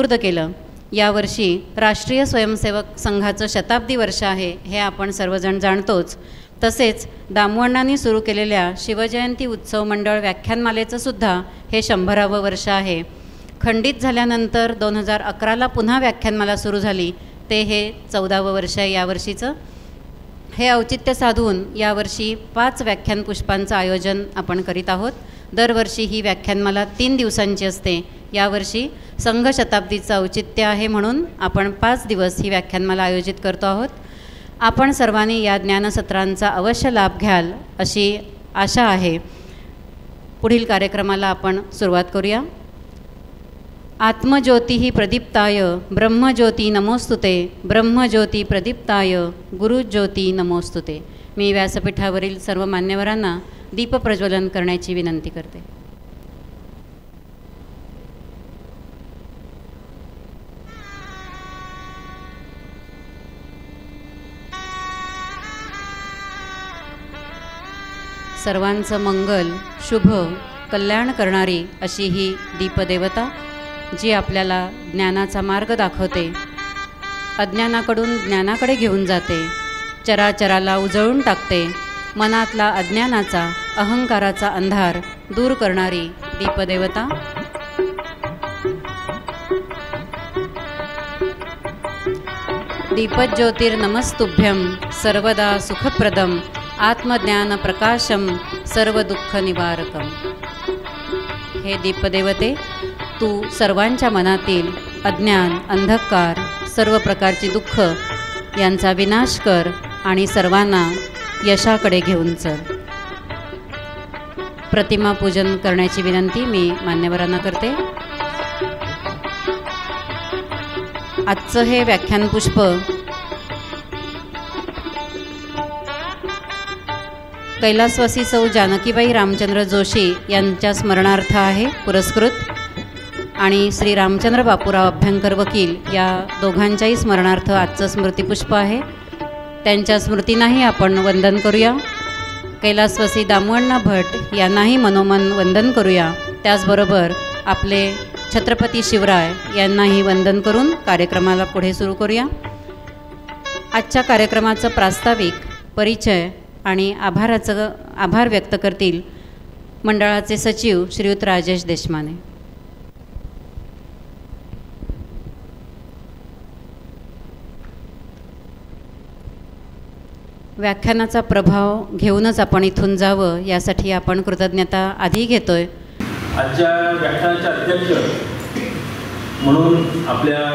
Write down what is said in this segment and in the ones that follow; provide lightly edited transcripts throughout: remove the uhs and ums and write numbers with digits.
सुपूर्द केलं. यावर्षी राष्ट्रीय स्वयंसेवक संघाचं शताब्दी वर्ष आहे हे आपण सर्वजण जाणतोच. तसेच दामुअण्णांनी सुरू केलेल्या शिवजयंती उत्सव मंडळ व्याख्यानमालेचं सुद्धा हे 100वे वर्ष आहे. खंडित झाल्यानंतर 2011ला पुन्हा व्याख्यानमाला सुरू झाली, ते हे 14वे वर्ष आहे यावर्षीचं. हे औचित्य साधून यावर्षी 5 व्याख्यान पुष्पांचं आयोजन आपण करीत आहोत. दरवर्षी ही व्याख्यानमाला 3 दिवसांची असते. यावर्षी संघ शताब्दीचं औचित्य आहे म्हणून आपण 5 दिवस ही व्याख्यानमाला आयोजित करतो आहोत. आपण सर्वांनी या ज्ञानसत्रांचा अवश्य लाभ घ्याल अशी आशा आहे. पुढील कार्यक्रमाला आपण सुरुवात करूया. आत्मज्योती प्रदीप्ताय ब्रह्मज्योती नमोस्तुते, ब्रह्मज्योती प्रदीप्ताय गुरुज्योती नमोस्तुते. मी व्यासपीठावरील सर्व मान्यवरांना दीपप्रज्वलन करण्याची विनंती करते. सर्वांचं मंगल, शुभ, कल्याण करणारी अशी ही दीपदेवता जी आपल्याला ज्ञानाचा मार्ग दाखवते, अज्ञानाकडून ज्ञानाकडे घेऊन जाते, चराचराला उजळून टाकते, मनातला अज्ञानाचा अहंकाराचा अंधार दूर करणारी दीपदेवता. दीपज्योतिर्नमस्तुभ्यं सर्वदा सुखप्रदम आत्मज्ञान प्रकाशम सर्व दुःख निवारकम. हे दीपदेवते, तू सर्वांच्या मनातील अज्ञान, अंधकार, सर्व प्रकारची दुःख यांचा विनाश कर आणि सर्वांना यशाकडे घेऊन चल. प्रतिमा पूजन करण्याची विनंती मी मान्यवरांना करते. आजचं हे व्याख्यान पुष्प कैलासवासी सौ जानकीबाई रामचंद्र जोशी यांच्या स्मरणार्थ आहे पुरस्कृत, आणि श्री रामचंद्र बापूराव अभ्यंकर वकील या दोघांच्याही स्मरणार्थ आजचं स्मृतिपुष्प आहे. त्यांच्या स्मृतींनाही आपण वंदन करूया. कैलासवासी दामुअण्णा भट यांनाही मनोमन वंदन करूया. त्याचबरोबर आपले छत्रपती शिवराय यांनाही वंदन करून कार्यक्रमाला पुढे सुरू करूया. आजच्या कार्यक्रमाचं प्रास्ताविक, परिचय आणि आभार व्यक्त करतील मंडळाचे सचिव श्रीयुत राजेश देशमाने. व्याख्यानाचा प्रभाव घेऊनच आपण इथून जावं यासाठी आपण कृतज्ञता आधी घेतोय. आजच्या व्याख्यानाचे अध्यक्ष म्हणून आपल्या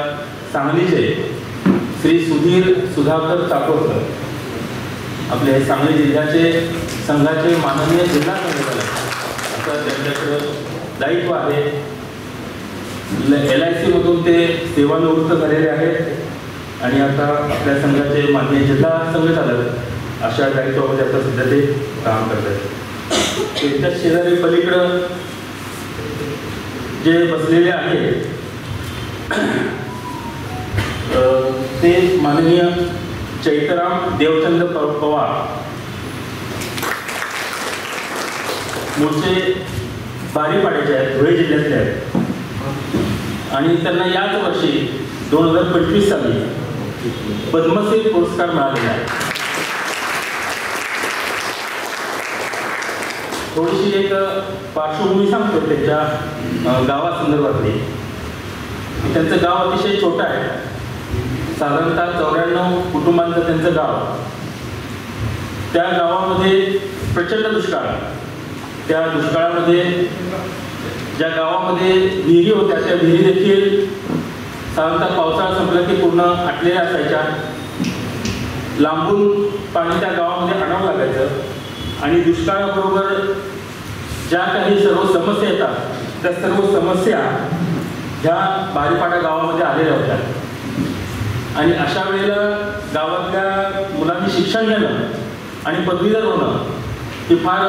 सांगलीचे श्री सुधीर सुधाकर चाकोरकर, आपले सांगली जिल्ह्याचे संघाचे माननीय जिल्हा संघचालक, असं त्यांच्याकडं दायित्व आहे. LIC मधून ते सेवानिवृत्त झालेले आहेत आणि आता आपल्या संघाचे माननीय जिल्हा संघचालक अशा दायित्वामध्ये आता सध्या ते काम करत आहेत. त्यांच्या शेजारी पलीकडं जे बसलेले आहेत ते माननीय चैतराम देवचंद पवार, मूळचे बारीपाड्याचे आहेत, धुळे जिल्ह्यातले आहेत आणि त्यांना याच वर्षी 2025 साली पद्मश्री पुरस्कार मिळालेला आहे. थोडीशी एक पार्श्वभूमी सांगतो त्यांच्या गावासंदर्भातली. त्यांचं गाव अतिशय छोटं आहे, साधारणतः 94 कुटुंबांचं त्यांचं गाव. त्या गावामध्ये प्रचंड दुष्काळ. त्या दुष्काळामध्ये ज्या गावामध्ये विहिरी होत्या त्या विहिरी देखील साधारणतः पावसाळा संपला की पूर्ण आटलेल्या असायच्या. लांबून पाणी त्या गावामध्ये आणावं लागायचं आणि दुष्काळाबरोबर ज्या काही सर्व समस्या येतात त्या सर्व समस्या ह्या बारीपाडा गावामध्ये आलेल्या होत्या. आणि अशा वेळेला गावातल्या मुलांनी शिक्षण घेणं आणि पदवीधर होणं ही फार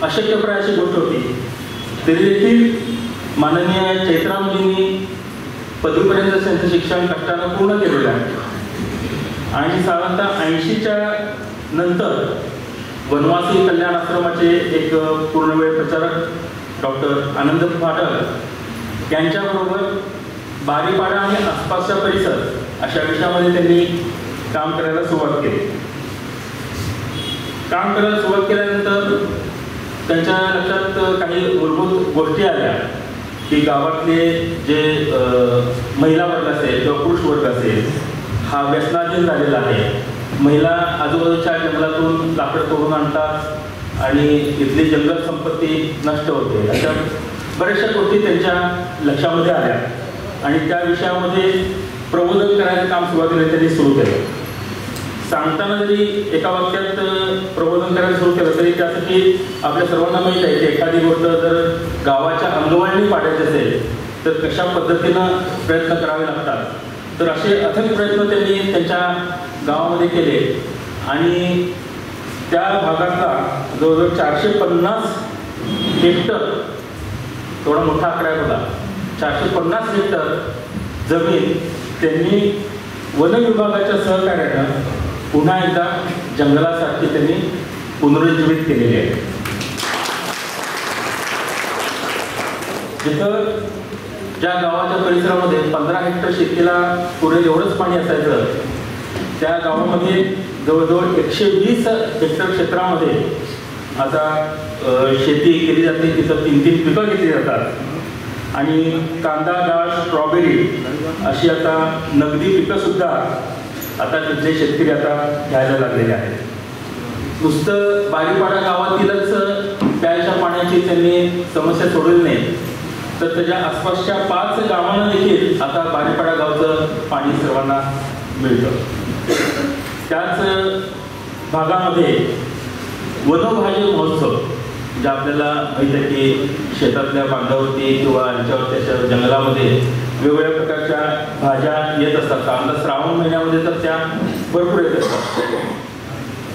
अशक्यप्राय अशी गोष्ट होती. तरी देखील माननीय चैतरामजींनी पदवीपर्यंत त्यांचं शिक्षण कष्टानं पूर्ण केलेलं आहे. आणि साधारणतः 80च्या नंतर वनवासी कल्याण आश्रमाचे एक पूर्णवेळ प्रचारक डॉक्टर आनंद फाटक यांच्याबरोबर बारीपाडा आणि आसपासचा परिसर अशा विषयामध्ये त्यांनी काम करायला सुरुवात केली. काम करायला सुरुवात केल्यानंतर त्यांच्या लक्षात काही मूलभूत गोष्टी आल्या की गावातले जे महिला वर्ग असेल किंवा पुरुष वर्ग असेल हा व्यसनाधीन झालेला आहे. महिला आजूबाजूच्या जंगलातून लाकड तोडून आणतात आणि इथली जंगल संपत्ती नष्ट होते. अशा बऱ्याचशा गोष्टी त्यांच्या लक्षामध्ये आल्या आणि त्या विषयामध्ये प्रबोधन करायचं काम सुरुवातीला त्यांनी सुरू केलं. सांगताना जरी एका वाक्यात प्रबोधन करायला सुरू केलं तरी त्यासाठी आपल्या सर्वांना माहीत आहे की एखादी गोष्ट जर गावाच्या अंगवळणी पाडायची असेल तर कशा पद्धतीनं प्रयत्न करावे लागतात. तर असे अथक प्रयत्न त्यांनी त्यांच्या गावामध्ये केले आणि त्या भागातला जवळजवळ 450 हेक्टर, थोडा मोठा आकडा आहे बघा, 450 हेक्टर जमीन त्यांनी वन विभागाच्या सहकार्यानं पुन्हा एकदा जंगलासारखी त्यांनी पुनरुज्जीवित केलेली आहे. जिथं ज्या गावाच्या परिसरामध्ये 15 हेक्टर शेतीला पुरेल एवढंच पाणी असायचं त्या गावामध्ये जवळजवळ 120 हेक्टर क्षेत्रामध्ये आता शेती केली जाते. तिथं 3-3 पिकं घेतली जातात आणि कांदा, डाळ, स्ट्रॉबेरी अशी आता नगदी पिकंसुद्धा आता तिथले शेतकरी आता घ्यायला लागलेले आहेत. नुसतं बारीपाडा गावातीलच प्यायच्या पाण्याची त्यांनी समस्या सोडवली नाही तर त्याच्या आसपासच्या 5 गावांना देखील आता बारीपाडा गावचं पाणी सर्वांना मिळतं. त्याच भागामध्ये वनभाजी महोत्सव जे आपल्याला माहीत आहे की शेतातल्या बांधावरती किंवा यांच्यावर त्याच्या जंगलामध्ये वेगवेगळ्या प्रकारच्या भाज्या येत असतात. आता श्रावण महिन्यामध्ये तर त्या भरपूर येत असतात.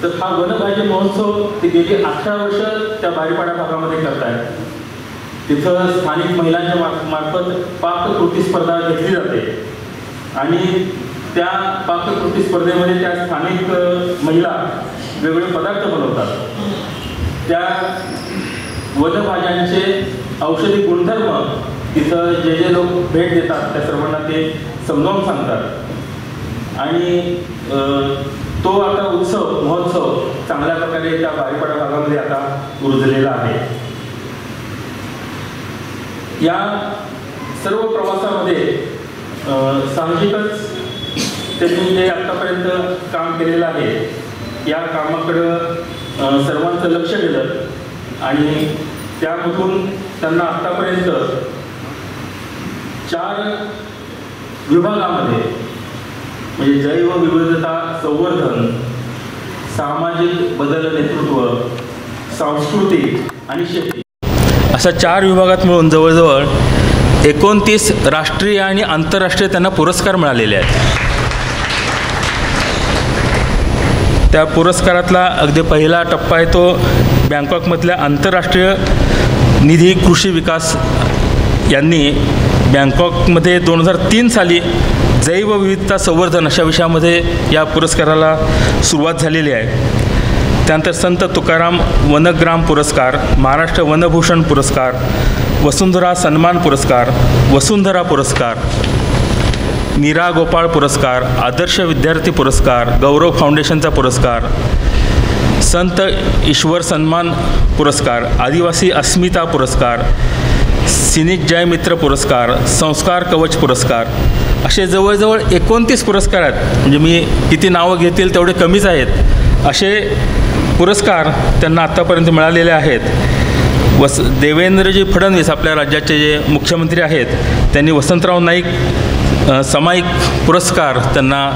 तर हा वनभाजी महोत्सव ते गेली 18 वर्ष त्या बारीपाडा भागामध्ये करतायत. तिथं स्थानिक महिलांच्या मार्फत पाककृती स्पर्धा घेतली जाते आणि त्या पाककृती स्पर्धेमध्ये त्या स्थानिक महिला वेगवेगळे पदार्थ बनवतात. त्या वनभाज्यांचे औषधी गुणधर्म तिथं जे जे लोक भेट देतात त्या सर्वांना ते समजावून सांगतात आणि तो आता महोत्सव चांगल्या प्रकारे त्या बारीपाडा भागामध्ये आता रुजलेला आहे. या सर्व प्रवासामध्ये साहजिकच त्यांनी जे आत्तापर्यंत काम केलेलं आहे या कामाकडं सर्वांचं लक्ष गेलं आणि त्यामधून त्यांना आत्तापर्यंत 4 विभागामध्ये म्हणजे जैवविविधता संवर्धन, सामाजिक बदल नेतृत्व, सांस्कृतिक आणि शेती अशा 4 विभागात मिळून जवळजवळ 29 राष्ट्रीय आणि आंतरराष्ट्रीय त्यांना पुरस्कार मिळालेले आहेत. त्या पुरस्कारातला अगदी पहिला टप्पा आहे तो बँकॉकमधल्या आंतरराष्ट्रीय निधी कृषी विकास यांनी बँकॉकमध्ये 2003 साली जैवविविधता संवर्धन अशा विषयामध्ये या पुरस्काराला सुरुवात झालेली आहे. त्यानंतर संत तुकाराम वनग्राम पुरस्कार, महाराष्ट्र वनभूषण पुरस्कार, वसुंधरा सन्मान पुरस्कार, वसुंधरा पुरस्कार, मीरा गोपाळ पुरस्कार, आदर्श विद्यार्थी पुरस्कार, गौरव फाउंडेशनचा पुरस्कार, संत ईश्वर सन्मान पुरस्कार, आदिवासी अस्मिता पुरस्कार, सिनिक जय मित्र पुरस्कार, संस्कार कवच पुरस्कार असे जवळजवळ 29 पुरस्कार आहेत. म्हणजे मी किती नावं घेतील तेवढे कमीच आहेत. असे पुरस्कार त्यांना आत्तापर्यंत मिळालेले आहेत. देवेंद्रजी फडणवीस आपल्या राज्याचे जे मुख्यमंत्री आहेत त्यांनी वसंतराव नाईक सामायिक पुरस्कार त्यांना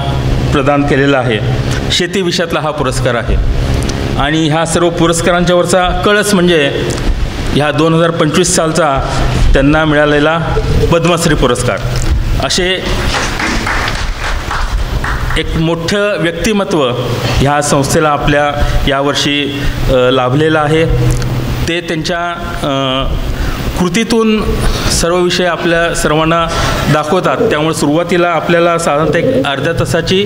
प्रदान केलेला आहे. शेती विषयातला हा पुरस्कार आहे आणि ह्या सर्व पुरस्कारांच्यावरचा कळस म्हणजे ह्या 2025 सालचा त्यांना मिळालेला पद्मश्री पुरस्कार. असे एक मोठं व्यक्तिमत्व ह्या संस्थेला आपल्या यावर्षी लाभलेलं आहे. ते त्यांच्या कृतीतून सर्व विषय आपल्या सर्वांना दाखवतात. त्यामुळे सुरुवातीला आपल्याला साधारणतः एक अर्ध्या तासाची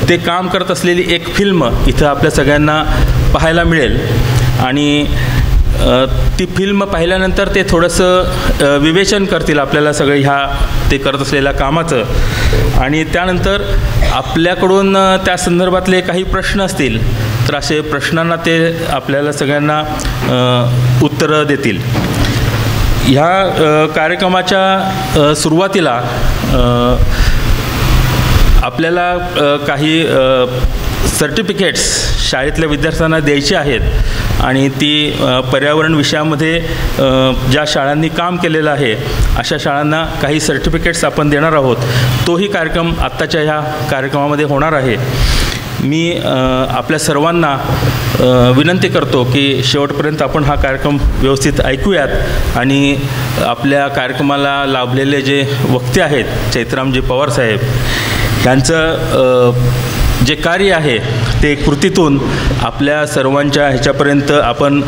ते काम करत असलेली एक फिल्म इथं आपल्या सगळ्यांना पाहायला मिळेल आणि ती फिल्म पाहिल्यानंतर ते थोडंसं विवेचन करतील आपल्याला सगळं ते करत असलेल्या कामाचं, आणि त्यानंतर आपल्याकडून त्या संदर्भातले काही प्रश्न असतील तर असे प्रश्नांना ते आपल्याला सगळ्यांना उत्तरं देतील. ह्या कार्यक्रमाच्या सुरुवातीला आपल्याला काही सर्टिफिकेट्स शाळेतल्या विद्यार्थ्यांना द्यायची आहेत, आणि ती पर्यावरण विषयामध्ये ज्या शाळांनी काम केलेलं आहे अशा शाळांना काही सर्टिफिकेट्स आपण देणार आहोत. तोही कार्यक्रम आत्ताच्या ह्या कार्यक्रमामध्ये होणार आहे. मी आपल्या सर्वांना विनंती करतो की शेवटपर्यंत आपण हा कार्यक्रम व्यवस्थित ऐकूयात, आणि आपल्या कार्यक्रमाला लाभलेले जे वक्ते आहेत चैत्रामजी पवार साहेब यांचं जे कार्य आहे ते कृतीतून आपल्या सर्वांच्या ह्याच्यापर्यंत आपण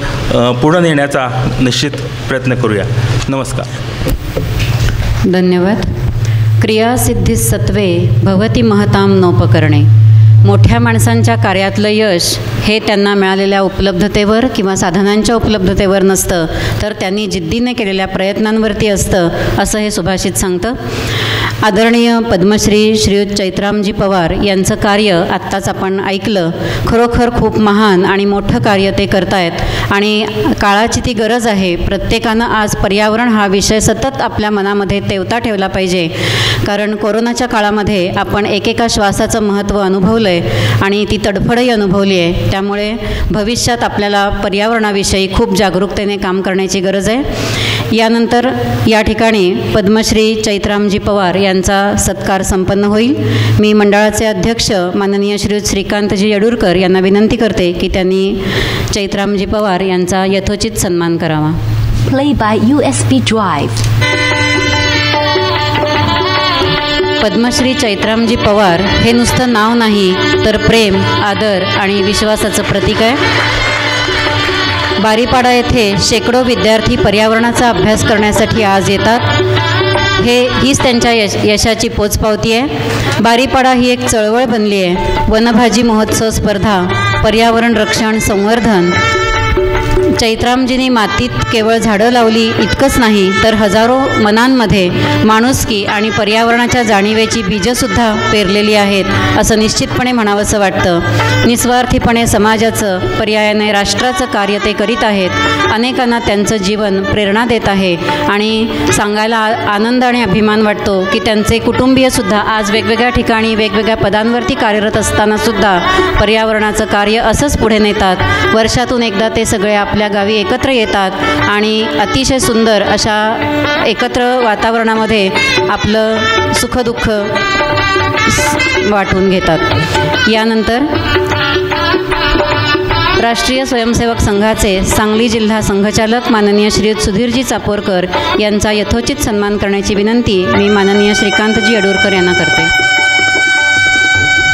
पुढं नेण्याचा निश्चित प्रयत्न करूया. नमस्कार. धन्यवाद. क्रियासिद्धी सत्वे भवती महताम नोपकरणे. मोठ्या माणसांच्या कार्यातलं यश हे त्यांना मिळालेल्या उपलब्धतेवर किंवा साधनांच्या उपलब्धतेवर नसतं, तर त्यांनी जिद्दीने केलेल्या प्रयत्नांवरती असतं, असं हे सुभाषित सांगतं. आदरणीय पद्मश्री श्रीयुत चैत्रामजी पवार यांचं कार्य आत्ताच आपण ऐकलं. खरोखर खूप महान आणि मोठं कार्य ते करतायत, आणि काळाची ती गरज आहे. प्रत्येकानं आज पर्यावरण हा विषय सतत आपल्या मनामध्ये तेवता ठेवला पाहिजे, कारण कोरोनाच्या काळामध्ये आपण एकेका श्वासाचं महत्त्व अनुभवलं आहे आणि ती तडफडही अनुभवली आहे. त्यामुळे भविष्यात आपल्याला पर्यावरणाविषयी खूप जागरूकतेने काम करण्याची गरज आहे. यानंतर या ठिकाणी पद्मश्री चैत्रामजी पवार यांचा सत्कार संपन्न होईल. मी मंडळाचे अध्यक्ष माननीय श्रीयुत श्रीकांतजी येडूरकर यांना विनंती करते की त्यांनी चैत्रामजी पवार यांचा यथोचित सन्मान करावा. Play by USB Drive. Padmashri चैत्रामजी Pawar हे नुसतं नाव नाही, तर प्रेम, आदर आणि विश्वासाचं प्रतीक आहे. बारीपाडा येथे शेकडो विद्यार्थी पर्यावरणाचा अभ्यास करण्यासाठी आज येतात. हीच त्यांच्या यशाची पोचपावती आहे. बारीपाडा ही एक चळवळ बनली आहे. वनभाजी महोत्सव स्पर्धा, पर्यावरण रक्षण, संवर्धन. चैत्रामजींनी मातीत केवळ झाडं लावली इतकंच नाही, तर हजारो मनांमध्ये माणुसकी आणि पर्यावरणाच्या जाणीवेची बीजंसुद्धा पेरलेली आहेत, असं निश्चितपणे म्हणावंसं वाटतं. निस्वार्थीपणे समाजाचं, पर्यायाने राष्ट्राचं कार्य ते करीत आहेत. अनेकांना त्यांचं जीवन प्रेरणा देत आहे, आणि सांगायला आनंद आणि अभिमान वाटतो की त्यांचे कुटुंबीयसुद्धा आज वेगवेगळ्या ठिकाणी वेगवेगळ्या पदांवरती कार्यरत असतानासुद्धा पर्यावरणाचं कार्य असंच पुढे नेतात. वर्षातून एकदा ते सगळे आपल्या गावी एकत्र येतात आणि अतिशय सुंदर अशा एकत्र वातावरणामध्ये आपलं सुखदुःख वाटून घेतात. यानंतर राष्ट्रीय स्वयंसेवक संघाचे सांगली जिल्हा संघचालक माननीय श्रीयुत सुधीरजी चापोरकर यांचा यथोचित सन्मान करण्याची विनंती मी माननीय श्रीकांतजी येडूरकर यांना करते.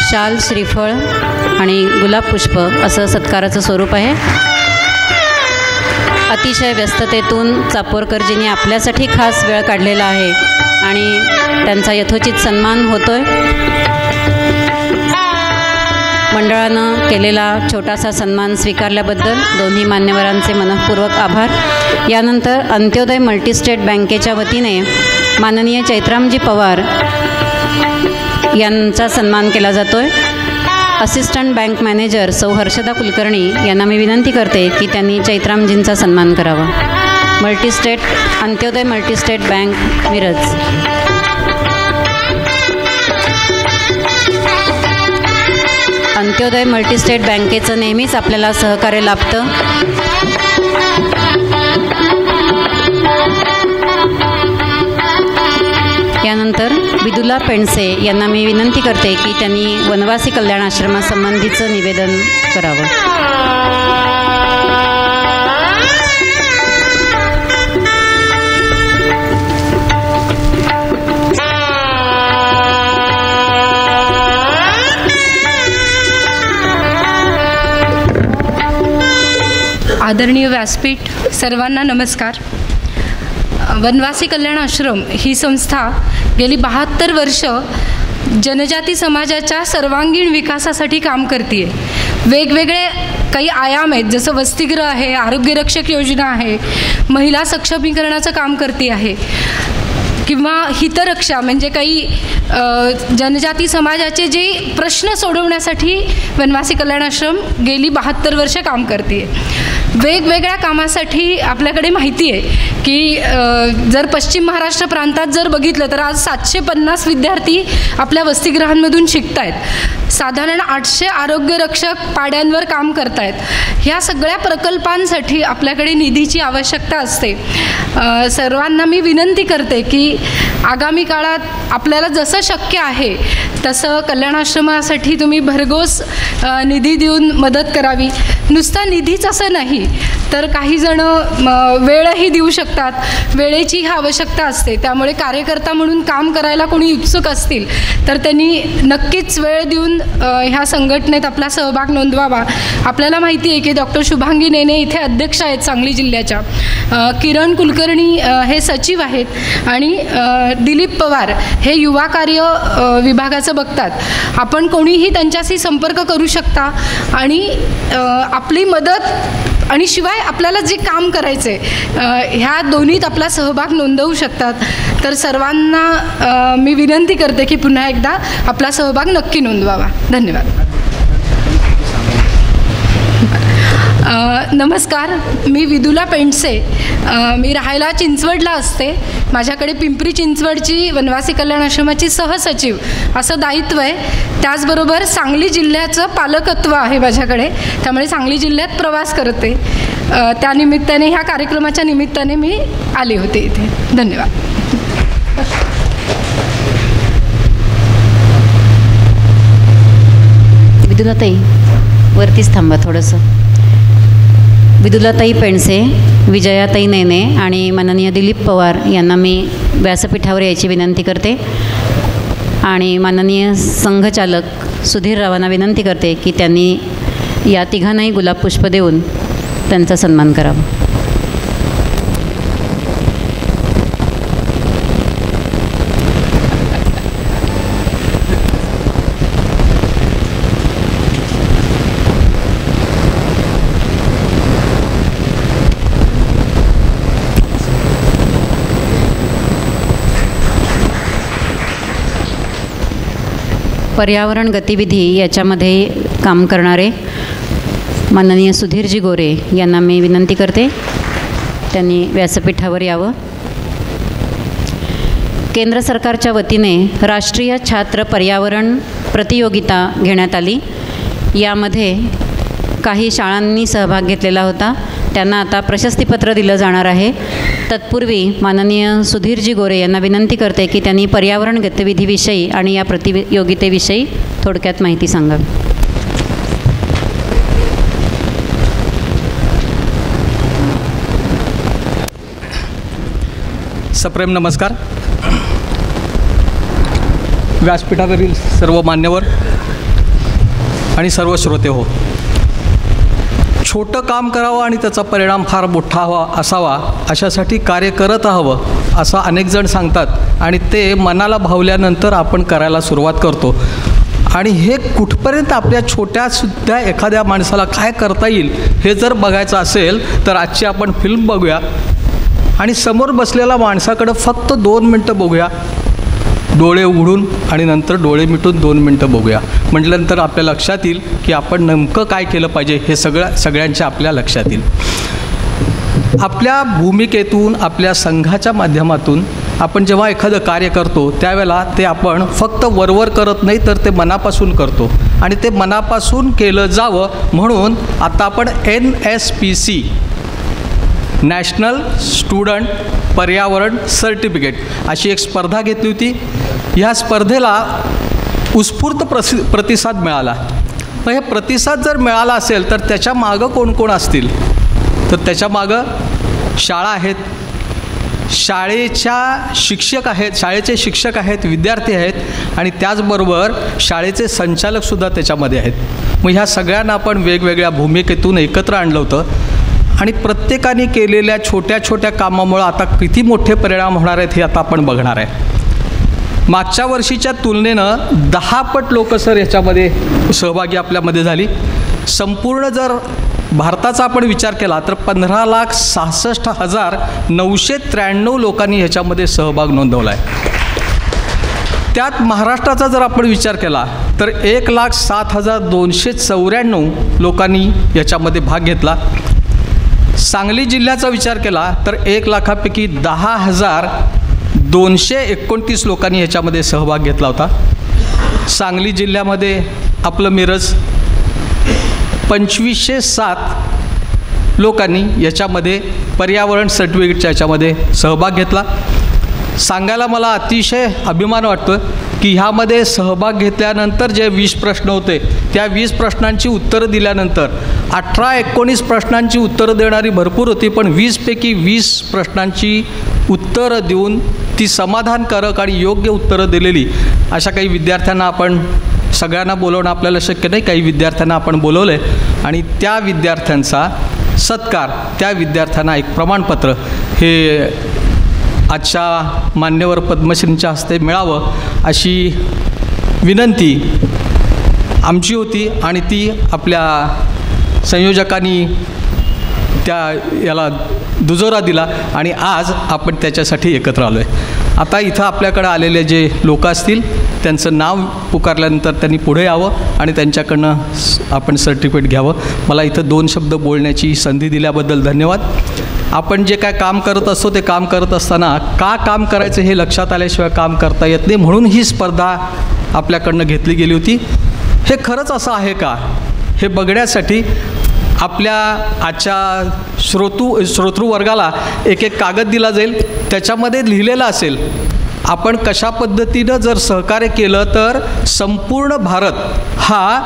शाल, श्रीफळ आणि गुलाब पुष्प असं सत्काराचं स्वरूप आहे. अतिशय व्यस्ततेतून चापोरकरजींनी आपल्यासाठी खास वेळ काढलेला आहे आणि त्यांचा यथोचित सन्मान होतोय. मंडळानं केलेला छोटासा सन्मान स्वीकारल्याबद्दल दोन्ही मान्यवरांचे मनःपूर्वक आभार. यानंतर अंत्योदय मल्टीस्टेट बँकेच्या वतीने माननीय चैत्रामजी पवार यांचा सन्मान केला जातोय. असिस्टंट बँक मॅनेजर सौ हर्षदा कुलकर्णी यांना मी विनंती करते की त्यांनी चैत्रामजींचा सन्मान करावा. अंत्योदय मल्टीस्टेट बँक मिरज. अंत्योदय मल्टीस्टेट बँकेचं नेहमीच आपल्याला सहकार्य लाभतं. यानंतर विदुला पेंडसे यांना मी विनंती करते की त्यांनी वनवासी कल्याण आश्रमासंबंधीचं निवेदन करावं. आदरणीय व्यासपीठ, सर्वांना नमस्कार. वनवासी कल्याण आश्रम ही संस्था गेली 72 वर्ष जनजाती समाजाच्या सर्वांगीण विकासासाठी काम करते आहे. वेगवेगळे काही आयाम आहेत, जसं वसतिगृह आहे, आरोग्यरक्षक योजना आहे, महिला सक्षमीकरणाचं काम करते आहे, किंवा हितरक्षा म्हणजे काही जनजाती समाजाचे जे प्रश्न सोडवण्यासाठी वनवासी कल्याण आश्रम गेली 72 वर्ष काम करते आहे. वेगवेगळ्या कामासाठी आपल्याकडे माहिती आहे की जर पश्चिम महाराष्ट्र प्रांतात जर बघितलं तर आज 750 विद्यार्थी आपल्या वसतिगृहांमधून शिकत आहेत. साधारण 800 आरोग्यरक्षक पाड्यांवर काम करत आहेत. ह्या सगळ्या प्रकल्पांसाठी आपल्याकडे निधीची आवश्यकता असते. सर्वांना मी विनंती करते की आगामी काळात आपल्याला जसं शक्य आहे तसं कल्याणाश्रमासाठी तुम्ही भरघोस निधी देऊन मदत करावी. नुसता निधीच असं नाही तर काही जण वेळही देऊ शकतात. वेळेची ही आवश्यकता असते. त्यामुळे कार्यकर्ता म्हणून काम करायला कोणी उत्सुक असतील तर त्यांनी नक्कीच वेळ देऊन ह्या संघटनेत आपला सहभाग नोंदवावा. आपल्याला माहिती आहे की डॉक्टर शुभांगी नेने इथे अध्यक्ष आहेत सांगली जिल्ह्याच्या, किरण कुलकर्णी हे सचिव आहेत आणि दिलीप पवार हे युवा कार्य विभागाचं बघतात. आपण कोणीही त्यांच्याशी संपर्क करू शकता आणि आपली मदत आणि शिवाय आपल्याला जे काम करायचं आहे ह्या दोन्हीत आपला सहभाग नोंदवू शकतात. तर सर्वांना मी विनंती करते की पुन्हा एकदा आपला सहभाग नक्की नोंदवावा. धन्यवाद. नमस्कार, मी विदुला पेंडसे. मी राहायला चिंचवडला असते. माझ्याकडे पिंपरी चिंचवडची वनवासी कल्याण आश्रमाची सहसचिव असं दायित्व आहे. त्याचबरोबर सांगली जिल्ह्याचं पालकत्व आहे माझ्याकडे. त्यामुळे सांगली जिल्ह्यात प्रवास करते. त्यानिमित्ताने ह्या कार्यक्रमाच्या निमित्ताने मी आले होते इथे. धन्यवाद. विदुलाताई वरतीच थांबा थोडंसं. विदुलाताई पेंडसे, विजयाताई नेने आणि माननीय दिलीप पवार यांना मी व्यासपीठावर यायची विनंती करते आणि माननीय संघचालक सुधीर रावांना विनंती करते की त्यांनी या तिघांनाही गुलाब पुष्प देऊन त्यांचा सन्मान करावा. पर्यावरण गतिविधी याच्यामध्ये काम करणारे माननीय सुधीरजी गोरे यांना मी विनंती करते त्यांनी व्यासपीठावर यावं. केंद्र सरकारच्या वतीने राष्ट्रीय छात्र पर्यावरण प्रतियोगिता घेण्यात आली. यामध्ये काही शाळांनी सहभाग घेतलेला होता. त्यांना आता प्रशस्तीपत्र दिलं जाणार आहे. तत्पूर्वी माननीय सुधीरजी गोरे यांना विनंती करते की त्यांनी पर्यावरण गतिविधीविषयी आणि या प्रतियोगितेविषयी थोडक्यात माहिती सांगावी. सप्रेम नमस्कार. व्यासपीठावरील सर्व मान्यवर आणि सर्व श्रोते हो. छोटं काम करावं आणि त्याचा परिणाम फार मोठा असावा अशासाठी कार्य करत हवं असं अनेक जण सांगतात आणि ते मनाला भावल्यानंतर आपण करायला सुरुवात करतो. आणि हे कुठपर्यंत आपल्या छोट्यासुद्धा एखाद्या माणसाला काय करता येईल हे जर बघायचं असेल तर आजची आपण फिल्म बघूया आणि समोर बसलेल्या माणसाकडं फक्त 2 मिनटं बघूया, डोळे उघडून आणि नंतर डोळे मिटून 2 मिनटं बघूया. म्हटल्यानंतर आपल्या लक्षात येईल की आपण नेमकं काय केलं पाहिजे हे सगळ्यांच्या आपल्या लक्षात येईल. आपल्या भूमिकेतून आपल्या संघाच्या माध्यमातून आपण जेव्हा एखादं कार्य करतो त्यावेळेला ते आपण फक्त वरवर करत नाही तर ते मनापासून करतो आणि ते मनापासून केलं जावं म्हणून आता आपण NSPC नॅशनल स्टुडंट पर्यावरण सर्टिफिकेट अशी एक स्पर्धा घेतली होती. ह्या स्पर्धेला उत्स्फूर्त प्रतिसाद मिळाला. मग हे प्रतिसाद जर मिळाला असेल तर त्याच्या मागं कोण कोण असतील तर त्याच्या मागं शाळा आहेत, शाळेचे शिक्षक आहेत, विद्यार्थी आहेत आणि त्याचबरोबर शाळेचे संचालकसुद्धा त्याच्यामध्ये आहेत. मग ह्या सगळ्यांना आपण वेगवेगळ्या भूमिकेतून एकत्र आणलं होतं आणि प्रत्येकाने केलेल्या छोट्या छोट्या कामामुळं आता किती मोठे परिणाम होणार आहेत हे आता आपण बघणार आहे. मागच्या वर्षीच्या तुलनेनं 10 पट लोक सर याच्यामध्ये सहभागी आपल्यामध्ये झाली. संपूर्ण जर भारताचा आपण विचार केला तर 15,66,993 लोकांनी ह्याच्यामध्ये सहभाग नोंदवला आहे. त्यात महाराष्ट्राचा जर आपण विचार केला तर 1,07,294 लोकांनी याच्यामध्ये भाग घेतला. सांगली जिल्ह्याचा विचार केला तर 1,00,000पैकी 10,229 लोकांनी ह्याच्यामध्ये सहभाग घेतला होता. सांगली जिल्ह्यामध्ये आपलं मिरज 2,507 लोकांनी याच्यामध्ये पर्यावरण सर्टिफिकेटच्या याच्यामध्ये सहभाग घेतला. सांगायला मला अतिशय अभिमान वाटतो की ह्यामध्ये सहभाग घेतल्यानंतर जे 20 प्रश्न होते त्या 20 प्रश्नांची उत्तरं दिल्यानंतर 18-19 प्रश्नांची उत्तरं देणारी भरपूर होती, पण 20पैकी 20 प्रश्नांची उत्तरं देऊन ती समाधानकारक आणि योग्य उत्तरं दिलेली अशा काही विद्यार्थ्यांना आपण सगळ्यांना बोलवणं आपल्याला शक्य नाही. काही विद्यार्थ्यांना आपण बोलवलं आहे आणि त्या विद्यार्थ्यांचा सत्कार, त्या विद्यार्थ्यांना एक प्रमाणपत्र हे आजच्या मान्यवर पद्मश्रींच्या हस्ते मिळावं अशी विनंती आमची होती आणि ती आपल्या संयोजकांनी त्या याला दुजोरा दिला आणि आज आपण त्याच्यासाठी एकत्र आलो आहे. आता इथं आपल्याकडं आलेले जे लोक असतील त्यांचं नाव पुकारल्यानंतर त्यांनी पुढे यावं आणि त्यांच्याकडनं आपण सर्टिफिकेट घ्यावं. मला इथं 2 शब्द बोलण्याची संधी दिल्याबद्दल धन्यवाद. आपण जे काय काम करत असतो ते काम करत असताना का काम करायचं हे लक्षात आल्याशिवाय काम करता येत नाही, म्हणून ही स्पर्धा आपल्याकडनं घेतली गेली होती. हे खरंच असं आहे का हे बघण्यासाठी आपल्या आजच्या श्रोतृ वर्गाला एक कागद दिला जाईल. त्याच्यामध्ये लिहिलेलं असेल आपण कशा पद्धतीनं जर सहकार्य केलं तर संपूर्ण भारत हा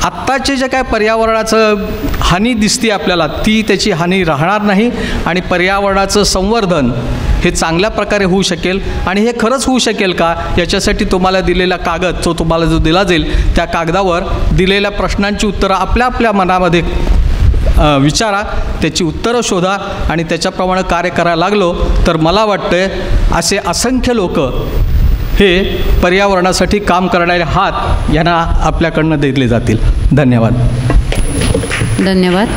आत्ताचे जे काय पर्यावरणाचं हानी दिसते आपल्याला ती त्याची हानी राहणार नाही आणि पर्यावरणाचं संवर्धन हे चांगल्या प्रकारे होऊ शकेल. आणि हे खरंच होऊ शकेल का याच्यासाठी तुम्हाला दिलेला कागद तुम्हाला जो दिला जाईल त्या कागदावर दिलेल्या प्रश्नांची उत्तरं आपल्या मनामध्ये विचारा, त्याची उत्तरं शोधा आणि त्याच्याप्रमाणे कार्य करायला लागलो तर मला वाटतं असे असंख्य लोक हे पर्यावरणासाठी काम करणारे हात यांना आपल्याकडनं दिले जातील. धन्यवाद. धन्यवाद.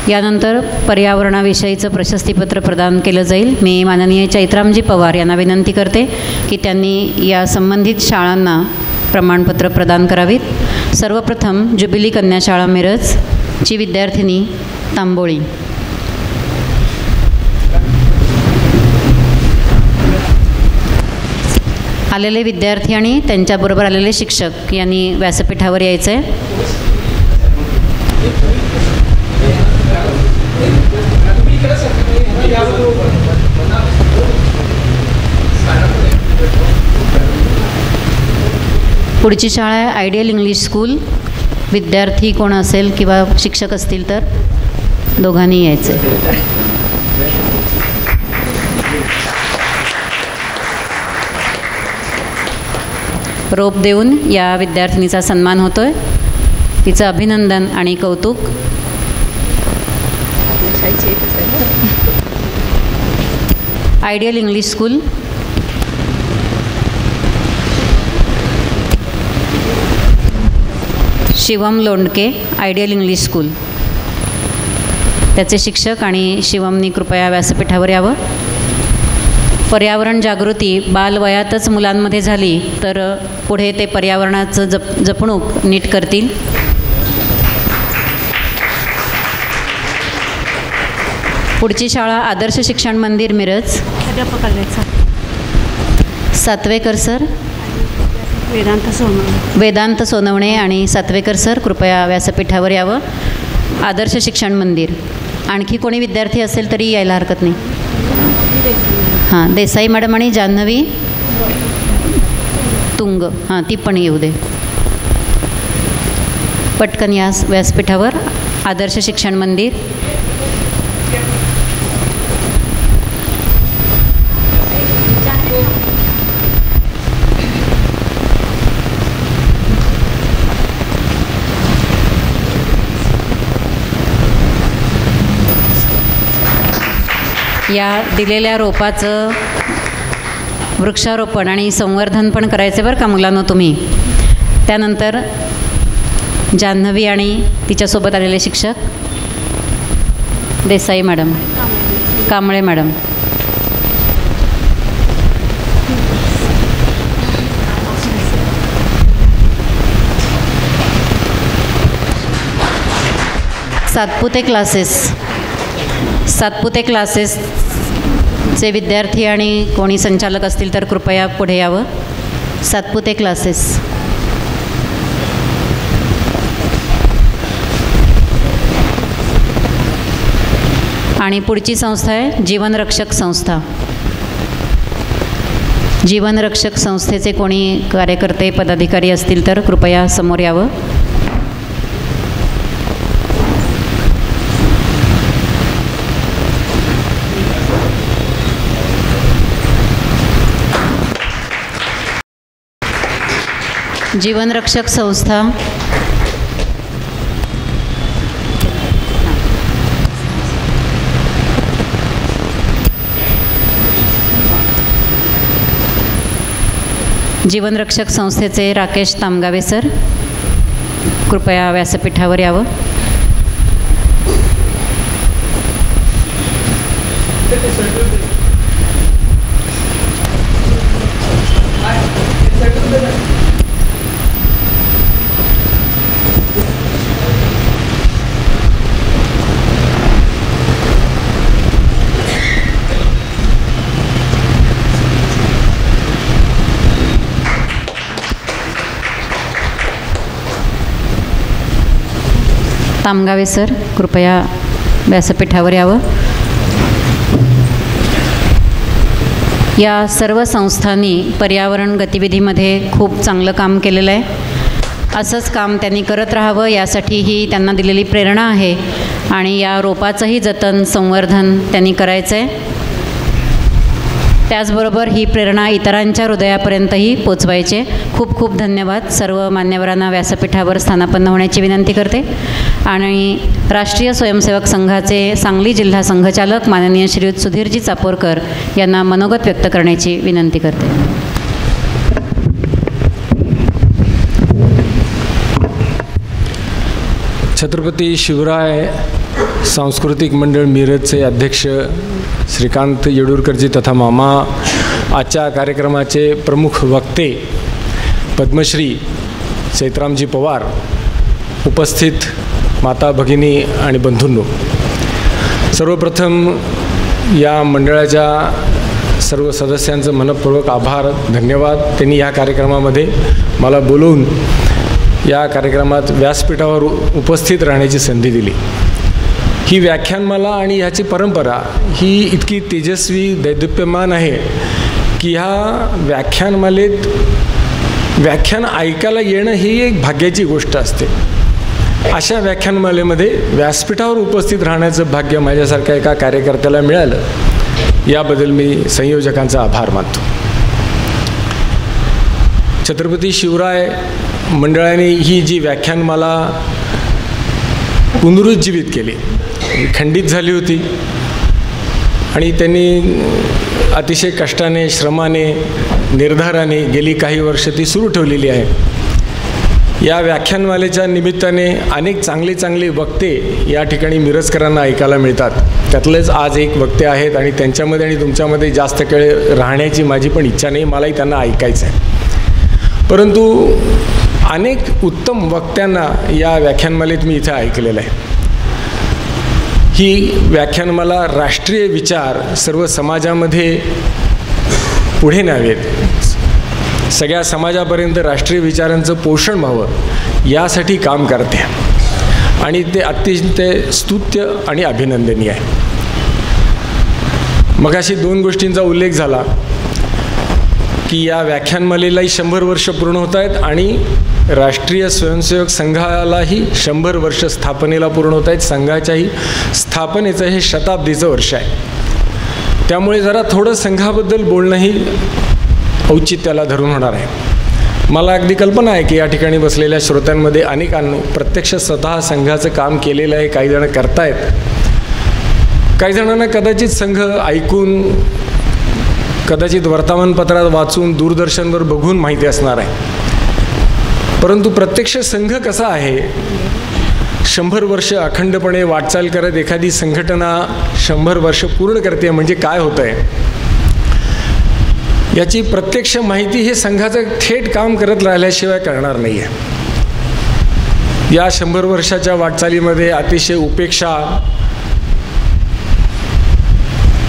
यानंतर पर्यावरणाविषयीचं प्रशस्तीपत्र प्रदान केलं जाईल. मी माननीय चैत्रामजी पवार यांना विनंती करते की त्यांनी या संबंधित शाळांना प्रमाणपत्र प्रदान करावीत. सर्वप्रथम जुबिली कन्या शाळा मिरजची विद्यार्थिनी तांबोळी. आलेले विद्यार्थी आणि त्यांच्याबरोबर आलेले शिक्षक यांनी व्यासपीठावर यायचं आहे. पुढची शाळा आहे आयडियल इंग्लिश स्कूल. विद्यार्थी कोण असेल किंवा शिक्षक असतील तर दोघांनी यायचं आहे. रोप देऊन या विद्यार्थिनीचा सन्मान होतो आहे. तिचं अभिनंदन आणि कौतुक. Ideal English school. Shivam Londke ideal English school. त्याचे शिक्षक आणि शिवमनी कृपया व्यासपीठावर यावं. पर्यावरण जागृती बालवयातच मुलांमध्ये झाली तर पुढे ते पर्यावरणाचं जपणूक नीट करतील. पुढची शाळा आदर्श शिक्षण मंदिर मिरज. सातवेकर सर, वेदांत सोनवणे आणि सातवेकर सर कृपया व्यासपीठावर यावं. आदर्श शिक्षण मंदिर. आणखी कोणी विद्यार्थी असेल तरी यायला हरकत नाही. हां, देसाई मॅडम आणि जान्हवी तुंग, हां ती पण येऊ दे. पटकन या व्यासपीठावर. आदर्श शिक्षण मंदिर. या दिलेल्या रोपाचं वृक्षारोपण आणि संवर्धन पण करायचं बरं का मुलांनो तुम्ही. त्यानंतर जान्हवी आणि तिच्यासोबत आलेले शिक्षक. देसाई मॅडम. कांबळे मॅडम. सातपुते क्लासेसचे विद्यार्थी आणि कोणी संचालक असतील तर कृपया पुढे यावं. सातपुते क्लासेस. आणि पुढची संस्था आहे जीवनरक्षक संस्था. जीवनरक्षक संस्थेचे कोणी कार्यकर्ते पदाधिकारी असतील तर कृपया समोर यावं. जीवनरक्षक संस्था. जीवनरक्षक संस्थेचे राकेश तामगावे सर कृपया व्यासपीठावर यावं. तामगावे सर कृपया व्यासपीठावर यावं. या सर्व संस्थांनी पर्यावरण गतिविधीमध्ये खूप चांगलं काम केलेलं आहे. असंच काम त्यांनी करत राहावं यासाठी ही त्यांना दिलेली प्रेरणा आहे आणि या रोपाचंही जतन संवर्धन त्यांनी करायचं आहे. त्याचबरोबर ही प्रेरणा इतरांच्या हृदयापर्यंतही पोचवायचे. खूप खूप धन्यवाद. सर्व मान्यवरांना व्यासपीठावर स्थानापन्न होण्याची विनंती करते आणि राष्ट्रीय स्वयंसेवक संघाचे सांगली जिल्हा संघचालक माननीय श्रीयुत सुधीरजी चापोरकर यांना मनोगत व्यक्त करण्याची विनंती करते. छत्रपती शिवराय सांस्कृतिक मंडळ मिरजचे अध्यक्ष श्रीकांत येडूरकरजी तथा मामा, आजच्या कार्यक्रमाचे प्रमुख वक्ते पद्मश्री चैत्रामजी पवार, उपस्थित माता भगिनी आणि बंधूंनो, सर्वप्रथम या मंडळाच्या सर्व सदस्यांचं मनपूर्वक आभार, धन्यवाद. त्यांनी या कार्यक्रमामध्ये मला बोलवून या कार्यक्रमात व्यासपीठावर उपस्थित राहण्याची संधी दिली. ही व्याख्यानमाला आणि ह्याची परंपरा ही इतकी तेजस्वी दैदिप्यमान आहे की ह्या व्याख्यानमालेत व्याख्यान ऐकायला येणं ही एक भाग्याची गोष्ट असते. अशा व्याख्यानमालेमध्ये व्यासपीठावर उपस्थित राहण्याचं भाग्य माझ्यासारख्या एका कार्यकर्त्याला मिळालं, याबद्दल मी संयोजकांचा आभार मानतो. छत्रपती शिवराय मंडळाने ही जी व्याख्यानमाला पुनरुज्जीवित केली, खंडित झाली होती आणि त्यांनी अतिशय कष्टाने, श्रमाने, निर्धाराने गेली काही वर्ष ती सुरू ठेवलेली आहे. या व्याख्यानमालेच्या निमित्ताने अनेक चांगले चांगले वक्ते या ठिकाणी मिरजकरांना ऐकायला मिळतात. त्यातलेच आज एक वक्ते आहेत आणि त्यांच्यामध्ये आणि तुमच्यामध्ये जास्त काळ राहण्याची माझी पण इच्छा नाही, मलाही त्यांना ऐकायचं आहे. परंतु अनेक उत्तम वक्त्यांना या व्याख्यानमालेत मी इथे ऐकलेलं आहे. ही व्याख्यानमाला राष्ट्रीय विचार सर्व समाजामध्ये पुढे न्यावेत, सगळ्या समाजापर्यंत राष्ट्रीय विचारांचं पोषण व्हावं यासाठी काम करते आणि ते अतिशय स्तुत्य आणि अभिनंदनीय आहे. मगाशी दोन गोष्टींचा उल्लेख झाला की या व्याख्यानमालेलाही 100 वर्ष पूर्ण होत आहेत आणि राष्ट्रीय स्वयंसेवक संघालाही 100 वर्ष स्थापनेला पूर्ण होत आहेत. संघाच्याही स्थापनेचं हे शताब्दीचं वर्ष आहे. त्यामुळे जरा थोडं संघाबद्दल बोलणंही औचित्याला धरून होणार आहे. मला अगदी कल्पना आहे की या ठिकाणी बसलेल्या श्रोत्यांमध्ये अनेकांनी प्रत्यक्ष स्वतः संघाचं काम केलेलं आहे. काही जण करतायत, काही जणांना कदाचित संघ ऐकून, कदाचित वर्तमानपत्रात वाचून, दूरदर्शनवर बघून माहिती असणार आहे. परंतु प्रत्यक्ष संघ कसा आहे, 100 वर्ष अखंडपणे वाटचाल करत एखादी संघटना 100 वर्ष पूर्ण करते म्हणजे काय होतं आहे याची प्रत्यक्ष माहिती हे संघाचं थेट काम करत राहिल्याशिवाय करणार नाही आहे. या 100 वर्षाच्या वाटचालीमध्ये अतिशय उपेक्षा,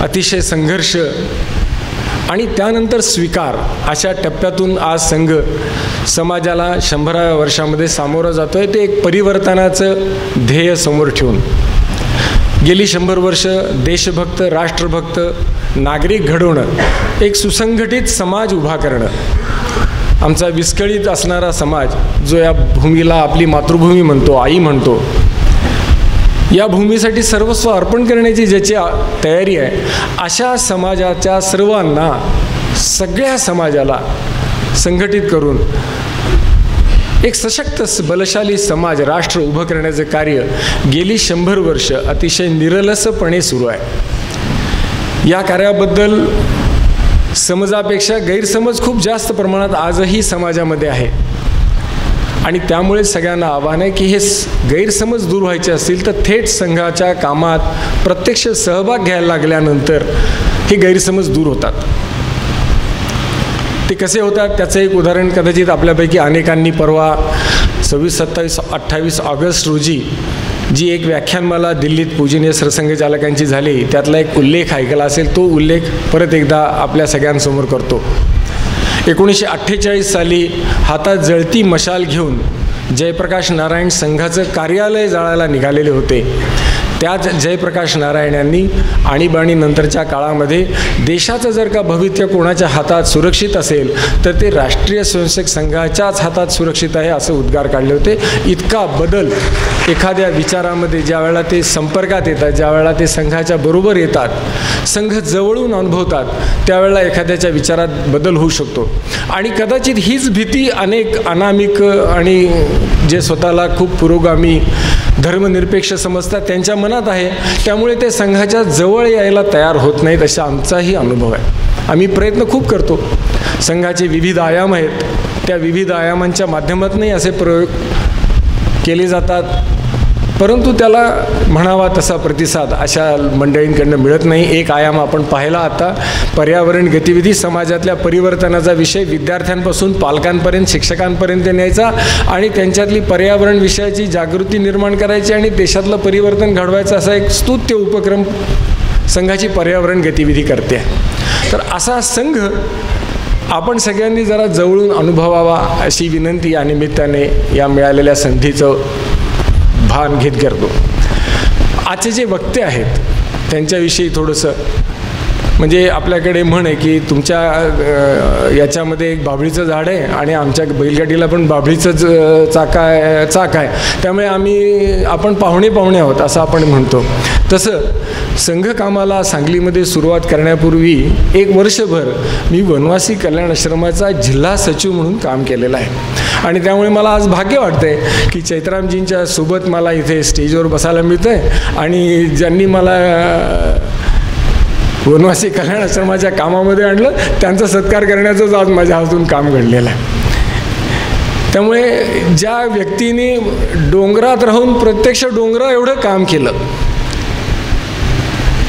अतिशय संघर्ष आणि त्यानंतर स्वीकार अशा टप्प्यातून आज संघ समाजाला 100व्या वर्षामध्ये सामोरं जातो आहे. ते एक परिवर्तनाचं ध्येय समोर ठेवून गेली 100 वर्ष देशभक्त, राष्ट्रभक्त नागरिक घडवणं, एक सुसंघटित समाज उभा करणं, आमचा विस्कळीत असणारा समाज जो या भूमीला आपली मातृभूमी म्हणतो, आई म्हणतो, या भूमीसाठी सर्वस्व अर्पण करण्याची ज्याची तयारी आहे अशा समाजाच्या सर्वांना, सगळ्या समाजाला संघटित करून एक सशक्त बलशाली समाज, राष्ट्र उभं करण्याचं कार्य गेली 100 वर्ष अतिशय निरलसपणे सुरू आहे. या कार्याबद्दल समजापेक्षा गैरसमज खूप जास्त प्रमाणात आजही समाजामध्ये आहे आणि त्यामुळे सगळ्यांना आव्हान आहे की हे गैरसमज दूर व्हायचे असतील तर थेट संघाच्या कामात प्रत्यक्ष सहभाग घ्यायला लागल्यानंतर हे गैरसमज दूर होतात. ते कसे होतात त्याचं एक उदाहरण कदाचित आपल्यापैकी अनेकांनी परवा 26, 27, 28 ऑगस्ट रोजी जी एक व्याख्यानमाला दिल्लीत पूजनीय सरसंघचालकांची झाली त्यातला एक उल्लेख ऐकला असेल, तो उल्लेख परत एकदा आपल्या सगळ्यांसमोर करतो. 1948 साली हातात जळती मशाल घेऊन जयप्रकाश नारायण संघाचं कार्यालय जाळायला निघालेले होते. त्याच जयप्रकाश नारायण यांनी आणीबाणीनंतरच्या काळामध्ये देशाचं जर का भविष्य कोणाच्या हातात सुरक्षित असेल तर ते राष्ट्रीय स्वयंसेवक संघाच्याच हातात सुरक्षित आहे असं उद्गार काढले होते. इतका बदल एखाद्या विचारामध्ये ज्या वेळेला ते संपर्कात येतात, ज्या वेळेला ते संघाच्या बरोबर येतात, संघ जवळून अनुभवतात, त्यावेळेला एखाद्याच्या विचारात बदल होऊ शकतो. आणि कदाचित हीच भीती अनेक अनामिक आणि जे स्वतःला खूप पुरोगामी धर्मनिरपेक्ष समजतात त्यांच्या मनात आहे. त्यामुळे ते संघाच्या जवळ यायला तयार होत नाहीत असा आमचाही अनुभव आहे. आम्ही प्रयत्न खूप करतो. संघाचे विविध आयाम आहेत, त्या विविध आयामांच्या माध्यमातूनही असे प्रयोग केले जातात, परंतु त्याला म्हणावा तसा प्रतिसाद अशा मंडळींकडनं मिळत नाही. एक आयाम आपण पाहिला आता, पर्यावरण गतिविधी, समाजातल्या परिवर्तनाचा विषय विद्यार्थ्यांपासून पालकांपर्यंत, शिक्षकांपर्यंत न्यायचा आणि त्यांच्यातली पर्यावरण विषयाची जागृती निर्माण करायची आणि देशातलं परिवर्तन घडवायचं असा एक स्तुत्य उपक्रम संघाची पर्यावरण गतिविधी करते. तर असा संघ आपण सगळ्यांनी जरा जवळून अनुभवावा अशी विनंती या निमित्ताने या मिळालेल्या संधीचं भान घेत करतो. आजचे जे वक्ते आहेत त्यांच्याविषयी थोडंसं, म्हणजे आपल्याकडे म्हण आहे की तुमच्या याच्यामध्ये एक बाभळीचं झाड आहे आणि आमच्या बैलगाडीला पण बाभळीचंच चाक आहे, त्यामुळे आपण पाहुणे आहोत असं आपण म्हणतो. तसं संघ कामाला सांगलीमध्ये सुरुवात करण्यापूर्वी 1 वर्षभर मी वनवासी कल्याण आश्रमाचा जिल्हा सचिव म्हणून काम केलेलं आहे आणि त्यामुळे मला आज भाग्य वाटतंय की चैत्रामजींच्या सोबत मला इथे स्टेजवर बसायला मिळतं आहे आणि ज्यांनी मला वनवासी कल्याण आश्रमाच्या कामामध्ये आणलं त्यांचा सत्कार करण्याचंच आज माझ्या हातून काम घडलेलं आहे. त्यामुळे ज्या व्यक्तीने डोंगरात राहून प्रत्यक्ष डोंगरा एवढं काम केलं,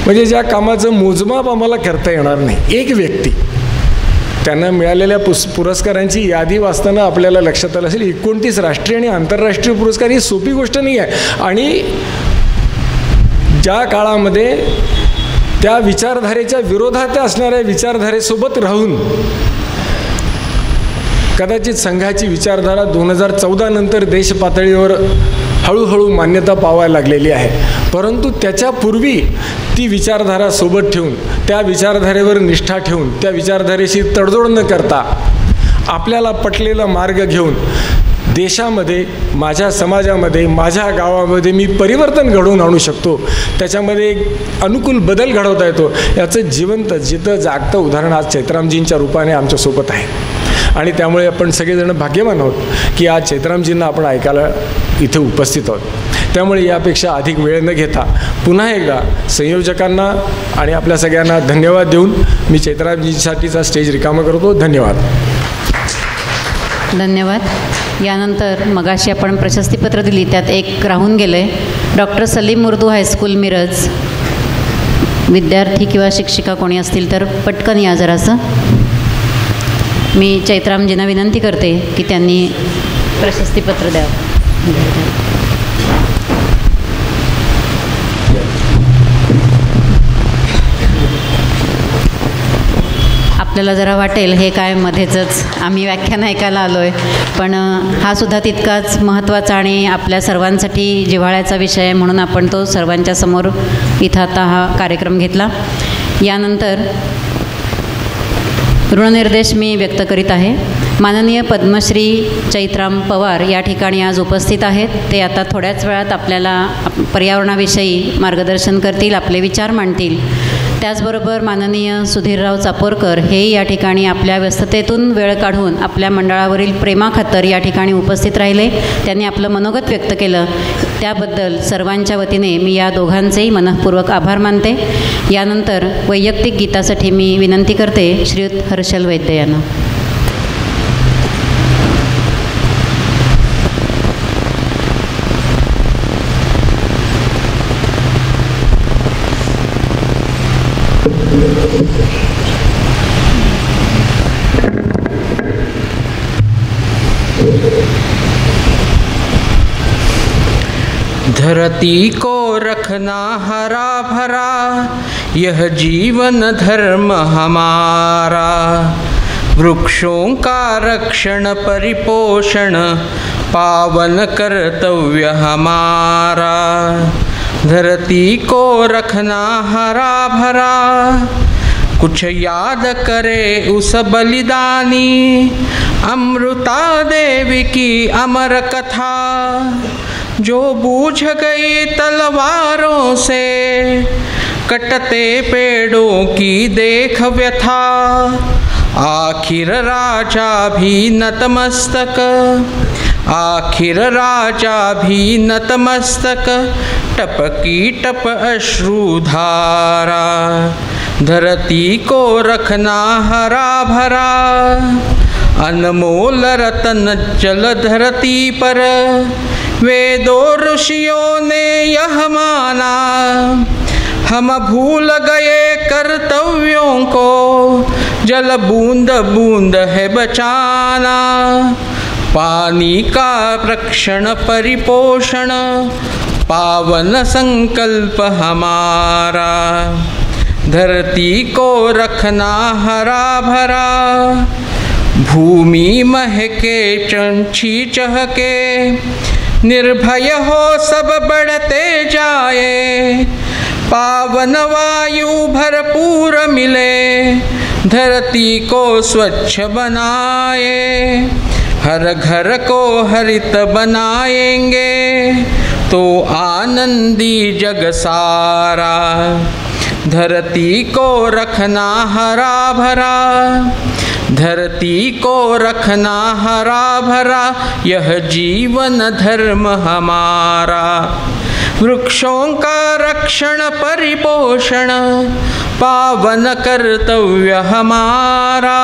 म्हणजे ज्या कामाचं मोजमाप आम्हाला करता येणार नाही, एक व्यक्ती, त्यांना मिळालेल्या पुरस्कारांची यादी वाचताना आपल्याला लक्षात आलं असेल 29 राष्ट्रीय आणि आंतरराष्ट्रीय पुरस्कार ही सोपी गोष्ट नाही आहे. आणि ज्या काळामध्ये त्या विचारधारेच्या विरोधात असणाऱ्या विचारधारेसोबत राहून कदाचित संघाची विचारधारा 2014 नंतर देश पातळीवर हळूहळू मान्यता पावायला लागलेली आहे, परंतु त्याच्यापूर्वी ती विचारधारा सोबत ठेवून, त्या विचारधारेवर निष्ठा ठेवून, त्या विचारधारेशी तडजोड न करता आपल्याला पटलेला मार्ग घेऊन देशामध्ये, माझ्या समाजामध्ये, माझ्या गावामध्ये मी परिवर्तन घडवून आणू शकतो, त्याच्यामध्ये एक अनुकूल बदल घडवता येतो, याचं जिवंत जिथं जागतं उदाहरण आज चैत्रामजींच्या रूपाने आमच्यासोबत आहे. आणि त्यामुळे आपण सगळेजण भाग्यवान आहोत की आज चैत्रामजींना आपण ऐकायला इथे उपस्थित आहोत. त्यामुळे यापेक्षा अधिक वेळ न घेता पुन्हा एकदा संयोजकांना आणि आपल्या सगळ्यांना धन्यवाद देऊन मी चैत्रामजींसाठीचा स्टेज रिकामा करतो. धन्यवाद. धन्यवाद. यानंतर मगाशी आपण प्रशस्तीपत्र दिली, त्यात एक राहून गेलं आहे. Doctor Salim Urdu high school Miraj. विद्यार्थी किंवा शिक्षिका कोणी असतील तर पटकन या जरासं. मी चैत्रामजींना विनंती करते की त्यांनी प्रशस्तीपत्र द्यावं. आपल्याला जरा वाटेल हे काय मध्येच आम्ही व्याख्यान ऐकायला आलो आहे, पण हा सुद्धा तितकाच महत्त्वाचा आणि आपल्या सर्वांसाठी जिव्हाळ्याचा विषय आहे, म्हणून आपण तो सर्वांच्या समोर इथं आता हा कार्यक्रम घेतला. यानंतर ऋणनिर्देश मी व्यक्त करीत आहे. माननीय पद्मश्री चैत्राम पवार या ठिकाणी आज उपस्थित आहेत. ते आता थोड्याच वेळात आपल्याला पर्यावरणाविषयी मार्गदर्शन करतील, आपले विचार मांडतील. त्याचबरोबर माननीय सुधीरराव चापोरकर हेही या ठिकाणी आपल्या व्यस्ततेतून वेळ काढून आपल्या मंडळावरील प्रेमाखातर या ठिकाणी उपस्थित राहिले. त्यांनी आपलं मनोगत व्यक्त केलं, त्याबद्दल सर्वांच्या वतीने मी या दोघांचेही मनःपूर्वक आभार मानते. यानंतर वैयक्तिक गीतासाठी मी विनंती करते श्रीयुत हर्षल वैद्य यांना. धरती को रखना हरा भरा, यह जीवन धर्म हमारा। वृक्षों का रक्षण परिपोषण, पावन कर्तव्य हमारा। धरती को रखना हरा भरा, कुछ याद करे उस बलिदानी, अमृता देवी की अमर कथा। जो बूझ गई तलवारों से, कटते पेड़ों की देख व्यथा। आखिर राजा भी नतमस्तक, आखिर राजा भी नतमस्तक, टपकी टप अश्रुधारा। धरती को रखना हरा भरा, अनमोल रतन जल धरती पर। वेदों ऋषियों ने यह माना, हम भूल गए कर्तव्यों को। जल बूंद बूंद है बचाना, पानी का रक्षण परिपोषण, पावन संकल्प हमारा। धरती को रखना हरा भरा, भूमि महके चंची चहके। निर्भय हो सब बढ़ते जाए, पावन वायु भरपूर मिले। धरती को स्वच्छ बनाए, हर घर को हरित बनाएंगे, तो आनंदी जग सारा। धरती को रखना हरा भरा, धरती को रखना हरा भरा, यह जीवन धर्म हमारा। वृक्षों का रक्षण परिपोषण, पावन कर्तव्य हमारा।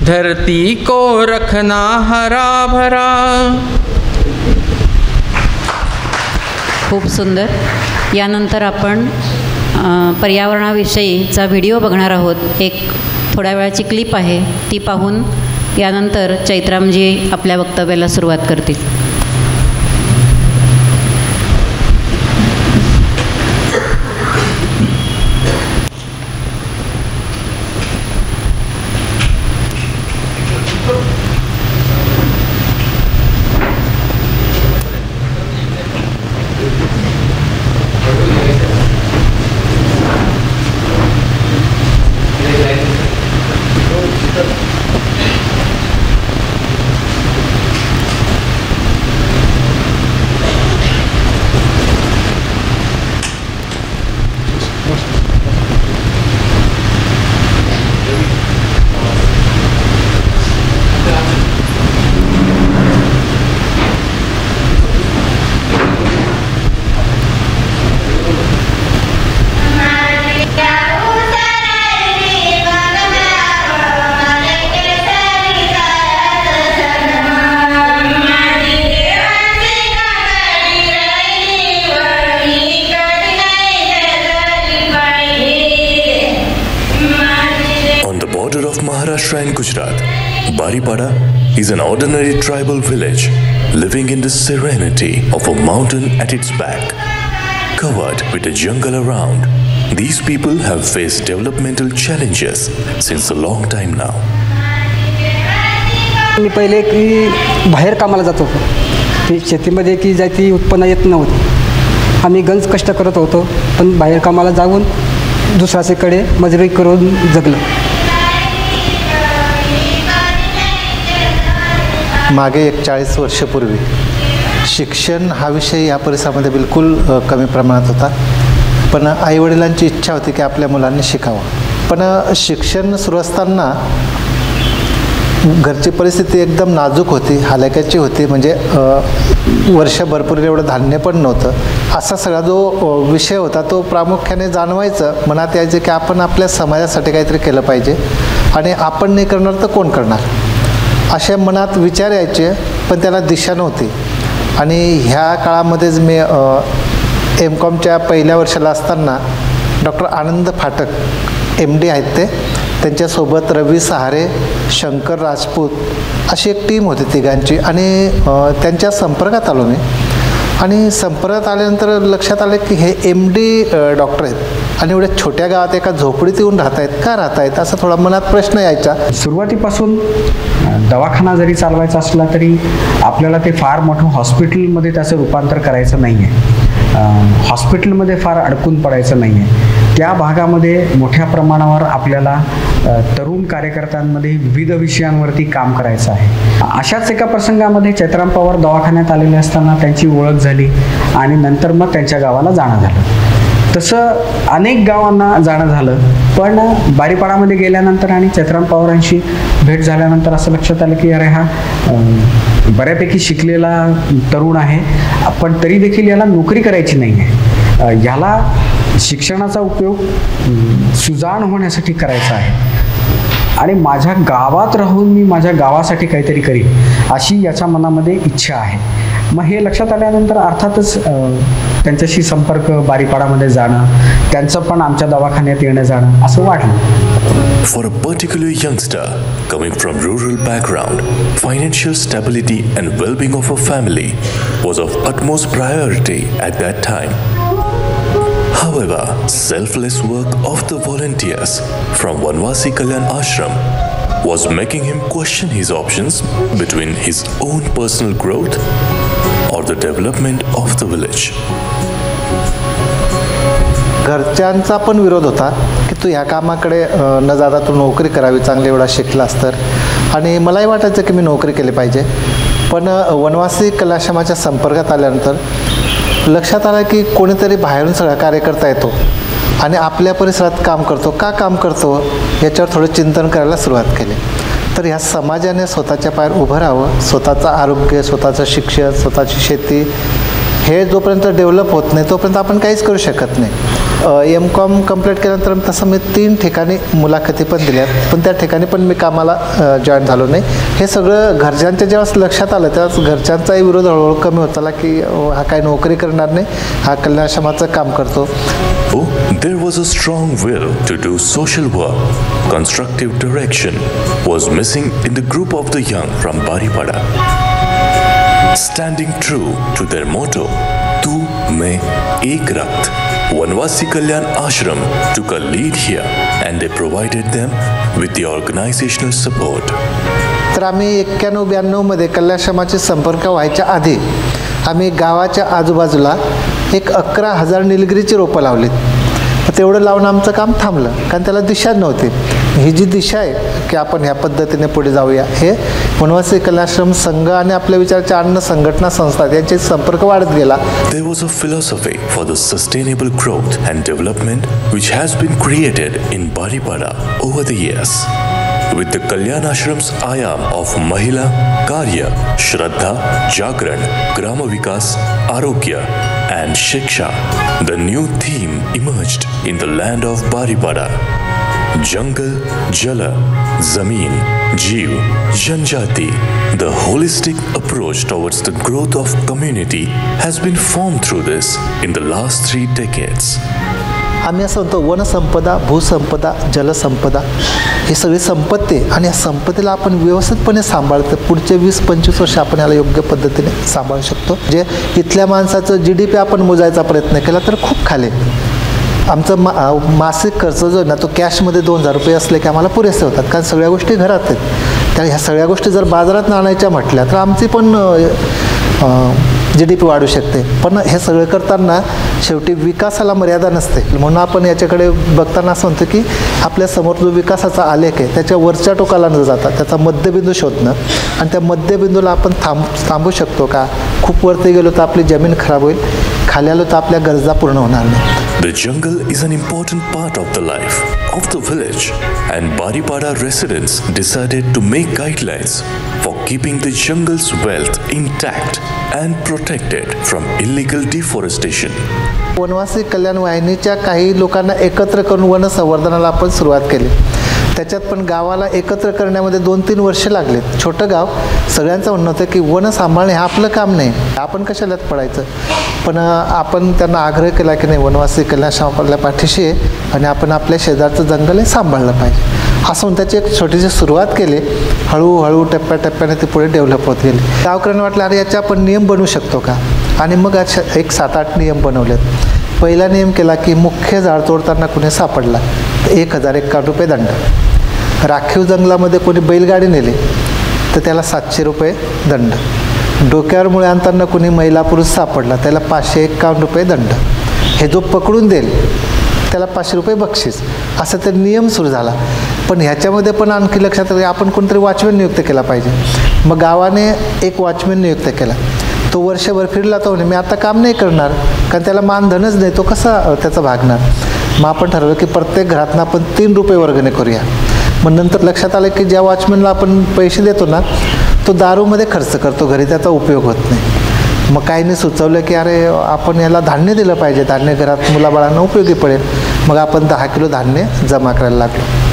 धरती को रखना हरा भरा। खूप सुंदर. यानंतर आपण पर्यावरणाविषयीचा व्हिडिओ बघणार आहोत. एक थोड्या वेळाची क्लिप आहे, ती पाहून यानंतर चैत्रामजी आपल्या वक्तव्याला सुरुवात करतील. Maharashtra and Gujarat, Baripada is an ordinary tribal village living in the serenity of a mountain at its back, covered with a jungle around. These people have faced developmental challenges since a long time now. मी पहिले की बाहेर कामाला जात होतो, की शेतीमध्ये की जाती उत्पन्न येत नव्हतं. आम्ही गंज कष्ट करत होतो, पण बाहेर कामाला जाऊन दुसऱ्याकडे मजुरी करून जगलो. मागे 40 वर्षापूर्वी शिक्षण हा विषय या परिसरामध्ये बिलकुल कमी प्रमाणात होता. पण आईवडिलांची इच्छा होती की आपल्या मुलांनी शिकावं. पण शिक्षण सुरू असताना घरची परिस्थिती एकदम नाजूक होती, हालाक्याची होती. म्हणजे वर्षभरपूर एवढं धान्य पण नव्हतं. असा सगळा जो विषय होता तो प्रामुख्याने जाणवायचं, मनात यायचं की आपण आपल्या समाजासाठी काहीतरी केलं पाहिजे आणि आपण नाही करणार तर कोण करणार, अशा मनात विचार यायचे. पण त्याला दिशा नव्हती. आणि ह्या काळामध्येच मी MCOMच्या पहिल्या वर्षाला असताना डॉक्टर आनंद फाटक MD आहेत त्यांच्यासोबत रवी सहारे, शंकर राजपूत अशी एक टीम होती तिघांची. आणि त्यांच्या संपर्कात आलो मी. आणि संपर्कात आल्यानंतर लक्षात आलं की हे MD डॉक्टर आहेत आणि एवढ्या छोट्या गावात एका झोपडीत येऊन राहत आहेत, का राहत आहेत, असा थोडा मनात प्रश्न यायचा. सुरुवातीपासून दवाखाना जरी चालवायचा असला तरी आपल्याला ते फार मोठं हॉस्पिटलमध्ये त्याचं रूपांतर करायचं नाही आहे. हॉस्पिटलमध्ये फार अडकून पडायचं नाही आहे. त्या भागामध्ये मोठ्या प्रमाणावर आपल्याला तरुण कार्यकर्त्यांमध्ये विविध विषयांवरती काम करायचं आहे. अशाच एका प्रसंगामध्ये चैत्राम पवार दवाखान्यात आलेले असताना त्यांची ओळख झाली आणि नंतर मग त्यांच्या गावाला जाणं झालं. तसं अनेक गावांना जाणं झालं. पण बारीपाडामध्ये गेल्यानंतर आणि चैत्राम पवारांशी भेट झाल्यानंतर असं लक्षात आलं की अरे हा बऱ्यापैकी शिकलेला तरुण आहे, पण तरी देखील याला नोकरी करायची नाही आहे. याला शिक्षणाचा उपयोग सुजाण होण्यासाठी करायचा आहे आणि माझ्या गावात राहून मी माझ्या गावासाठी काहीतरी करीन अशी याच्या मनामध्ये इच्छा आहे. मग हे लक्षात आल्यानंतर अर्थातच त्यांच्याशी संपर्क बारीपाडामध्ये जाणं, त्यांचं पण आमच्या दवाखान्यात येणं जाणं असं वाटलं. For a particular youngster coming from rural background, financial stability and well-being of a family was of utmost priority at that time. However, selfless work of the volunteers from Vanvasi Kalyan Ashram was making him question his options between his own personal growth or the development of the village. घरच्यांचा पण विरोध होता की तू ह्या कामाकडे न जाता तू नोकरी करावी, चांगली एवढा शिकलास तर. आणि मलाही वाटायचं की मी नोकरी केली पाहिजे. पण वनवासी कलाश्रमाच्या संपर्कात आल्यानंतर लक्षात आलं की कोणीतरी बाहेरून सगळा कार्यकर्ता येतो आणि आपल्या परिसरात काम करतो. का काम करतो याच्यावर थोडं चिंतन करायला सुरुवात केली. तर ह्या समाजाने स्वतःच्या पायावर उभं राहावं, स्वतःचं आरोग्य, स्वतःचं शिक्षण, स्वतःची शेती हे जोपर्यंत डेव्हलप होत नाही तोपर्यंत आपण काहीच करू शकत नाही. MCOM कंप्लीट केल्यानंतर तसं मी 3 ठिकाणी मुलाखती पण दिल्यात, पण त्या ठिकाणी पण मी कामाला जॉईन झालो नाही. हे सगळं घरच्यांच्या जेव्हा लक्षात आलं तेव्हाच घरच्यांचाही विरोध हळूहळू कमी होत आला की हा काही नोकरी करणार नाही, हा कल्याणाश्रमाचं काम करतो. There was a strong will to do social work. Constructive direction was missing in the group of the young from Baripada. Standing true to their motto, "Tu mein ek rakht," Vanvasi Kalyan Ashram took a lead here and they provided them with the organizational support. तर आम्ही 91-92 मध्ये कल्याणाश्रमाचे संपर्क व्हायच्या आधी आम्ही गावाच्या आजूबाजूला एक 11,000 निलगिरीची रोपं लावलीत. तेवढं लावून आमचं काम थांबलं कारण त्याला दिशा नव्हती. ही जी दिशा आहे की आपण ह्या पद्धतीने पुढे जाऊया हे वनवासी कलाश्रम संघ आणि आपल्या विचाराच्या अन्न संघटना संस्था यांचे संपर्क वाढत गेला. There was a philosophy for the sustainable growth and development which has been created in Baripada over the years. With the Kalyan Ashram's ayam of Mahila, Karya, Shraddha, Jagran, Grama Vikas, Arogya and Shiksha, the new theme emerged in the land of Baripada. Jungle, Jala, Zameen, Jeev, Janjati, the holistic approach towards the growth of community has been formed through this in the last 3 decades. आम्ही असं म्हणतो वनसंपदा, भूसंपदा, जलसंपदा ही सगळी संपत्ती आहे आणि या संपत्तीला आपण व्यवस्थितपणे सांभाळतो. पुढचे 20-25 वर्ष आपण याला योग्य पद्धतीने सांभाळू शकतो. जे इथल्या माणसाचं GDP आपण मोजायचा प्रयत्न केला तर खूप खाली. आमचं मासिक खर्च जो आहे ना तो कॅशमध्ये 2000 रुपये असले की आम्हाला पुरेसे होतात, कारण सगळ्या गोष्टी घरात आहेत. त्या ह्या सगळ्या गोष्टी जर बाजारात आणायच्या म्हटल्या तर आमची पण GDP वाढू शकते. पण हे सगळं करताना शेवटी विकासाला मर्यादा नसते. म्हणून आपण याच्याकडे बघताना असं म्हणतो की आपल्यासमोर जो विकासाचा आलेख आहे त्याच्या वरच्या टोकाला न जाता त्याचा मध्यबिंदू शोधणं आणि त्या मध्यबिंदूला आपण थांबू शकतो का. खूप वरती गेलो तर आपली जमीन खराब होईल, खाली आलो तर आपल्या गरजा पूर्ण होणार नाही. The jungle is an important part of the life of the village, and Baripada residents decided to make guidelines for keeping the jungle's wealth intact and protected from illegal deforestation. Vanvasi Kalyan वाहिनीच्या काही लोकांना एकत्र करून वन संवर्धनाला आपण सुरुवात केली. त्याच्यात पण गावाला एकत्र करण्यामध्ये 2-3 वर्ष लागलेत. छोटं गाव, सगळ्यांचं म्हणणं होतं की वन सांभाळणे हे आपलं काम नाही, आपण कशालाच पडायचं. पण आपण त्यांना आग्रह केला की नाही, वनवासी कल्याण आपल्या पाठीशी आहे आणि आपण आपल्या शेजारचं जंगल हे सांभाळलं पाहिजे. असं म्हणून त्याची एक छोटीशी सुरुवात केली. हळूहळू टप्प्याटप्प्याने ती पुढे डेव्हलप होत गेली. गावकऱ्यांना वाटलं अरे याच्या आपण नियम बनवू शकतो का, आणि मग एक 7-8 नियम बनवलेत. पहिला नियम केला की मुख्य झाड तोडताना कुणी सापडला तर 1051 रुपये दंड. राखीव जंगलामध्ये कोणी बैलगाडी नेली तर त्याला 700 रुपये दंड. डोक्यावर मुळे आणताना कोणी महिला पुरुष सापडला त्याला 551 रुपये दंड. हे जो पकडून देईल त्याला 500 रुपये बक्षीस. असं ते नियम सुरू झाला. पण ह्याच्यामध्ये पण आणखी लक्षात आलं आपण कोणतरी वॉचमॅन नियुक्त केला पाहिजे. मग गावाने एक वॉचमॅन नियुक्त केला. तो वर्षभर फिरला तो मी आता काम नाही करणार, कारण त्याला मानधनच नाही, तो कसा त्याचा भागणार. मग आपण ठरवलं की प्रत्येक घरातनं आपण 3 रुपये वर्गणी करूया. मग नंतर लक्षात आलं की ज्या वॉचमॅनला आपण पैसे देतो ना तो दारूमध्ये खर्च करतो, घरी त्याचा उपयोग होत नाही. मग काहींनी सुचवलं की अरे आपण याला धान्य दिलं पाहिजे, धान्य घरात मुलाबाळांना उपयोगी पडेल. मग आपण 10 किलो धान्य जमा करायला लागलो.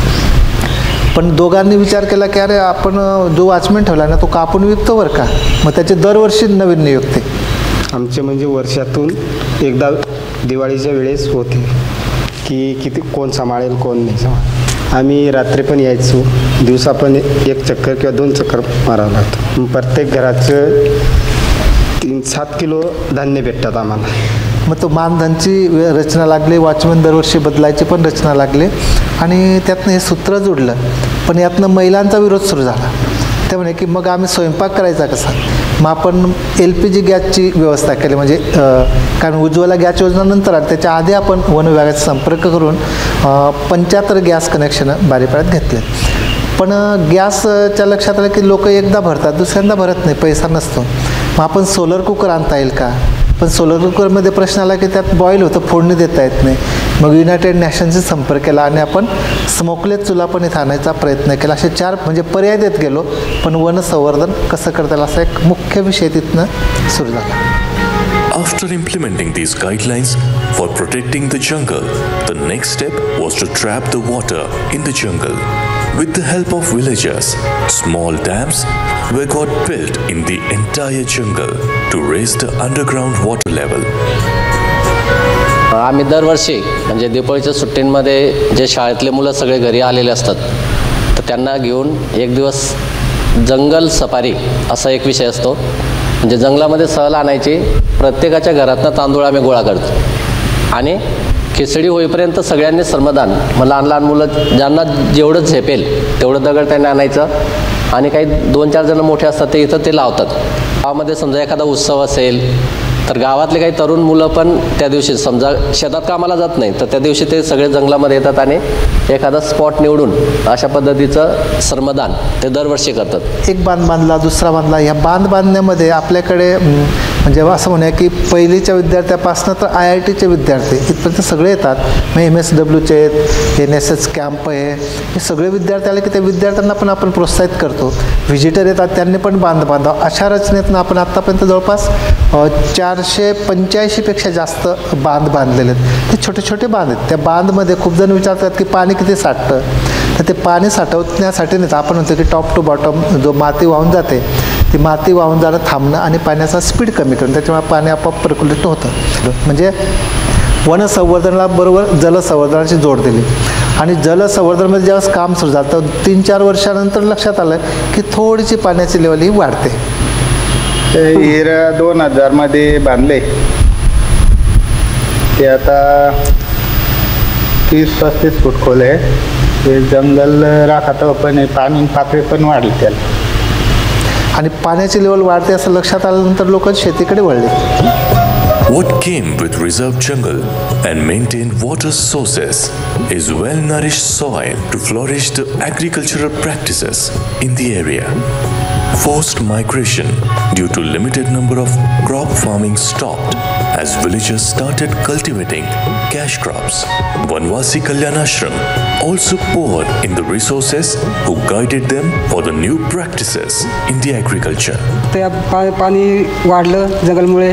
पण दोघांनी विचार केला की अरे आपण जो वॉचमॅन ठेवला ना तो कापून विकतो बरं का. मग त्याचे दरवर्षी नवीन नियुक्ती. आमचे म्हणजे वर्षातून एकदा दिवाळीच्या वेळेस होते की किती कोण सांभाळेल कोण नाही सांभाळ. आम्ही रात्री पण यायचो, दिवसा पण 1 चक्कर किंवा 2 चक्कर मारावं लागतो. प्रत्येक घराचं 3-7 किलो धान्य भेटतात आम्हाला. मग तो मानधनची रचना लागली, वॉचमॅन दरवर्षी बदलायची पण रचना लागली आणि त्यातनं हे सूत्र जुडलं. पण यातनं महिलांचा विरोध सुरू झाला. ते म्हणे की मग आम्ही स्वयंपाक करायचा कसा. मग आपण LPG गॅसची व्यवस्था केली. म्हणजे कारण उज्ज्वला गॅस योजना नंतर आली, त्याच्या आधी आपण वन विभागाचा संपर्क करून 75 गॅस कनेक्शन बारीपाड्यात घेतले. पण गॅसच्या लक्षात आलं की लोक एकदा भरतात, दुसऱ्यांदा भरत नाही, पैसा नसतो. मग आपण सोलर कुकर आणता येईल का. पण सोलर कुकरमध्ये प्रश्न आला की त्यात बॉईल होतं, फोडणी देता येत नाही. मग युनायटेड नॅशन्सशी संपर्क केला आणि आपण स्मोकलेस चुला पण इथं आणायचा प्रयत्न केला. असे 4 म्हणजे पर्याय देत गेलो. पण वन संवर्धन कसं करता येईल असा एक मुख्य विषय तिथनं सुरू झाला. After implementing these guidelines for protecting the jungle, the next step was to trap the water in the jungle. With the help of villagers, small dams were got built in the entire jungle to raise the underground water level. आम्ही दरवर्षी म्हणजे दिवाळीच्या सुट्टींमध्ये जे शाळेतले मुलं सगळे घरी आलेले असतात तर त्यांना घेऊन एक दिवस जंगल सफारी असा एक विषय असतो. म्हणजे जंगलामध्ये सहल आणायची, प्रत्येकाच्या घरातनं तांदूळ आम्ही गोळा करतो आणि खिचडी होईपर्यंत सगळ्यांनी श्रमदान. मग लहान लहान मुलं ज्यांना जेवढं झेपेल तेवढं दगड त्यांनी आणायचं आणि काही 2-4 जण मोठे असतात ते इथं ते लावतात. गावामध्ये समजा एखादा उत्सव असेल तर गावातले काही तरुण मुलं पण त्या दिवशी समजा शेतात कामाला जात नाही तर त्या दिवशी ते सगळे जंगलामध्ये येतात आणि एखादा स्पॉट निवडून अशा पद्धतीचं श्रमदान ते दरवर्षी करतात. एक बांध बांधला, दुसरा बांधला. या बांध बांधण्यामध्ये आपल्याकडे म्हणजे असं म्हणूया की पहिलीच्या विद्यार्थ्यापासून तर IITचे विद्यार्थी इथपर्यंत सगळे येतात. मग MSWचे आहेत, NSS कॅम्प आहे, हे सगळे विद्यार्थी आले की त्या विद्यार्थ्यांना पण आपण प्रोत्साहित करतो. व्हिजिटर येतात त्यांनी पण बांध बांधावं. अशा रचनेतनं आपण आत्तापर्यंत जवळपास 485पेक्षा जास्त बांध बांधलेले आहेत. ते छोटे छोटे बांध आहेत. त्या बांधमध्ये खूप जण विचारतात की पाणी किती साठतं. तर ते पाणी साठवण्यासाठी नाही, आपण म्हणतो की टॉप टू बॉटम जो माती वाहून जाते ती माती वाहून जाणं थांबणं आणि पाण्याचा स्पीड कमी करणं, त्याच्यामुळे पाणी आपोआप पर्क्युलेट होतं. म्हणजे वनसंवर्धनाला बरोबर जलसंवर्धनाची जोड दिली आणि जलसंवर्धनामध्ये ज्यावेळेस काम सुरू झालं तर 3-4 वर्षानंतर लक्षात आलं की थोडीशी पाण्याची लेवल ही वाढते. हिरा 2000मध्ये बांधले ते आता 30-35 फूट खोल आहे. ते जंगल राखत पण पाणी पातळी पण वाढली त्याला आणि पाण्याची लेवल वाढते असं लक्षात आल्यानंतर लोक शेतीकडे वळले. What came with reserved jungle and maintained water sources is well-nourished soil to flourish the agricultural practices in the area. Forced migration due to limited number of crop farming stopped as villagers started cultivating cash crops. Vanvasi Kalyanashram also poured in the resources who guided them for the new practices in the agriculture. त्या पाणी वाढलं जंगलमुळे,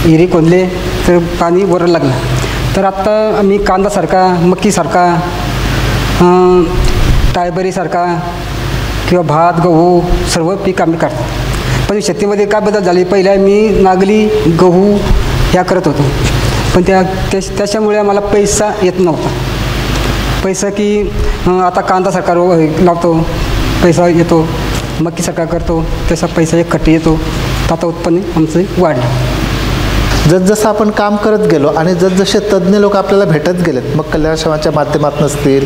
हिरी खोदले तर पाणी वर लागलं. तर आत्ता आम्ही कांदासारखा, मक्कीसारखा, टायबरीसारखा किंवा भात, गहू सर्व पीक आम्ही काढतो. पण शेतीमध्ये काय बदल झाले, पहिल्या मी नागली, गहू ह्या करत होतो, पण त्याच्यामुळे आम्हाला पैसा येत नव्हता. पैसा की आता कांदासारखा लावतो, पैसा येतो, मक्कीसारखा करतो, त्याचा पैसा एक खट्टी येतो. आता उत्पन्न आमचं वाढलं. जसजसं आपण काम करत गेलो आणि जसजसे तज्ज्ञ लोक आपल्याला भेटत गेलेत, मग कल्याणाश्रमाच्या माध्यमातून असतील,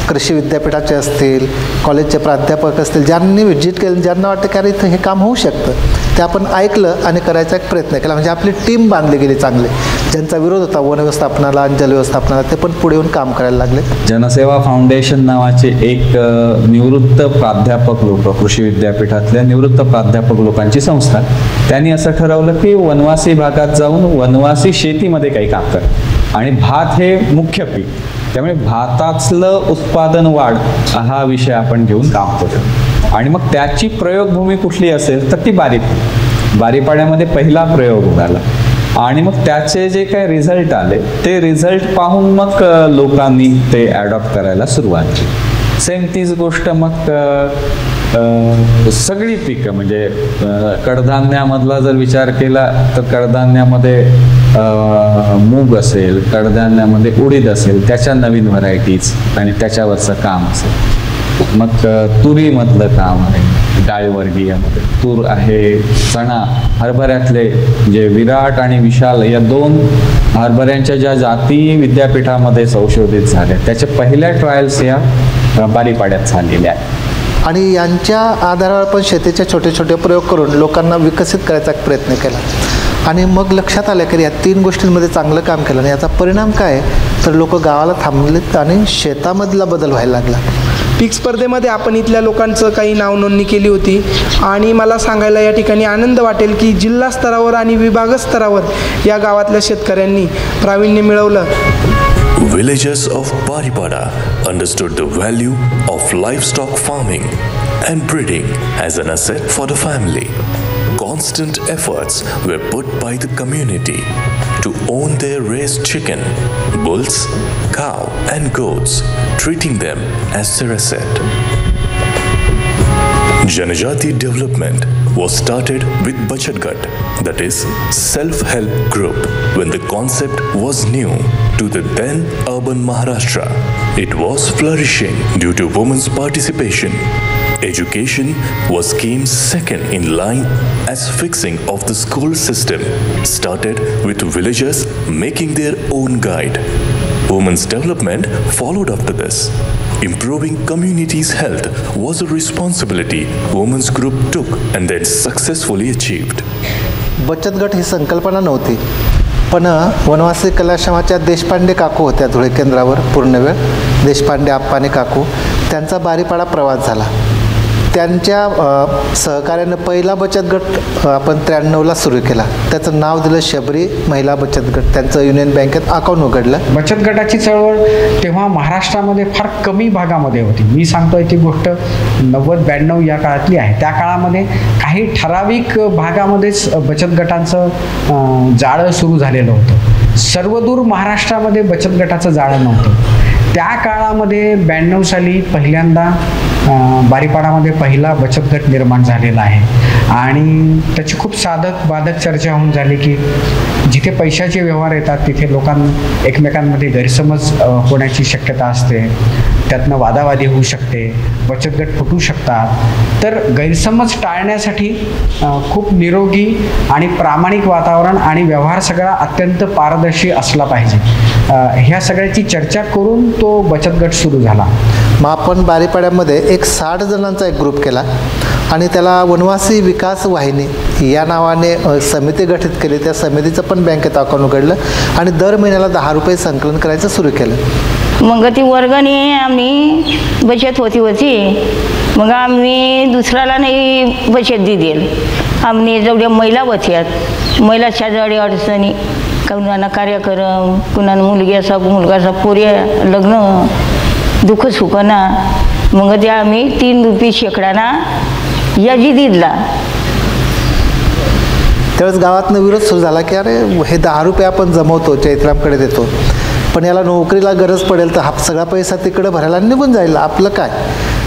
कृषी विद्यापीठाचे असतील, कॉलेजचे प्राध्यापक असतील, ज्यांनी व्हिजिट केलं, ज्यांना वाटतं की अरे इथं हे काम होऊ शकतं, ते आपण ऐकलं आणि करायचा एक प्रयत्न केला. म्हणजे आपली टीम बांधली गेली चांगली. ज्यांचा विरोध होता वन व्यवस्थापनाला आणि जल व्यवस्थापनाला, ते पण पुढे येऊन काम करायला लागले. जनसेवा फाउंडेशन नावाचे एक निवृत्त प्राध्यापक लोक, कृषी विद्यापीठातल्या निवृत्त प्राध्यापक लोकांची संस्था, त्यांनी असं ठरवलं की वनवासी भागात जाऊन वनवासी शेतीमध्ये काही काम कर. आणि भात हे मुख्य पीक, त्यामुळे भातातलं उत्पादन वाढ हा विषय आपण घेऊन काम करू. आणि मग त्याची प्रयोगभूमी कुठली असेल तर ती बारीपाड्यामध्ये पहिला प्रयोग झाला. आणि मग त्याचे जे काही रिझल्ट आले ते रिझल्ट पाहून मग लोकांनी ते ॲडॉप्ट करायला सुरुवात केली. सेम तीच गोष्ट मग सगळी पिकं, म्हणजे कडधान्यामधला जर विचार केला तर कडधान्यामध्ये मूग असेल, कडधान्यामध्ये उडीद असेल, त्याच्या नवीन व्हरायटीज आणि त्याच्यावरचं काम असेल. मग तुरीमधलं काम आहे, डाळवर्गीयामध्ये तूर आहे, चणा, हरभऱ्यातले जे विराट आणि विशाल या 2 हरभऱ्यांच्या ज्या जाती विद्यापीठामध्ये संशोधित झाल्या, त्याच्या पहिल्या ट्रायल्स या बारीपाड्यात झालेल्या आहेत. आणि यांच्या आधारावर पण शेतीचे छोटे छोटे प्रयोग करून लोकांना विकसित करायचा प्रयत्न केला. आणि मग लक्षात आलं की या 3 गोष्टींमध्ये चांगलं काम केलं आणि याचा परिणाम काय, तर लोक गावाला थांबलेत आणि शेतामधला बदल व्हायला लागला. पीक स्पर्धेमध्ये आपण इथल्या लोकांचं काही नावनोंदणी केली होती आणि मला सांगायला या ठिकाणी आनंद वाटेल की जिल्हा स्तरावर आणि विभाग स्तरावर या गावातल्या शेतकऱ्यांनी प्रावीण्य मिळवलं. Villagers of Baripada understood the value of livestock farming and breeding as an asset for the family. Constant efforts were put by the community to own their raised chicken, bulls, cow and goats, treating them as their asset. Janajati development was started with Bachat Gat, that is self-help group, when the concept was new to the then urban Maharashtra. It was flourishing due to women's participation. Education was came second in line as fixing of the school system started with villagers making their own guide. Women's development followed after this. Improving community's health was a responsibility women's group took and then successfully achieved. बचत गट ही संकल्पना नव्हती, पण वनवासी कलाश्रमाच्या देशपांडे काकू होत्या धुळे केंद्रावर पूर्णवेळ, देशपांडे आप्पाने काकू, त्यांचा बारीपाडा प्रवास झाला. त्यांच्या सहकार्यानं पहिला बचत गट आपण 93ला सुरू केला. त्याचं नाव दिलं शबरी महिला बचत गट. त्यांचं युनियन बँकेत अकाउंट उघडलं. बचत गटाची चळवळ तेव्हा महाराष्ट्रामध्ये फार कमी भागामध्ये होती. मी सांगतोय ती गोष्ट 90-92 या काळातली आहे. त्या काळामध्ये काही ठराविक भागामध्येच बचत गटांचं जाळं सुरू झालेलं होतं. सर्वदूर महाराष्ट्रामध्ये बचत गटाचं जाळं नव्हतं. त्या काळामध्ये 92 साली पहिल्यांदा बारीपाडामध्ये पहिला बचत गट निर्माण झालेला आहे आणि त्याची खूप साधक बाधक चर्चा होऊन झाली की जिथे पैशाचे व्यवहार येतात तिथे एकमेकांमध्ये गैरसमज होण्याची शक्यता असते, त्यातनं वादावादी होऊ शकते, बचत गट फुटू शकतात. तर गैरसमज टाळण्यासाठी खूप निरोगी आणि प्रामाणिक वातावरण आणि व्यवहार सगळा अत्यंत पारदर्शी असला पाहिजे, ह्या सगळ्याची चर्चा करून तो बचत गट सुरू झाला. मग आपण बारीपाड्यामध्ये एक 60 जणांचा एक ग्रुप केला आणि त्याला वनवासी विकास वाहिनी या नावाने समिती गठीत केली. त्या समितीचं पण बँकेत अकाउंट उघडलं आणि दर महिन्याला 10 रुपये संकलन करायचं सुरू केलं. मग ती वर्गणी आम्ही बचत होती मग आम्ही दुसऱ्याला नाही बचत दिली. आम्ही जेवढ्या महिला होत्यात महिलाच्या जवळ अडचणी कुणाला कार्यक्रम कुणाला मुलगा पोरी लग्न दुःख सुख ना मग ते आम्ही 3 रुपये शेकडाना यादी दिला. त्यावेळेस गावातनं विरोध सुरू झाला की अरे हे 10 रुपये आपण जमवतो चैत्रामकडे देतो पण याला नोकरीला गरज पडेल तर हा सगळा पैसा तिकडे भरायला निघून जाईल, आपलं काय.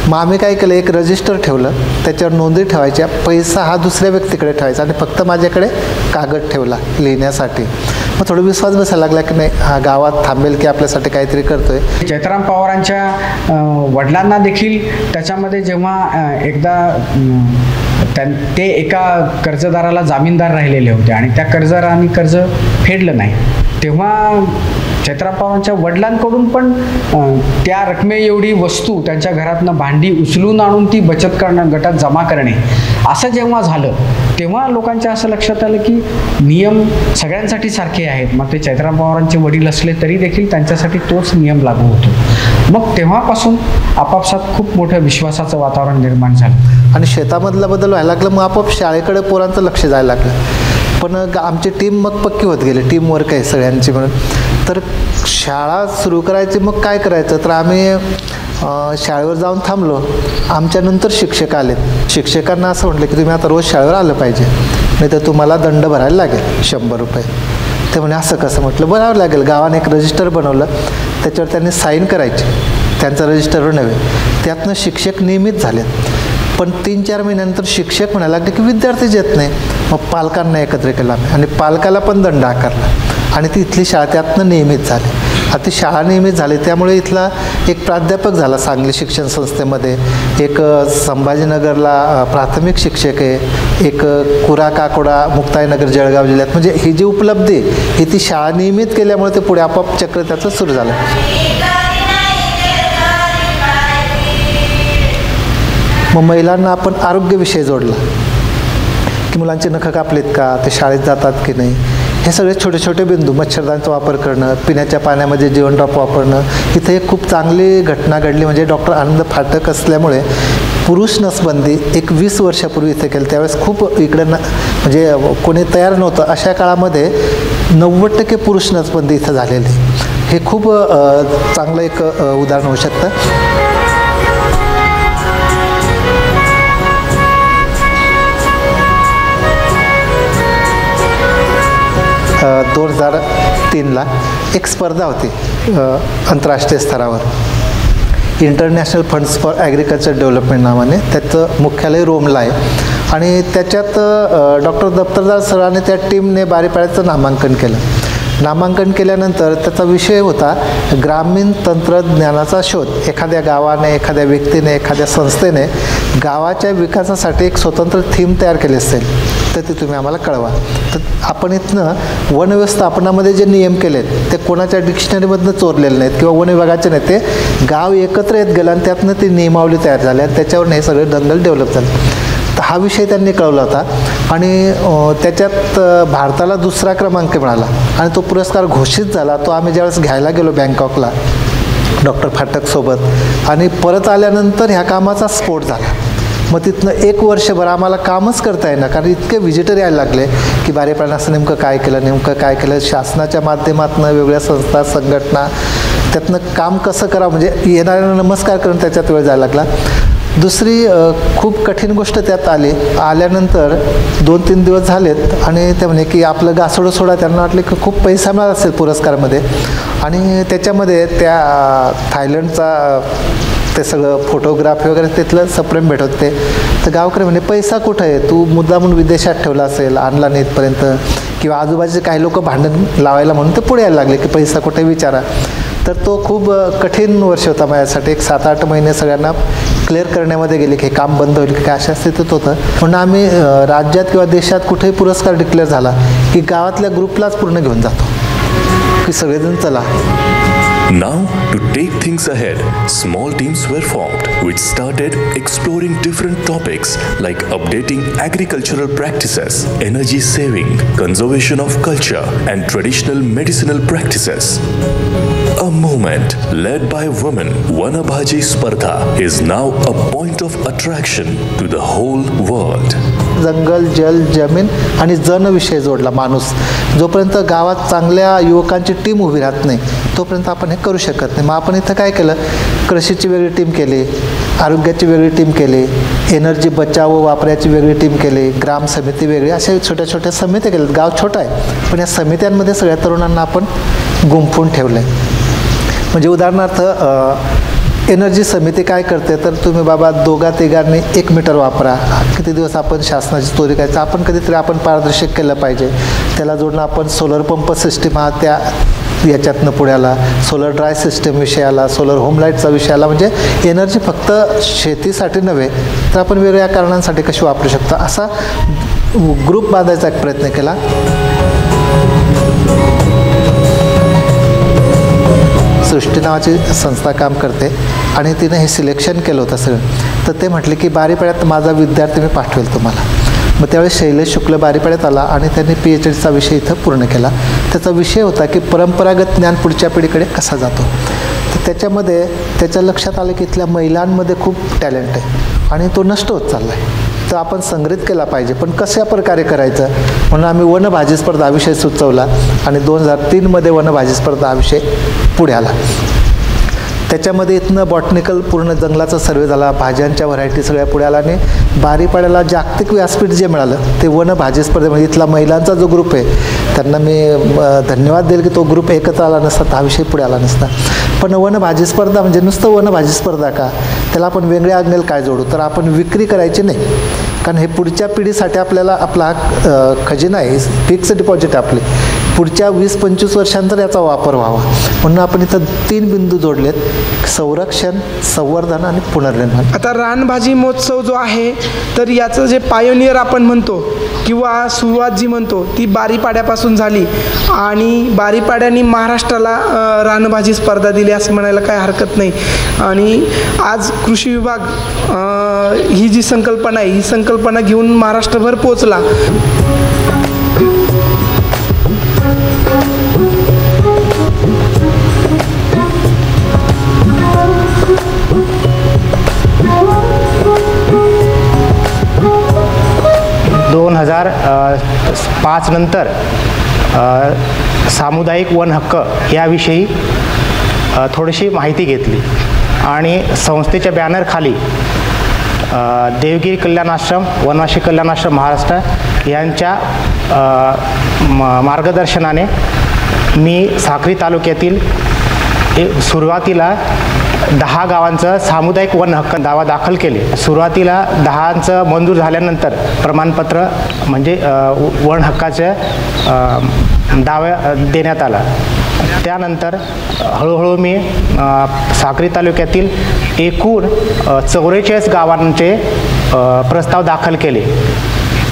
मग आम्ही काय केलं, एक रजिस्टर ठेवलं, त्याच्यावर नोंदी ठेवायच्या, पैसा हा दुसऱ्या व्यक्तीकडे ठेवायचा आणि फक्त माझ्याकडे कागद ठेवला लिहिण्यासाठी. मग थोडं विश्वास बसायला लागला की नाही हा गावात थांबेल की आपल्यासाठी काहीतरी करतोय. चैत्राम पवारांच्या वडिलांना देखील त्याच्यामध्ये जेव्हा एकदा ते एका कर्जदाराला जामीनदार राहिलेले होते आणि त्या कर्जदारांनी कर्ज फेडलं नाही, तेव्हा चैत्राम पवारांच्या वडिलांकडून पण त्या रकमे एवढी वस्तू त्यांच्या घरातनं भांडी उचलून आणून ती बचत गटात जमा करणे असं जेव्हा झालं तेव्हा लोकांच्या असं लक्षात आलं की नियम सगळ्यांसाठी सारखे आहेत. मग ते चैत्राम पवारांचे वडील असले तरी देखील त्यांच्यासाठी तोच नियम लागू होतो. मग तेव्हापासून आपापसात खूप मोठं विश्वासाचं वातावरण निर्माण झालं आणि शेतामधला बदल व्हायला लागला. मग आपोआप शाळेकडे पोरांचं लक्ष जायला लागलं. पण आमची टीम मग पक्की होत गेली, टीम वर्क आहे सगळ्यांची म्हणून. तर शाळा सुरू करायची मग काय करायचं तर आम्ही शाळेवर जाऊन थांबलो. आमच्यानंतर शिक्षक आलेत. शिक्षकांना असं म्हटलं की तुम्ही आता रोज शाळेवर आलं पाहिजे नाही तर तुम्हाला दंड भरायला लागेल 100 रुपये. ते म्हणे असं कसं, म्हटलं भरावं लागेल. गावाने एक रजिस्टर बनवलं, त्याच्यावर त्यांनी साईन करायची, त्यांचं रजिस्टरवर नव्हे. त्यातनं शिक्षक नियमित झालेत. पण 3-4 महिन्यानंतर शिक्षक म्हणायला लागले की विद्यार्थीच येत नाही. मग पालकांना एकत्र केलं आम्ही आणि पालकाला पण दंड आकारला आणि ती इथली शाळा त्यातनं नियमित झाली. आता ती शाळा नियमित झाली त्यामुळे इथला एक प्राध्यापक झाला सांगली शिक्षण संस्थेमध्ये, एक संभाजीनगरला प्राथमिक शिक्षक आहे, एक कुरा काकोडा मुक्ताईनगर जळगाव जिल्ह्यात. म्हणजे ही जी उपलब्धी ही ती शाळा नियमित केल्यामुळे ते पुढे आपोआप चक्र त्याचं सुरू झालं. मग महिलांना आपण आरोग्यविषयी जोडला की मुलांचे नखं कापलेत का, ते शाळेत जातात की नाही, हे सगळे छोटे छोटे बिंदू. मच्छरदानीचा वापर करणं, पिण्याच्या पाण्यामध्ये जीवन ड्रॉप वापरणं. इथे एक खूप चांगली घटना घडली म्हणजे डॉक्टर आनंद फाटक असल्यामुळे पुरुष नसबंदी एक 20 वर्षापूर्वी इथे केलं. त्यावेळेस खूप इकडे म्हणजे कोणी तयार नव्हतं. अशा काळामध्ये 90% पुरुष नसबंदी इथं झालेली. हे खूप चांगलं एक उदाहरण होऊ शकतं. 2003ला एक स्पर्धा होती आंतरराष्ट्रीय स्तरावर, international funds for agriculture development नावाने. त्याचं मुख्यालय रोमला आहे आणि त्याच्यात डॉक्टर दत्तरदार सरांनी त्या टीमने बारीपाड्याचं नामांकन केलं. नामांकन केल्यानंतर त्याचा विषय होता ग्रामीण तंत्रज्ञानाचा शोध. एखाद्या गावाने, एखाद्या व्यक्तीने, एखाद्या संस्थेने गावाच्या विकासासाठी एक स्वतंत्र थीम तयार केली असेल तर ते तुम्ही आम्हाला कळवा. तर आपण इथनं वन व्यवस्थापनामध्ये जे नियम केलेत ते कोणाच्या डिक्शनरीमधनं चोरलेले नाहीत किंवा वन विभागाचे नाहीत. ते गाव एकत्र येत गेलं आणि त्यातनं ती नियमावली तयार झाली आणि त्याच्यावरून हे सगळे दंगल डेव्हलप झाले. तर हा विषय त्यांनी कळवला होता आणि त्याच्यात भारताला 2रा क्रमांक मिळाला आणि तो पुरस्कार घोषित झाला. तो आम्ही ज्यावेळेस घ्यायला गेलो बँकॉकला डॉक्टर फाटकसोबत आणि परत आल्यानंतर ह्या कामाचा स्फोट झाला. मग तिथनं 1 वर्षभर आम्हाला कामच करता येणार कारण इतके व्हिजिटर यायला लागले की बारीपाड्यानं असं नेमकं काय केलं, नेमकं काय केलं. शासनाच्या माध्यमातून वेगवेगळ्या संस्था संघटना त्यातनं काम कसं करावं म्हणजे येणाऱ्यांना नमस्कार करून त्याच्यात वेळ जायला लागला. दुसरी खूप कठीण गोष्ट त्यात आल्यानंतर 2-3 दिवस झालेत आणि ते म्हणे की आपलं गासोडं सोडा. त्यांना वाटलं की खूप पैसा मिळाला असेल पुरस्कारामध्ये आणि त्याच्यामध्ये त्या थायलंडचा ते सगळं फोटोग्राफी वगैरे तिथलं सप्रेम भेटत होते. तर गावकरी म्हणजे पैसा कुठं आहे, तू मुद्दामून विदेशात ठेवला असेल, आणला नाही इथपर्यंत, किंवा आजूबाजूचे काही लोक भांडण लावायला म्हणून ते पुढे यायला लागले की पैसा कुठे विचारा. तर तो खूप कठीण वर्ष होता माझ्यासाठी. एक 7-8 महिने सगळ्यांना क्लिअर करण्यामध्ये गेले की हे काम बंद होईल की काय, अशा स्थितीत होतं. म्हणून आम्ही राज्यात किंवा देशात कुठेही पुरस्कार डिक्लेअर झाला की गावातल्या ग्रुपलाच पूर्ण घेऊन जातो की सगळेजण चला. Now, to take things ahead, small teams were formed which started exploring different topics like updating agricultural practices, energy saving, conservation of culture, and traditional medicinal practices. A movement led by women, Vanabhaji Spardha is now a point of attraction to the whole world. जंगल, जल, जमीन आणि जन विषय जोडला माणूस. जोपर्यंत गावात चांगल्या युवकांची टीम उभी राहत नाही तोपर्यंत आपण हे करू शकत नाही. मग आपण इथं काय केलं, कृषीची वेगळी टीम केली, आरोग्याची वेगळी टीम केली, एनर्जी बचाव व वापराची वेगळी टीम केली, ग्राम समिती वेगळी, अशा छोट्या छोट्या समित्या केल्या. गाव छोटा आहे पण या समित्यांमध्ये सगळ्या तरुणांना आपण गुंफून ठेवलं आहे. म्हणजे उदाहरणार्थ एनर्जी समिती काय करते, तर तुम्ही बाबा 2-3 1 मीटर वापरा. किती दिवस आपण शासनाची चोरी करायचं, आपण कधीतरी आपण पारदर्शक केलं पाहिजे. त्याला जोडणं आपण सोलर पंप सिस्टीम हा त्या याच्यातनं पुढ्याला, सोलर ड्राय सिस्टीम विषयाला, सोलर होम लाईटचा विषयाला. म्हणजे एनर्जी फक्त शेतीसाठी नव्हे तर आपण वेगळ्या कारणांसाठी कशी वापरू शकतो असा ग्रुप बांधायचा एक प्रयत्न केला. सृष्टी नावाची संस्था काम करते आणि तिने हे सिलेक्शन केलं होतं सगळं. तर ते म्हटले की बारीपाड्यात माझा विद्यार्थी मी पाठवेल तुम्हाला. मग त्यावेळेस शैलेश शुक्ल बारीपाड्यात आला आणि त्यांनी PhDचा विषय इथं पूर्ण केला. त्याचा विषय होता की परंपरागत ज्ञान पुढच्या पिढीकडे कसा जातो. तर त्याच्यामध्ये त्याच्या लक्षात आलं की इथल्या महिलांमध्ये खूप टॅलेंट आहे आणि तो नष्ट होत चालला आहे. तर आपण संग्रहित केला पाहिजे, पण कशा प्रकारे करायचं म्हणून आम्ही वनभाजी स्पर्धा हा विषय सुचवला आणि 2003 वनभाजी स्पर्धा हा विषय पुढे आला. त्याच्यामध्ये इथनं बॉटनिकल पूर्ण जंगलाचा सर्वे झाला, भाज्यांच्या व्हरायटी सगळ्या पुढे आला आणि बारीपाड्याला जागतिक व्यासपीठ जे मिळालं ते वनभाजी स्पर्धेमध्ये इथला महिलांचा जो ग्रुप आहे त्यांना मी धन्यवाद देईल की तो ग्रुप एकत्र आला नसता तर हा विषय पुढे आला नसता. पण वनभाजी स्पर्धा म्हणजे नुसतं वनभाजी स्पर्धा का, त्याला आपण वेगळ्या आज्ञेला काय जोडू, तर आपण विक्री करायची नाही. कारण हे पुढच्या पिढीसाठी आपल्याला आपला खजिना आहे, फिक्स डिपॉझिट आपले पुढच्या 20-25 वर्षांतर याचा वापर व्हावा. म्हणून आपण इथं 3 बिंदू जोडलेत, संरक्षण, संवर्धन आणि पुनर्निर्माण. आता रानभाजी महोत्सव जो आहे तर याचं जे पायोनियर आपण म्हणतो किंवा सुरुवात जी म्हणतो ती बारीपाड्यापासून झाली आणि बारीपाड्याने महाराष्ट्राला रानभाजी स्पर्धा दिली असं म्हणायला काय हरकत नाही. आणि आज कृषी विभाग ही जी संकल्पना आहे ही संकल्पना घेऊन महाराष्ट्रभर पोचला. पाच नंतर सामुदायिक वन हक्क याविषयी थोडीशी माहिती घेतली आणि संस्थेच्या बॅनरखाली देवगिरी कल्याणाश्रम, वनवासी कल्याणाश्रम महाराष्ट्र यांच्या मार्गदर्शनाने मी साक्री तालुक्यातील सुरुवातीला 10 गावांचं सामुदायिक वन हक्क दावा दाखल केले. सुरुवातीला 10चं मंजूर झाल्यानंतर प्रमाणपत्र म्हणजे वन हक्काचं दावा देण्यात आला. त्यानंतर हळूहळू मी साक्री तालुक्यातील एकूण 44 गावांचे प्रस्ताव दाखल केले.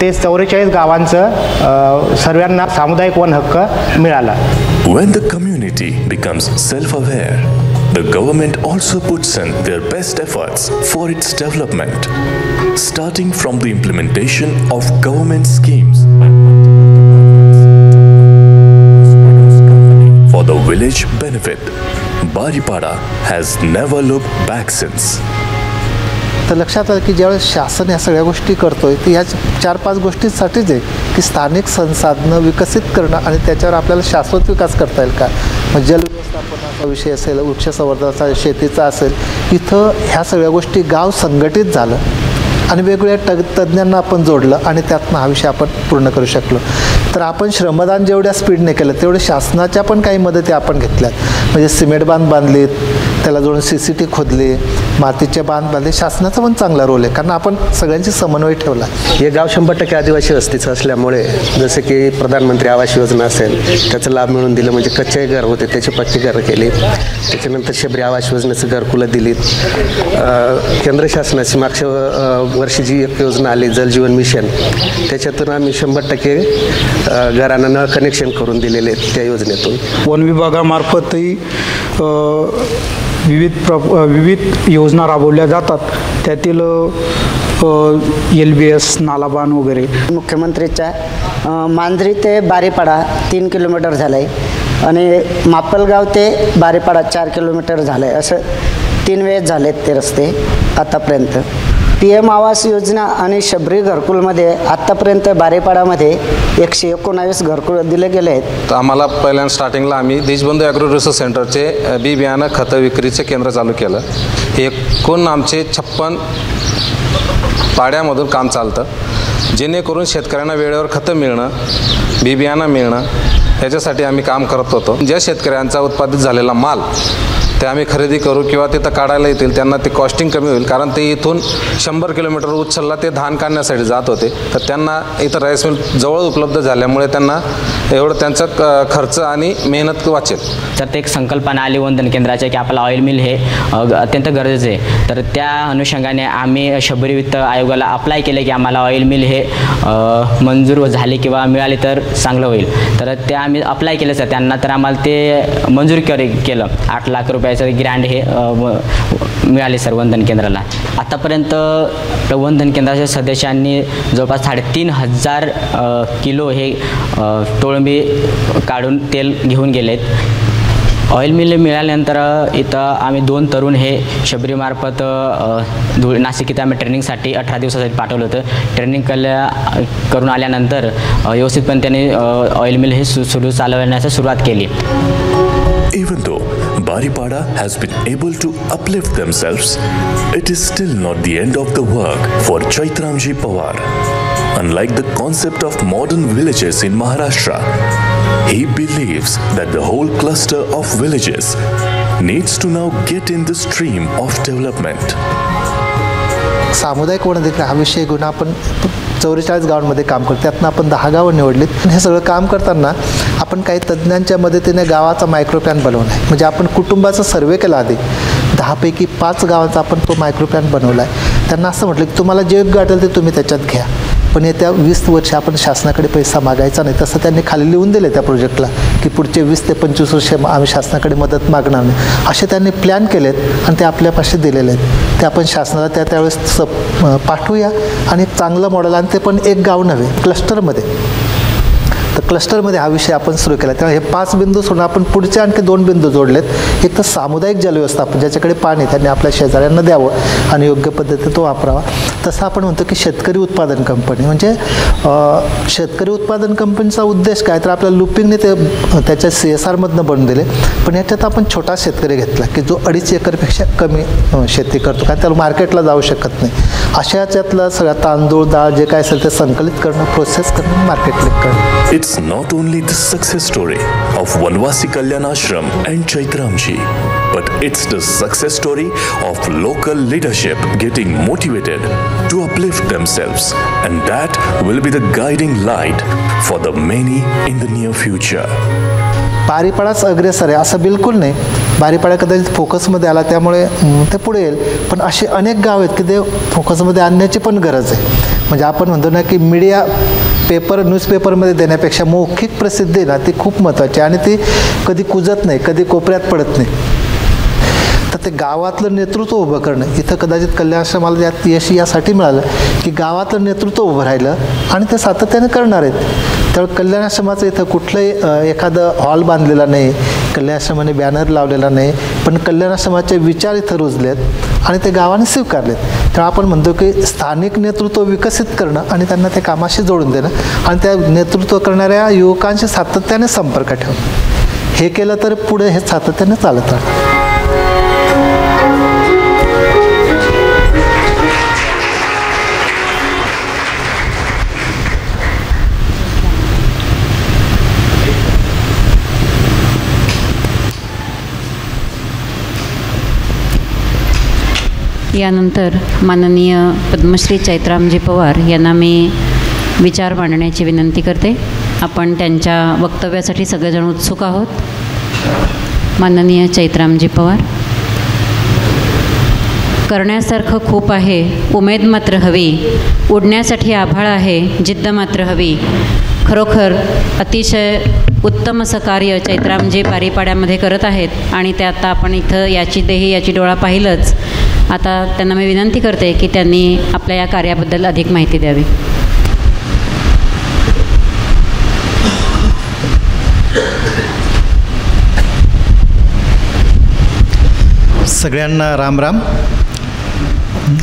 ते 44 गावांचं सर्वांना सामुदायिक वन हक्क मिळाला. When the community becomes self-aware, the government also puts in their best efforts for its development, starting from the implementation of government schemes for the village benefit. Baripada has never looked back since. तर लक्षात आलं की ज्यावेळेस शासन या सगळ्या गोष्टी करतोय तर ह्या 4-5 गोष्टींसाठीच आहे की स्थानिक संसाधनं विकसित करणं आणि त्याच्यावर आपल्याला शाश्वत विकास करता येईल का. मग जलव्यवस्थापनाचा विषय असेल, वृक्ष संवर्धनाचा, शेतीचा असेल, इथं ह्या सगळ्या गोष्टी गाव संघटित झालं आणि वेगवेगळ्या तज्ज्ञांना आपण जोडलं आणि त्यातनं हा विषय आपण पूर्ण करू शकलो. तर आपण श्रमदान जेवढ्या स्पीडने केलं तेवढे शासनाच्या पण काही मदती आपण घेतल्यात. म्हणजे सिमेंट बांध बांधलीत, त्याला जोडून CCT खोदले, मातीचे बांध बांधले. शासनाचा पण चांगला रोल आहे कारण आपण सगळ्यांची समन्वय ठेवला. हे गाव 100% आदिवासी वस्तीचं असल्यामुळे जसं की प्रधानमंत्री आवास योजना असेल त्याचा लाभ मिळून दिलं. म्हणजे कच्चे घर होते त्याची पक्की घरं केली. त्याच्यानंतर शबरी आवास योजनेचं घरकुलं दिलीत. केंद्र शासनाची मागच्या वर्षी जी एक योजना आली जलजीवन मिशन त्याच्यातून आम्ही 100% घरांना नळ कनेक्शन करून दिलेले त्या योजनेतून. वन विभागामार्फतही विविध योजना राबवल्या जातात. त्यातील LBS, नालाबान वगैरे. मुख्यमंत्रीच्या मांजरी ते बारीपाडा 3 किलोमीटर झालं आहे आणि मापलगाव ते बारीपाडा 4 किलोमीटर झालं आहे. असं 3 वेळेस झालेत ते रस्ते आतापर्यंत. PM आवास योजना आणि शबरी घरकुलमध्ये आत्तापर्यंत बारेपाडामध्ये 119 घरकुल दिले गेले आहेत. तर आम्हाला पहिल्यांदा स्टार्टिंगला आम्ही देशबंधू ॲग्रो रिसर्च सेंटरचे बी बियाणं खतं विक्रीचे केंद्र चालू केलं. हे एकूण आमचे 56 पाड्यामधून काम चालतं जेणेकरून शेतकऱ्यांना वेळेवर खतं मिळणं, बी बियाणं मिळणं याच्यासाठी आम्ही काम करत होतो. ज्या शेतकऱ्यांचा उत्पादित झालेला माल ते आम्ही खरेदी करू किंवा तिथं काढायला येतील त्यांना ते कॉस्टिंग कमी होईल कारण ते इथून 100 किलोमीटर उचलला ते धान काढण्यासाठी जात होते. तर त्यांना इथं राईस मिल जवळ उपलब्ध झाल्यामुळे त्यांना एवढं त्यांचा खर्च आणि मेहनत वाचेल. तर ते एक संकल्पना आली वंदन केंद्राच्या की आपलं ऑइल मिल हे अत्यंत गरजेचं आहे. तर त्या अनुषंगाने आम्ही शबरी वित्त आयोगाला अप्लाय केले की आम्हाला ऑइल मिल हे मंजूर झाले किंवा मिळाले तर चांगलं होईल. तर ते आम्ही अप्लाय केलं सर त्यांना. तर आम्हाला ते मंजूर केलं. 8 लाख रुपयाचं ग्रँड हे मिळाले सर वंदन केंद्राला. आतापर्यंत वंदन केंद्राच्या सदस्यांनी जवळपास 3,500 किलो हे तोळंबी काढून तेल घेऊन गेलेत. ऑइल मिल मिळाल्यानंतर इथं आम्ही 2 तरुण हे शबरीमार्फत नाशिक इथं आम्ही ट्रेनिंगसाठी 18 दिवसासाठी पाठवलं होतं. ट्रेनिंग करून आल्यानंतर व्यवस्थितपणे त्यांनी ऑइल मिल हे सुरू चालवण्यास सुरुवात केली. Even though Baripada has been able to uplift themselves, it is still not the end of the work for Chaitramji Pawar. Unlike the concept of modern villages in Maharashtra, he believes that the whole cluster of villages needs to now get in the stream of development. सामुदायिक वनधिकार हा विषय घेऊन आपण 44 गावांमध्ये काम करतो. त्यातनं आपण 10 गावं निवडलीत. हे सगळं काम करताना आपण काही तज्ज्ञांच्या मदतीने गावाचा मायक्रो प्लॅन बनवला आहे. म्हणजे आपण कुटुंबाचा सर्वे केला आधी 10 पैकी 5 गावांचा आपण तो मायक्रो प्लॅन बनवला आहे. त्यांना असं म्हटलं की तुम्हाला जे योग्य वाटेल ते तुम्ही त्याच्यात घ्या पण येत्या 20 वर्ष आपण शासनाकडे पैसा मागायचा नाही. तसं त्यांनी खाली लिहून दिले त्या प्रोजेक्टला की पुढचे 20 ते 25 वर्ष आम्ही शासनाकडे मदत मागणार नाही. असे त्यांनी प्लॅन केलेत आणि ते आपल्यापाशी दिलेले आहेत. ते आपण शासनाला त्यावेळेस पाठवूया आणि एक चांगलं मॉडेल आणि ते पण एक गाव नव्हे क्लस्टरमध्ये. तर क्लस्टरमध्ये हा विषय आपण सुरू केला. त्यामुळे हे 5 बिंदू सोडून आपण पुढचे आणखी 2 बिंदू जोडलेत. एक तर सामुदायिक जलव्यवस्थापन ज्याच्याकडे पाणी त्यांनी आपल्या शेजाऱ्यांना द्यावं आणि योग्य पद्धतीने तो वापरावा. तसं आपण म्हणतो की शेतकरी उत्पादन कंपनी म्हणजे शेतकरी उत्पादन कंपनीचा उद्देश काय तर आपल्या लुपिंगने ते त्याच्या CSRमधनं बनवून दिले. पण याच्यात आपण छोटा शेतकरी घेतला की जो 2.5 एकरपेक्षा कमी शेती करतो कारण त्याला मार्केटला जाऊ शकत नाही. अशा याच्यातलं सगळं तांदूळ डाळ जे काय असेल ते संकलित करणं प्रोसेस करणं मार्केटला करणं. It's not only the success story of Vanvasi Kalyan Ashram and Chaitramji, but it's the success story of local leadership getting motivated to uplift themselves, and that will be the guiding light for the many in the near future. बारीपाडाच अग्रेसर आहे असं बिलकुल नाही. बारीपाडा कदाचित फोकसमध्ये आला त्यामुळे ते पुढे येईल. पण असे अनेक गाव आहेत की ते फोकसमध्ये आणण्याची पण गरज आहे. म्हणजे आपण म्हणतो ना की मीडिया न्यूजपेपरमध्ये देण्यापेक्षा मौखिक प्रसिद्धी ना ती खूप महत्त्वाची आणि ती कधी कुजत नाही, कधी कोपऱ्यात पडत नाही. तर ते गावातलं नेतृत्व उभं करणं इथं कदाचित कल्याण आश्रमाला यात यश यासाठी मिळालं की गावातलं नेतृत्व उभं राहिलं आणि ते सातत्याने करणार आहेत. त्यामुळे कल्याण आश्रमाचं इथं कुठलंही एखादं हॉल बांधलेला नाही, कल्याण आश्रमाने बॅनर लावलेला नाही, पण कल्याण आश्रमाचे विचार इथं रुजलेत आणि ते गावाने स्वीकारलेत. त्यामुळे आपण म्हणतो की स्थानिक नेतृत्व विकसित करणं आणि त्यांना त्या कामाशी जोडून देणं आणि त्या नेतृत्व करणाऱ्या युवकांशी सातत्याने संपर्क ठेवणं हे केलं तर पुढे हे सातत्याने चालत राहतं. यानंतर माननीय पद्मश्री चैत्रामजी पवार यांना मी विचार मांडण्याची विनंती करते. आपण त्यांच्या वक्तव्यासाठी सगळेजण उत्सुक आहोत. माननीय चैत्रामजी पवार. करण्यासारखं खूप आहे, उमेद मात्र हवी, उडण्यासाठी आभाळ आहे, जिद्द मात्र हवी. खरोखर अतिशय उत्तम असं कार्य चैत्रामजी बारीपाड्यामध्ये करत आहेत आणि ते आता आपण इथं याची डोळा पाहिलंच. आता त्यांना मी विनंती करते की त्यांनी आपल्या या कार्याबद्दल अधिक माहिती द्यावी. सगळ्यांना राम राम.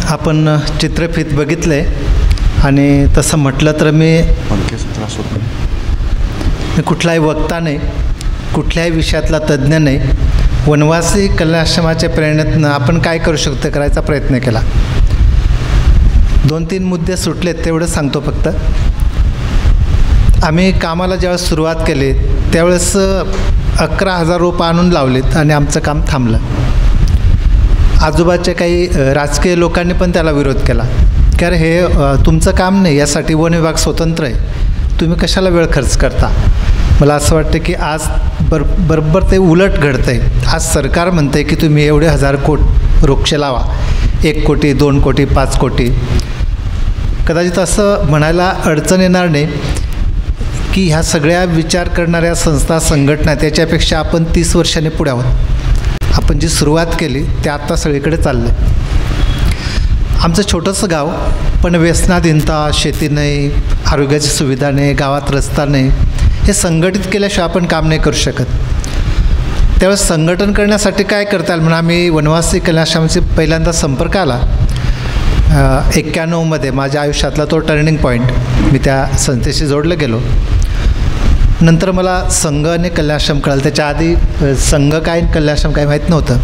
आपण चित्रफित बघितले आणि तसं म्हटलं तर मी कुठलाही वक्ता नाही, कुठल्याही विषयातला तज्ज्ञ नाही. वनवासी कल्याणाश्रमाच्या प्रेरणेतनं आपण काय करू शकतो करायचा प्रयत्न केला. 2-3 मुद्दे सुटलेत तेवढं सांगतो फक्त. आम्ही कामाला ज्यावेळेस सुरुवात केली त्यावेळेस 11,000 रोपं आणून लावलीत आणि आमचं काम थांबलं. आजूबाजूच्या काही राजकीय लोकांनी पण त्याला विरोध केला की अरे हे तुमचं काम नाही, यासाठी वन विभाग स्वतंत्र आहे, तुम्ही कशाला वेळ खर्च करता. मला असं वाटतं की आज बरोबर ते उलट घडतं आहे. आज सरकार म्हणतं आहे की तुम्ही एवढे 1000 वृक्ष लावा, 1 कोटी 2 कोटी 5 कोटी. कदाचित असं म्हणायला अडचण येणार नाही की ह्या सगळ्या विचार करणाऱ्या संस्था संघटना त्याच्यापेक्षा आपण 30 वर्षांनी पुढे आहोत. आपण जी सुरुवात केली ते आत्ता सगळीकडे चाललं आहे. आमचं छोटंसं गाव पण व्यसनाधीनता, शेती नाही, आरोग्याची सुविधा नाही, गावात रस्ता नाही, हे संघटित केल्याशिवाय आपण काम नाही करू शकत. त्यावेळेस संघटन करण्यासाठी काय करता येईल म्हणून आम्ही वनवासी कल्याणाश्रमाशी पहिल्यांदा संपर्क आला. 91मध्ये माझ्या आयुष्यातला तो टर्निंग पॉईंट. मी त्या संस्थेशी जोडलं गेलो. नंतर मला संघ आणि कल्याणाश्रम कळालं. त्याच्या आधी संघ काय कल्याणाश्रम काय माहीत नव्हतं.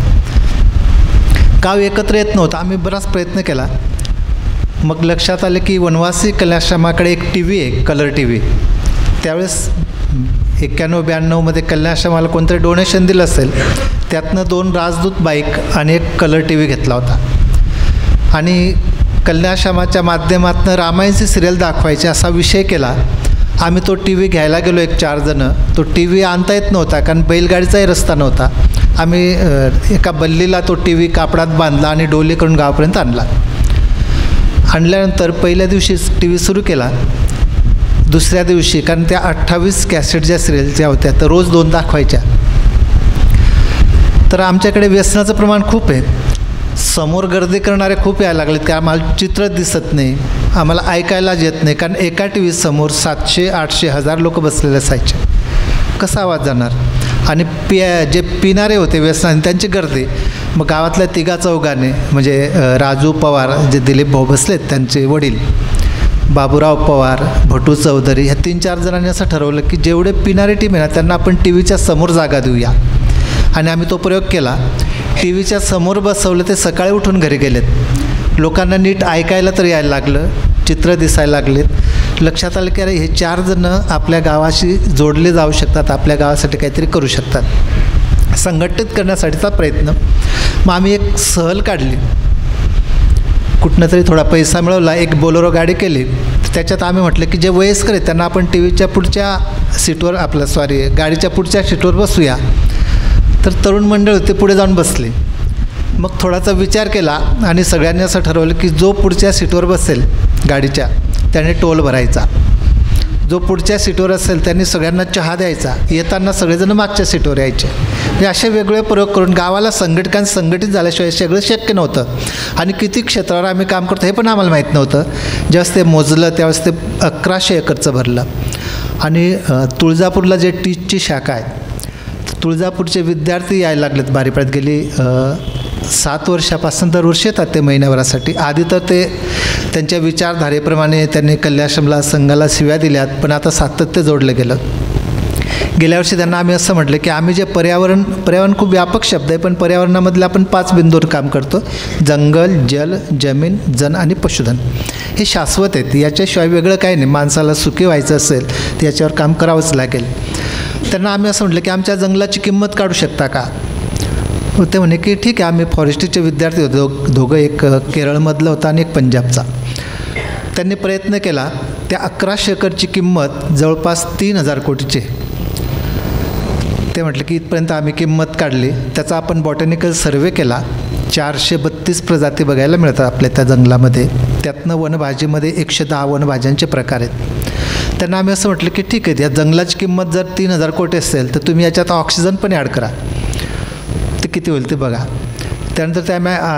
गाव एकत्र येत नव्हतं. आम्ही बराच प्रयत्न केला. मग लक्षात आलं की वनवासी कल्याणाश्रमाकडे एक TV आहे, कलर TV. त्यावेळेस 91-92मध्ये कल्याणाश्रमाला कोणतरी डोनेशन दिलं असेल, त्यातनं 2 राजदूत बाईक आणि 1 कलर TV घेतला होता. आणि कल्याणाश्रमाच्या माध्यमातून रामायणची सिरियल दाखवायची असा विषय केला. आम्ही तो TV घ्यायला गेलो 4 जणं. तो TV आणता येत नव्हता कारण बैलगाडीचाही रस्ता नव्हता. आम्ही एका बल्लीला तो TV कापडात बांधला आणि डोली करून गावापर्यंत आणला. आणल्यानंतर पहिल्या दिवशीच TV सुरू केला. दुसऱ्या दिवशी कारण त्या 28 कॅसेट ज्या सिरियलच्या होत्या तर रोज 2 दाखवायच्या. तर आमच्याकडे व्यसनाचं प्रमाण खूप आहे. समोर गर्दी करणारे खूप यायला लागलेत की आम्हाला चित्र दिसत नाही, आम्हाला ऐकायलाच येत नाही. कारण एका TV समोर 700, 800, 1000 लोक बसलेले असायचे. कसा आवाज जाणार. आणि जे पिणारे होते व्यसनाने त्यांची गर्दी. मग गावातल्या 3-4 म्हणजे राजू पवार जे दिलीप भाऊ बसलेत त्यांचे वडील, बाबूराव पवार, भटू चौधरी, ह्या 3-4 जणांनी असं ठरवलं की जेवढे पिणारे टीम आहे ना त्यांना आपण TVच्या समोर जागा देऊया. आणि आम्ही तो प्रयोग केला. TVच्या समोर बसवलं. ते सकाळी उठून घरी गेलेत. लोकांना नीट ऐकायला तर यायला लागलं, चित्र दिसायला लागलेत. लक्षात आलं की अरे हे 4 जणं आपल्या गावाशी जोडले जाऊ शकतात, आपल्या गावासाठी काहीतरी करू शकतात. संघटित करण्यासाठीचा प्रयत्न. मग आम्ही एक सहल काढली. कुठनं तरी थोडा पैसा मिळवला. एक बोलेरो गाडी केली. त्याच्यात आम्ही म्हटलं की जे वयस्कर आहेत त्यांना आपण TVच्या पुढच्या सीटवर गाडीच्या पुढच्या सीटवर बसूया. तर तरुण मंडळ होते पुढे जाऊन बसले. मग थोडासा विचार केला आणि सगळ्यांनी असं ठरवलं की जो पुढच्या सीटवर बसेल गाडीच्या त्याने टोल भरायचा. जो पुढच्या सीटवर असेल त्यांनी सगळ्यांना चहा द्यायचा. येताना सगळेजण मागच्या सीटवर यायचे. म्हणजे असे वेगवेगळे प्रयोग करून गावाला संघटित झाल्याशिवाय सगळं शक्य नव्हतं. आणि किती क्षेत्रावर आम्ही काम करतो हे पण आम्हाला माहीत नव्हतं. ज्यावेळेस ते मोजलं त्यावेळेस ते 1100 एकरचं भरलं. आणि तुळजापूरला जे टीचची शाखा आहे, तुळजापूरचे विद्यार्थी यायला लागलेत बारीपाड्यात. गेली 7 वर्षापासून दरवर्षी येतात ते महिन्याभरासाठी. आधी तर ते त्यांच्या विचारधारेप्रमाणे त्यांनी कल्याणाश्रमला संघाला शिव्या दिल्यात, पण आता सातत्य जोडलं गेलं. गेल्या वर्षी त्यांना आम्ही असं म्हटलं की आम्ही जे पर्यावरण खूप व्यापक शब्द आहे, पण पर्यावरणामधलं आपण 5 बिंदूवर काम करतो. जंगल, जल, जमीन, जन आणि पशुधन. हे शाश्वत आहेत. याच्याशिवाय वेगळं काही नाही. माणसाला सुखी व्हायचं असेल तर याच्यावर काम करावंच लागेल. त्यांना आम्ही असं म्हटलं की आमच्या जंगलाची किंमत काढू शकता का. ते म्हणे की ठीक आहे, आम्ही फॉरेस्ट्रीचे विद्यार्थी होतो, दोघं, एक केरळमधलं होता आणि एक पंजाबचा. त्यांनी प्रयत्न केला. त्या 1100 एकरची किंमत जवळपास 3000 कोटीची. ते म्हटलं की इथपर्यंत आम्ही किंमत काढली. त्याचा आपण बॉटॅनिकल सर्वे केला. 432 प्रजाती बघायला मिळतात आपल्या त्या जंगलामध्ये. त्यातनं वनभाजीमध्ये 110 वनभाज्यांचे प्रकार आहेत. त्यांना आम्ही असं म्हटलं की ठीक आहे, या जंगलाची किंमत जर 3000 कोटी असेल तर तुम्ही याच्यात ऑक्सिजन पण ॲड करा, ते किती होईल ते बघा. त्यानंतर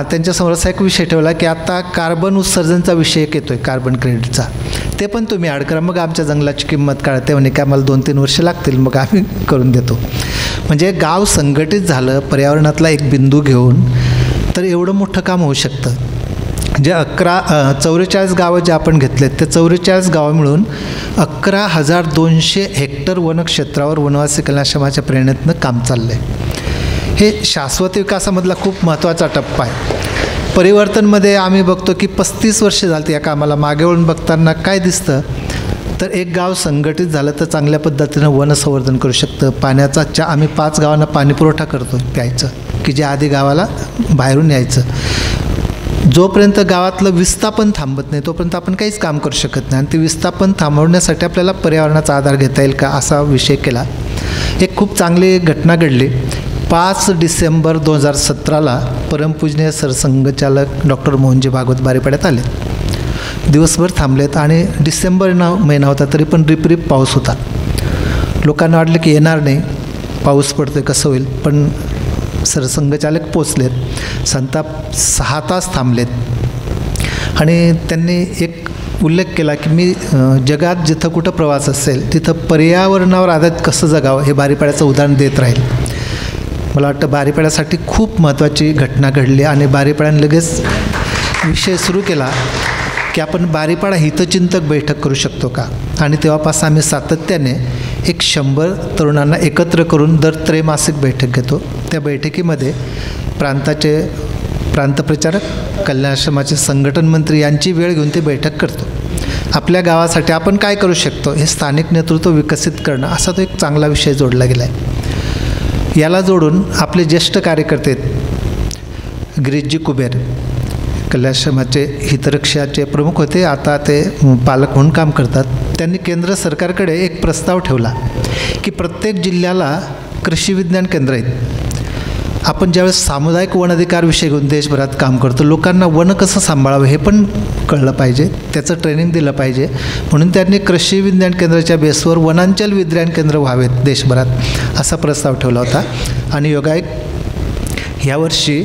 त्यांच्यासमोर असा एक विषय ठेवला की आता कार्बन उत्सर्जनचा विषय एक येतो आहे, कार्बन क्रेडिटचा, ते पण तुम्ही ॲड करा, मग आमच्या जंगलाची किंमत काढा. ते म्हणे की आम्हाला 2-3 वर्ष लागतील, मग आम्ही करून देतो. म्हणजे गाव संघटित झालं पर्यावरणातला एक बिंदू घेऊन, तर एवढं मोठं काम होऊ शकतं. जे 44 गावं जे आपण घेतलेत, ते 44 गावं मिळून 11,200 हेक्टर वनक्षेत्रावर वनवासी कल्याणाश्रमाच्या प्रेरणेतनं काम चाललं आहे. हे शाश्वत विकासामधला खूप महत्त्वाचा टप्पा आहे. परिवर्तनमध्ये आम्ही बघतो की 35 वर्ष झाली या कामाला. मागे वळून बघताना काय दिसतं, तर एक गाव संघटित झालं तर चांगल्या पद्धतीनं वनसंवर्धन करू शकतं. पाण्याचा आम्ही 5 गावांना पाणी पुरवठा करतो प्यायचं, की जे आधी गावाला बाहेरून यायचं. जोपर्यंत गावातलं विस्थापन थांबत नाही तोपर्यंत आपण काहीच काम करू शकत नाही. आणि ते विस्थापन थांबवण्यासाठी आपल्याला पर्यावरणाचा आधार घेता येईल का, असा विषय केला. एक खूप चांगली घटना घडली. 5 डिसेंबर 2017ला परमपूजनीय सरसंघचालक डॉक्टर मोहनजी भागवत बारीपाड्यात आले. दिवसभर थांबलेत आणि डिसेंबर महिना होता, तरी पण रिपरिप पाऊस होता. लोकांना वाटलं की येणार नाही, पाऊस पडतोय, कसं होईल. पण सरसंघचालक पोचलेत. संताप 6 तास थांबलेत आणि त्यांनी एक उल्लेख केला की मी जगात जिथं कुठं प्रवास असेल तिथं पर्यावरणावर आधारित कसं जगावं हे बारीपाड्याचं उदाहरण देत राहील. मला वाटतं बारीपाड्यासाठी खूप महत्त्वाची घटना घडली आणि बारीपाड्याने लगेच विषय सुरू केला की आपण बारीपाडा हितचिंतक बैठक करू शकतो का. आणि तेव्हापासून आम्ही सातत्याने एक 100 तरुणांना एकत्र करून दर त्रैमासिक बैठक घेतो. त्या बैठकीमध्ये प्रांतप्रचारक, कल्याणाश्रमाचे संघटन मंत्री यांची वेळ घेऊन ते बैठक करतो. आपल्या गावासाठी आपण काय करू शकतो हे स्थानिक नेतृत्व विकसित करणं, असा तो एक चांगला विषय जोडला गेला आहे. याला जोडून आपले ज्येष्ठ कार्यकर्ते गिरीशजी कुबेर कल्याणाश्रमाचे हितरक्षाचे प्रमुख होते, आता ते पालक म्हणून काम करतात. त्यांनी केंद्र सरकारकडे एक प्रस्ताव ठेवला की प्रत्येक जिल्ह्याला कृषी विज्ञान केंद्र आहेत. आपण ज्यावेळेस सामुदायिक वन अधिकार विषय घेऊन देशभरात काम करतो, लोकांना वन कसं सांभाळावं हे पण कळलं पाहिजे, त्याचं ट्रेनिंग दिलं पाहिजे. म्हणून त्यांनी कृषी विज्ञान केंद्राच्या बेसवर वनांचल विज्ञान केंद्र व्हावेत देशभरात, असा प्रस्ताव ठेवला होता. आणि योगायोग यावर्षी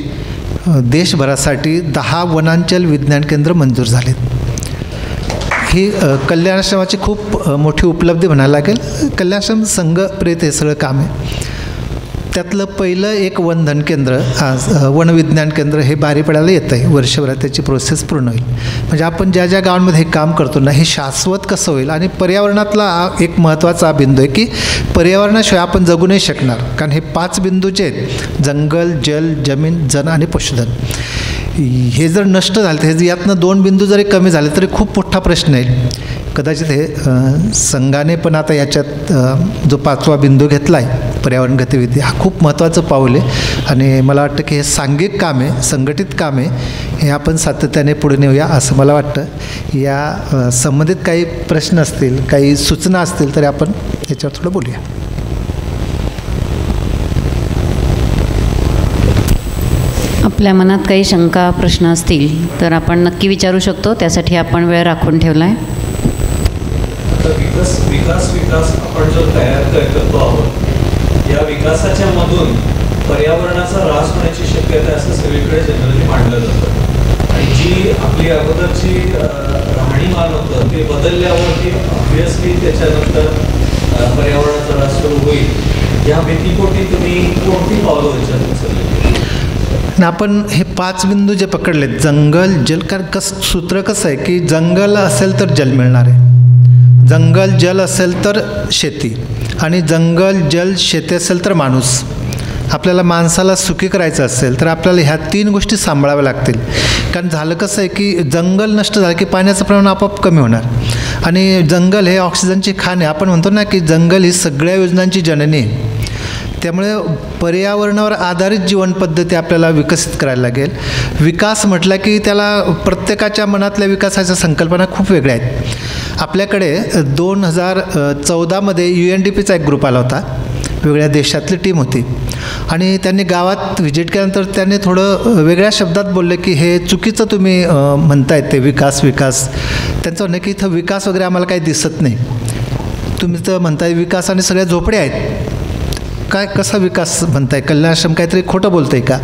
देशभरासाठी 10 वनांचल विज्ञान केंद्र मंजूर झालेत. ही कल्याणाश्रमाची खूप मोठी उपलब्धी म्हणायला लागेल. कल्याणाश्रम संघप्रेरित हे सगळं काम आहे. त्यातलं पहिलं एक वनधन केंद्र, वन विज्ञान केंद्र हे बारीपाड्याला येतं आहे. वर्षभरात त्याची प्रोसेस पूर्ण होईल. म्हणजे आपण ज्या ज्या गावांमध्ये हे काम करतो ना, हे शाश्वत कसं होईल. आणि पर्यावरणातला एक महत्त्वाचा बिंदू आहे की पर्यावरणाशिवाय आपण जगू नाही शकणार. कारण हे 5 बिंदू जे आहेत, जंगल, जल, जमीन, जन आणि पशुधन, हे जर नष्ट झाले, हे यातनं 2 बिंदू जरी कमी झाले तरी खूप मोठा प्रश्न आहे. कदाचित हे संघाने पण आता याच्यात जो 5वा बिंदू घेतला आहे पर्यावरण गतिविधी, हा खूप महत्त्वाचं पाऊल आहे. आणि मला वाटतं की हे सांघिक काम आहे, संघटित काम आहे, हे आपण सातत्याने पुढे नेऊया असं मला वाटतं. या संबंधित काही प्रश्न असतील, काही सूचना असतील तरी आपण याच्यावर थोडं बोलूया. आपल्या मनात काही शंका प्रश्न असतील तर आपण नक्की विचारू शकतो, त्यासाठी आपण वेळ राखून ठेवला आहे. विकास आपण जो तयार करतो आहोत, या विकासाच्या मधून पर्यावरणाचा ऱ्हास होण्याची शक्यता आहे असं सगळीकडे जनरली मांडलं जातं. आणि जी आपली अगोदरची राहणीमान होतं ते बदलल्यावरती ऑब्व्हियसली त्याच्यानंतर पर्यावरणाचा ऱ्हास सुरू होईल. या भीतीपोटी तुम्ही कोणती पावलं विचार उचलली? आपण हे 5 बिंदू जे पकडलेत, जंगल, जल, कारण सूत्र कसं आहे की जंगल असेल तर जल मिळणार आहे, जंगल जल असेल तर शेती, आणि जंगल जल शेती असेल तर माणूस. आपल्याला माणसाला सुखी करायचं असेल तर आपल्याला ह्या 3 गोष्टी सांभाळाव्या लागतील. कारण झालं कसं आहे की जंगल नष्ट झालं की पाण्याचं प्रमाण आपोआप कमी होणार. आणि जंगल हे ऑक्सिजनची खाण आहे. आपण म्हणतो ना की जंगल ही सगळ्या योजनांची जननी आहे. त्यामुळे पर्यावरणावर आधारित जीवनपद्धती आपल्याला विकसित करायला लागेल. विकास म्हटला की त्याला प्रत्येकाच्या मनातल्या विकासाच्या संकल्पना खूप वेगळ्या आहेत. आपल्याकडे 2014मध्ये UNDPचा एक ग्रुप आला होता, वेगळ्या देशातली टीम होती, आणि त्यांनी गावात व्हिजिट केल्यानंतर त्यांनी थोडं वेगळ्या शब्दात बोलले की हे चुकीचं तुम्ही म्हणतायत ते विकास. त्यांचं म्हणणं की इथं विकास वगैरे आम्हाला काही दिसत नाही. तुम्ही तर म्हणताय विकास आणि सगळ्या झोपड्या आहेत, काय कसा विकास म्हणताय? कल्याणाश्रम काहीतरी खोटं बोलतं आहे का?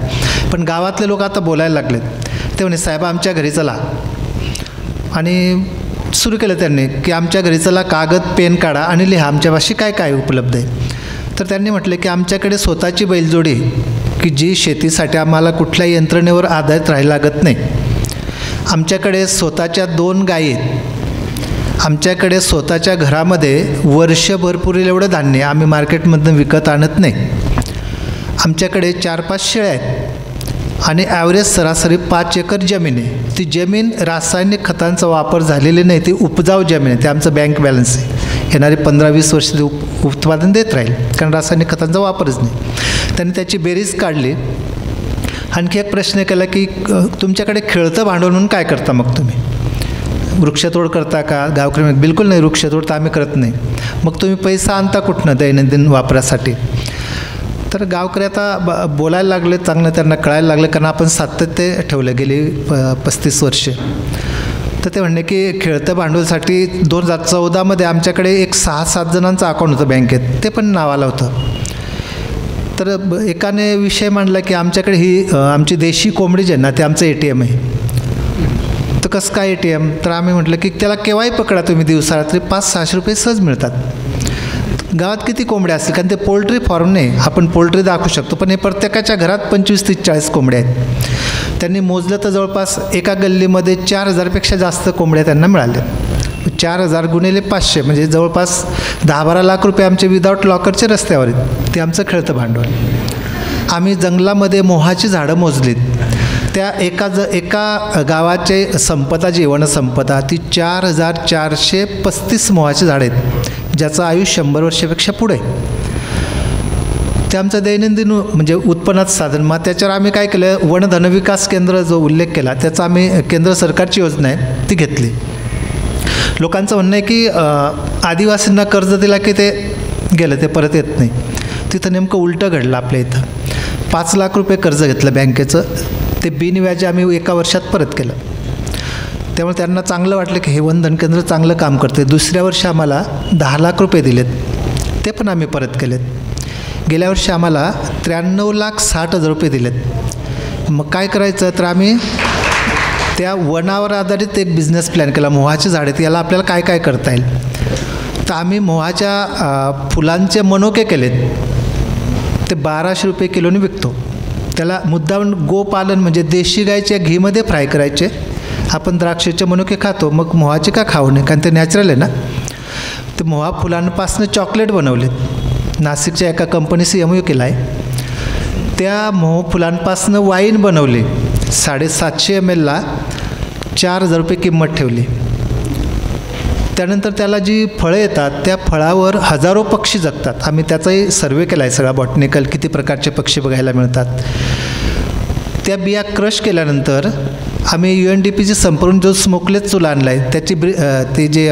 पण गावातले लोक आता बोलायला लागलेत. ते म्हणे साहेब आमच्या घरी चला, आणि सुरू केलं त्यांनी की आमच्या घरी चला, कागद पेन काढा आणि लिहा आमच्यापाशी काय काय उपलब्ध आहे. तर त्यांनी म्हटलं की आमच्याकडे स्वतःची बैलजोडी की जी शेतीसाठी आम्हाला कुठल्याही यंत्रणेवर आधारित राहायला लागत नाही. आमच्याकडे स्वतःच्या 2 गायी आहेत. आमच्याकडे स्वतःच्या घरामध्ये वर्षभर पुरेल एवढं धान्य आम्ही मार्केटमधून विकत आणत नाही. आमच्याकडे 4-5 शेळ्या आहेत आणि ॲव्हरेज सरासरी 5 एकर जमीन आहे. ती जमीन रासायनिक खतांचा वापर झालेली नाही, ती उपजाऊ जमीन आहे. ते आमचं बँक बॅलन्स आहे, येणारी 15-20 वर्ष ते उत्पादन देत राहील, कारण रासायनिक खतांचा वापरच नाही. त्यांनी त्याची बेरीज काढली. आणखी एक प्रश्न केला की तुमच्याकडे खेळतं भांडवल म्हणून काय करता मग तुम्ही? वृक्षतोड करता का? गावकरी बिलकुल नाही, वृक्षतोड तर आम्ही करत नाही. मग तुम्ही पैसा आणता कुठनं दैनंदिन वापरासाठी? तर गावकरी आता बोलायला लागले, चांगलं त्यांना कळायला लागलं, कारण आपण सातत्य ठेवलं गेली 35 वर्षे. तर ते म्हणणे की खेळतं भांडवलसाठी 2014मध्ये आमच्याकडे एक 6-7 जणांचं अकाउंट होतं बँकेत, ते पण नावाला होतं. तर एकाने विषय मांडला की आमच्याकडे ही आमची देशी कोंबडी जी आहे ना, ते आमचं ATM आहे. तर कसं काय ATM? तर आम्ही म्हटलं की त्याला केव्हाही पकडा तुम्ही, दिवसाला तरी 500-600 रुपये सहज मिळतात. गावात किती कोंबड्या असतील, कारण ते पोल्ट्री फार्म नाही, आपण पोल्ट्री दाखवू शकतो, पण हे प्रत्येकाच्या घरात 25-30-40 कोंबड्या आहेत. त्यांनी मोजलं तर जवळपास एका गल्लीमध्ये 4000पेक्षा जास्त कोंबड्या त्यांना मिळाल्या. 4000 गुणिले 500 म्हणजे जवळपास 10-12 लाख रुपये आमचे विदाऊट लॉकरचे रस्त्यावर आहेत. ते आमचं खेळतं भांडवल. आम्ही जंगलामध्ये मोहाची झाडं मोजलीत. त्या एका गावाचे संपदा जी वनसंपदा ती 4435 मोहाची झाडं आहेत, ज्याचं आयुष्य 100 वर्षापेक्षा पुढे. ते आमचं दैनंदिन म्हणजे उत्पन्नाचं साधन. मग त्याच्यावर आम्ही काय केलं, वनधनविकास केंद्र जो उल्लेख केला त्याचा आम्ही केंद्र सरकारची योजना आहे ती घेतली. लोकांचं म्हणणं आहे की आदिवासींना कर्ज दिला की ते गेलं, ते परत येत नाही. तिथं नेमकं उलटं घडलं आपल्या इथं. 5 लाख रुपये कर्ज घेतलं बँकेचं, ते बिनव्याजी आम्ही एका वर्षात परत केलं. त्यामुळे त्यांना चांगलं वाटलं की हे वनधन केंद्र चांगलं काम करते. दुसऱ्या वर्षी आम्हाला 10 लाख रुपये दिलेत, ते पण आम्ही परत केलेत. गेल्या वर्षी आम्हाला 93,60,000 रुपये दिलेत. मग काय करायचं, तर आम्ही त्या वनावर आधारित एक बिझनेस प्लॅन केला. मोहाची झाडे, याला आपल्याला काय काय करता येईल. तर आम्ही मोहाच्या फुलांचे मनोके केलेत, ते 1200 रुपये किलोने विकतो. त्याला मुद्दाम गोपालन म्हणजे देशी गायच्या घीमध्ये फ्राय करायचे. आपण द्राक्षाचे मनुके खातो, मग मोहाचे का खाऊ नये, कारण ते नॅचरल आहे ना. ते मोहा फुलांपासून चॉकलेट बनवलेत. नाशिकच्या एका कंपनीशी MOU केला आहे. त्या मोह फुलांपासून वाईन बनवले. 750 mlला 4000 रुपये किंमत ठेवली. त्यानंतर त्याला जी फळं येतात त्या फळावर हजारो पक्षी जगतात. आम्ही त्याचाही सर्वे केला आहे सगळा, बॉटनिकल किती प्रकारचे पक्षी बघायला मिळतात. त्या बिया क्रश केल्यानंतर आम्ही UNDPची संपूर्ण जो स्मोकलेस चूल आणला आहे त्याची ते जे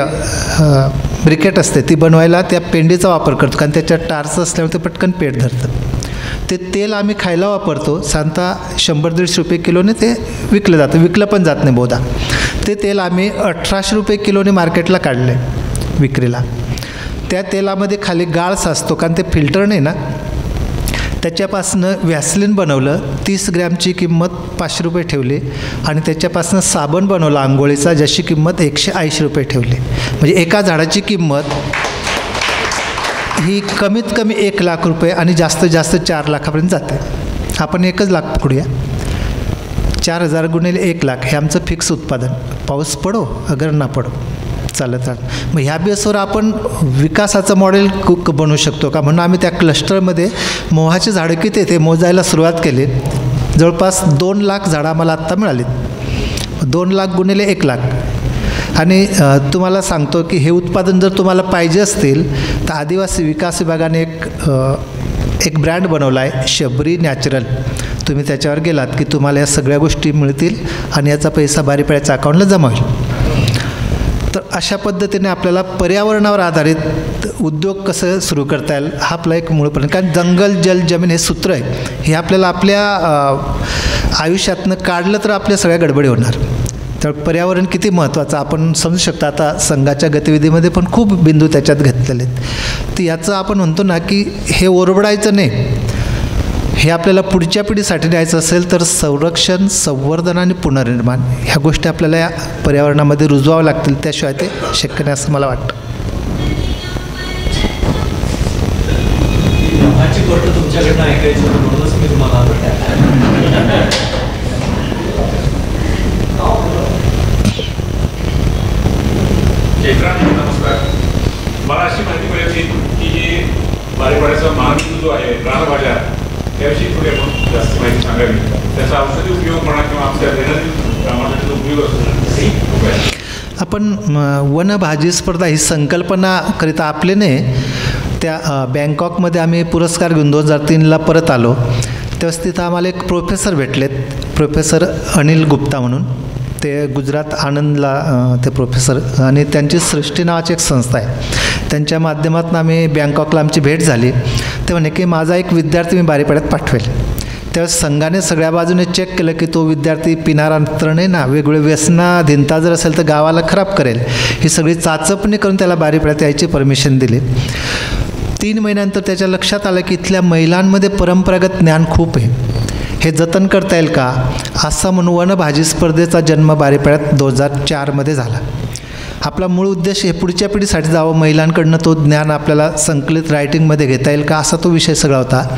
ब्रिकेट असते ती बनवायला त्या पेंडीचा वापर करतो, कारण त्याच्यात टार्च असल्यामुळे ते पटकन पेट धरतं. ते तेल आम्ही खायला वापरतो. साधारणतः 100-150 रुपये किलोने ते विकलं जातं, विकलं पण जात नाही बहुधा. ते तेल आम्ही 1800 रुपये किलोने मार्केटला काढलं आहे विक्रीला. त्या तेलामध्ये खाली गाळ साचतो, कारण ते फिल्टर नाही ना. त्याच्यापासनं व्हॅसलिन बनवलं, 30 ग्रॅमची किंमत 500 रुपये ठेवली. आणि त्याच्यापासनं साबण बनवला आंघोळीचा, ज्याची किंमत 180 रुपये ठेवली. म्हणजे एका झाडाची किंमत ही कमीत कमी 1 लाख रुपये आणि जास्तीत जास्त 4 लाखापर्यंत जाते. आपण 1 लाख पकडूया, 4000 गुणिले 1 लाख हे आमचं फिक्स उत्पादन. पाऊस पडो अगर ना पडो चालत. मग ह्या बेसवर आपण विकासाचं मॉडेल बनवू शकतो का, म्हणून आम्ही त्या क्लस्टरमध्ये मोहाची झाडं किती ते मोजायला सुरुवात केली. जवळपास 2 लाख झाडं आम्हाला आत्ता मिळालीत. 2 लाख गुणिले 1 लाख. आणि तुम्हाला सांगतो की हे उत्पादन जर तुम्हाला पाहिजे असतील तर आदिवासी विकास विभागाने एक ब्रँड बनवला आहे शबरी नॅचरल. तुम्ही त्याच्यावर गेलात की तुम्हाला या सगळ्या गोष्टी मिळतील आणि याचा पैसा बारीपाड्याच्या अकाउंटला जमा होईल. तर अशा पद्धतीने आपल्याला पर्यावरणावर आधारित उद्योग कसं सुरू करता येईल हा आपला एक मूळ प्रश्न. कारण जंगल जल जमीन हे सूत्र आहे, हे आपल्याला आपल्या आयुष्यातनं काढलं तर आपल्या सगळ्या गडबडी होणार. तर पर्यावरण किती महत्त्वाचं आपण समजू शकता. आता संघाच्या गतिविधीमध्ये पण खूप बिंदू त्याच्यात घेतलेले आहेत. तर याचं आपण म्हणतो ना की हे ओरबडायचं नाही, हे आपल्याला पुढच्या पिढीसाठी द्यायचं असेल तर संरक्षण, संवर्धन आणि पुनर्निर्माण ह्या गोष्टी आपल्याला या पर्यावरणामध्ये रुजवावं लागतील, त्याशिवाय ते शक्य नाही असं मला वाटतं. तुमच्याकडनं ऐकायचं म्हणूनच मी तुम्हाला नमस्कार. मला अशी माहिती मिळाली की हे बारीपाड्याचा महाबिंदू जो आहे रानभाज्या त्याविषयी थोडी आपण जास्त माहिती सांगावी. त्याचा औषधी उपयोग म्हणा किंवा आमच्या दैनंदिन कामासाठी उपयोग असतो. आपण वनभाजी स्पर्धा ही संकल्पना करिता आपल्याने त्या बँकॉकमध्ये आम्ही पुरस्कार घेऊन 2003ला परत आलो. तेव्हा तिथं आम्हाला एक प्रोफेसर भेटलेत, प्रोफेसर अनिल गुप्ता म्हणून. ते गुजरात आनंदला ते प्रोफेसर आणि त्यांची सृष्टी नावाची एक संस्था आहे. त्यांच्या माध्यमातून आम्ही बँकॉकला आमची भेट झाली. ते म्हणे की माझा एक विद्यार्थी मी बारीपाड्यात पाठवेल. त्यावेळेस संघाने सगळ्या बाजूने चेक केलं की तो विद्यार्थी पिणारा तर नाही ना, वेगवेगळे व्यसनाधीनता जर असेल तर गावाला खराब करेल. ही सगळी चाचपणी करून त्याला बारीपाड्यात यायची परमिशन दिली. 3 महिन्यानंतर त्याच्या लक्षात आलं की इथल्या महिलांमध्ये परंपरागत ज्ञान खूप आहे, हे जतन करता येईल का, असा म्हणून वनभाजी स्पर्धेचा जन्म बारीपाड्यात 2004मध्ये झाला. आपला मूळ उद्देश हे पुढच्या पिढीसाठी जावं, महिलांकडनं तो ज्ञान आपल्याला संकलित रायटिंगमध्ये घेता येईल का, असा तो विषय सगळा होता.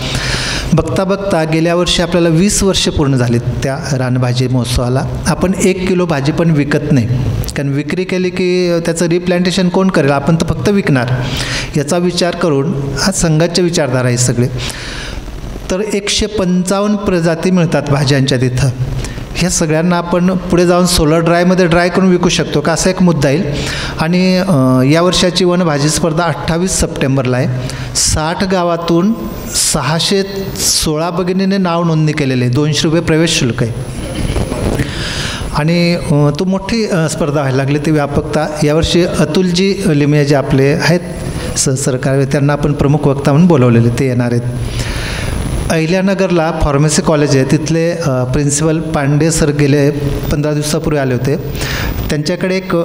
बघता बघता गेल्या वर्षी आपल्याला 20 वर्ष पूर्ण झालीत त्या रानभाजी महोत्सवाला. आपण 1 किलो भाजी पण विकत नाही, कारण विक्री केली की त्याचं रिप्लांटेशन कोण करेल, आपण तर फक्त विकणार. याचा विचार करून हा संघाचे विचारधारा आहे सगळे. तर 155 प्रजाती मिळतात भाज्यांच्या तिथं. ह्या सगळ्यांना आपण पुढे जाऊन सोलर ड्रायमध्ये ड्राय करून विकू शकतो का, असा एक मुद्दा येईल. आणि या वर्षाची वनभाजी स्पर्धा 28 सप्टेंबरला आहे. 60 गावातून 616 भगिनीने नाव नोंदणी केलेले आहे. 200 रुपये प्रवेश शुल्क आहे आणि तो मोठी स्पर्धा व्हायला लागली. ती व्यापकता यावर्षी अतुलजी लिमिया जे आपले आहेत सहसरकार, त्यांना आपण प्रमुख वक्ता म्हणून बोलवलेले, ते येणार आहेत. अहिल्यानगरला फार्मसी कॉलेज आहे, तिथले प्रिन्सिपल पांडे सर गेले 15 दिवसापूर्वी आले होते. त्यांच्याकडे एक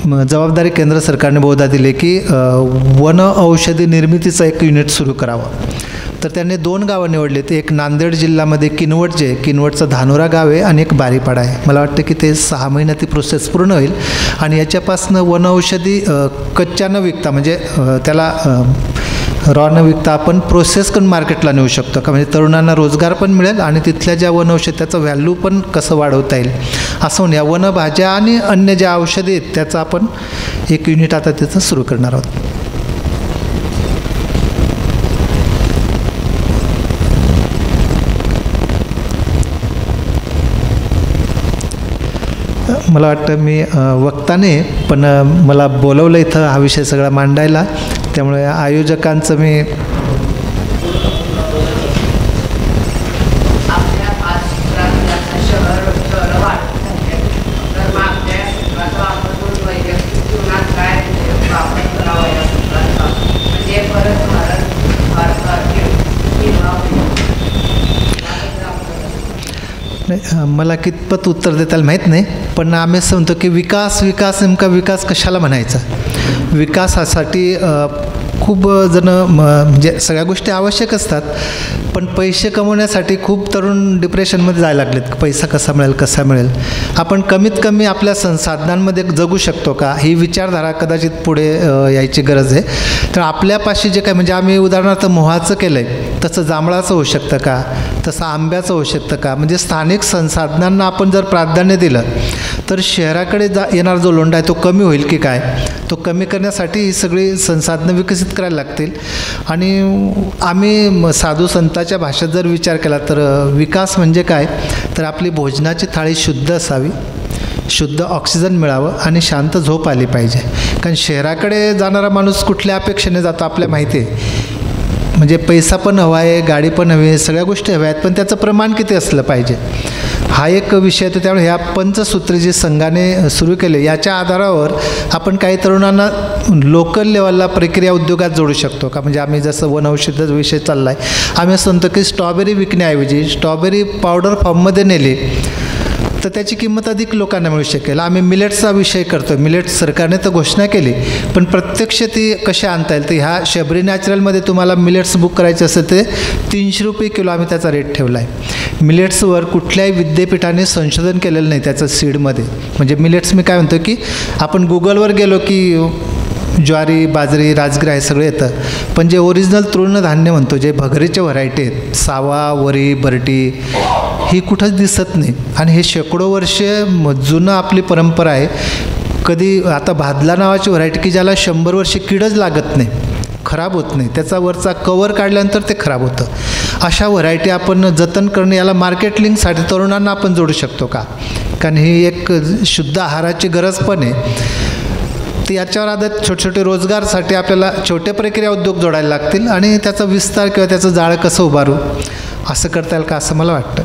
जबाबदारी केंद्र सरकारने बहुधा दिली की वन औषधी निर्मितीचं एक युनिट सुरू करावं. तर त्यांनी 2 गावं निवडली. ते एक नांदेड जिल्ह्यामध्ये किनवट जे किनवटचं धानोरा गाव आहे आणि एक बारीपाडा आहे. मला वाटतं की ते 6 महिन्यात ती प्रोसेस पूर्ण होईल आणि याच्यापासून वन औषधी कच्च्या न विकता, म्हणजे त्याला रॉ न विकता आपण प्रोसेस करून मार्केटला नेऊ शकतो का, म्हणजे तरुणांना रोजगार पण मिळेल आणि तिथल्या ज्या वनौषधी त्याचं व्हॅल्यू पण कसं वाढवता येईल असं म्हणून या वनभाज्या आणि अन्य ज्या औषधी आहेत त्याचं आपण एक युनिट आता त्याचं सुरू करणार आहोत. मला वाटतं मी वक्ताने पण मला बोलवलं इथं हा विषय सगळा मांडायला, त्यामुळे आयोजकांचं मी मला कितपत उत्तर देताल माहीत नाही, पण आम्ही असं म्हणतो की विकास नेमका विकास कशाला म्हणायचा. विकासासाठी खूप जण म्हणजे सगळ्या गोष्टी आवश्यक असतात, पण पैसे कमवण्यासाठी खूप तरुण डिप्रेशनमध्ये जायला लागलेत. पैसा कसा मिळेल. आपण कमीत कमी आपल्या संसाधनांमध्ये जगू शकतो का, ही विचारधारा कदाचित पुढे यायची गरज आहे. तर आपल्यापाशी जे काय, म्हणजे आम्ही उदाहरणार्थ मोहाचं केलं आहे तसं जांभळाचं होऊ शकतं का, तसं आंब्याचं होऊ शकतं का. म्हणजे स्थानिक संसाधनांना आपण जर प्राधान्य दिलं तर शहराकडे येणारा जो लोंढा आहे तो कमी होईल की काय. तो कमी करण्यासाठी ही सगळी संसाधनं विकसित करायला लागतील. आणि आम्ही साधू संताच्या भाषेत जर विचार केला तर विकास म्हणजे काय, तर आपली भोजनाची थाळी शुद्ध असावी, शुद्ध ऑक्सिजन मिळावं आणि शांत झोप आली पाहिजे. कारण शहराकडे जाणारा माणूस कुठल्या अपेक्षेने जातो आपल्या माहिती आहे. म्हणजे पैसा पण हवा आहे, गाडी पण हवी आहे, सगळ्या गोष्टी हव्या आहेत, पण त्याचं प्रमाण किती असलं पाहिजे हा एक विषय आहे. त्यामुळे ह्या पंचसूत्री जे संघाने सुरू केले याच्या आधारावर आपण काही तरुणांना लोकल लेवलला प्रक्रिया उद्योगात जोडू शकतो का. म्हणजे आम्ही जसं वनौषध विषय चालला आहे, आम्ही असं म्हणतो की स्ट्रॉबेरी विकण्याऐवजी स्ट्रॉबेरी पावडर फॉर्ममध्ये नेली तर त्याची किंमत अधिक लोकांना मिळू शकेल. आम्ही मिलेट्सचा विषय करतो. मिलेट्स सरकारने तर घोषणा केली, पण प्रत्यक्ष ती कशी आणता येईल. तर ह्या शबरी नॅचरलमध्ये तुम्हाला मिलेट्स बुक करायचे असेल ते 300 रुपये किलो आम्ही त्याचा रेट ठेवला आहे. मिलेट्सवर कुठल्याही विद्यापीठाने संशोधन केलेलं नाही त्याचं सीडमध्ये. म्हणजे मिलेट्स मी काय म्हणतो की आपण गुगलवर गेलो की ज्वारी, बाजरी, राजगिरा हे सगळं येतं, पण जे ओरिजिनल तृणधान्य म्हणतो, जे भगरीचे व्हरायटी आहेत, सावा, वरी, बरटी, ही कुठंच दिसत नाही. आणि हे शेकडो वर्षे जुनं आपली परंपरा आहे. कधी आता भादला नावाची व्हरायटी की ज्याला 100 वर्षे किडच लागत नाही, खराब होत नाही, त्याचा वरचा कवर काढल्यानंतर ते खराब होतं. अशा व्हरायटी आपण जतन करणं, याला मार्केट लिंकसाठी तरुणांना आपण जोडू शकतो का. कारण ही एक शुद्ध आहाराची गरज पण आहे. तर याच्यावर आधारित छोटे छोटे रोजगारसाठी आपल्याला छोटे प्रक्रिया उद्योग जोडायला लागतील आणि त्याचा विस्तार किंवा त्याचं जाळं कसं उभारू असं करता येईल का, असं मला वाटतं.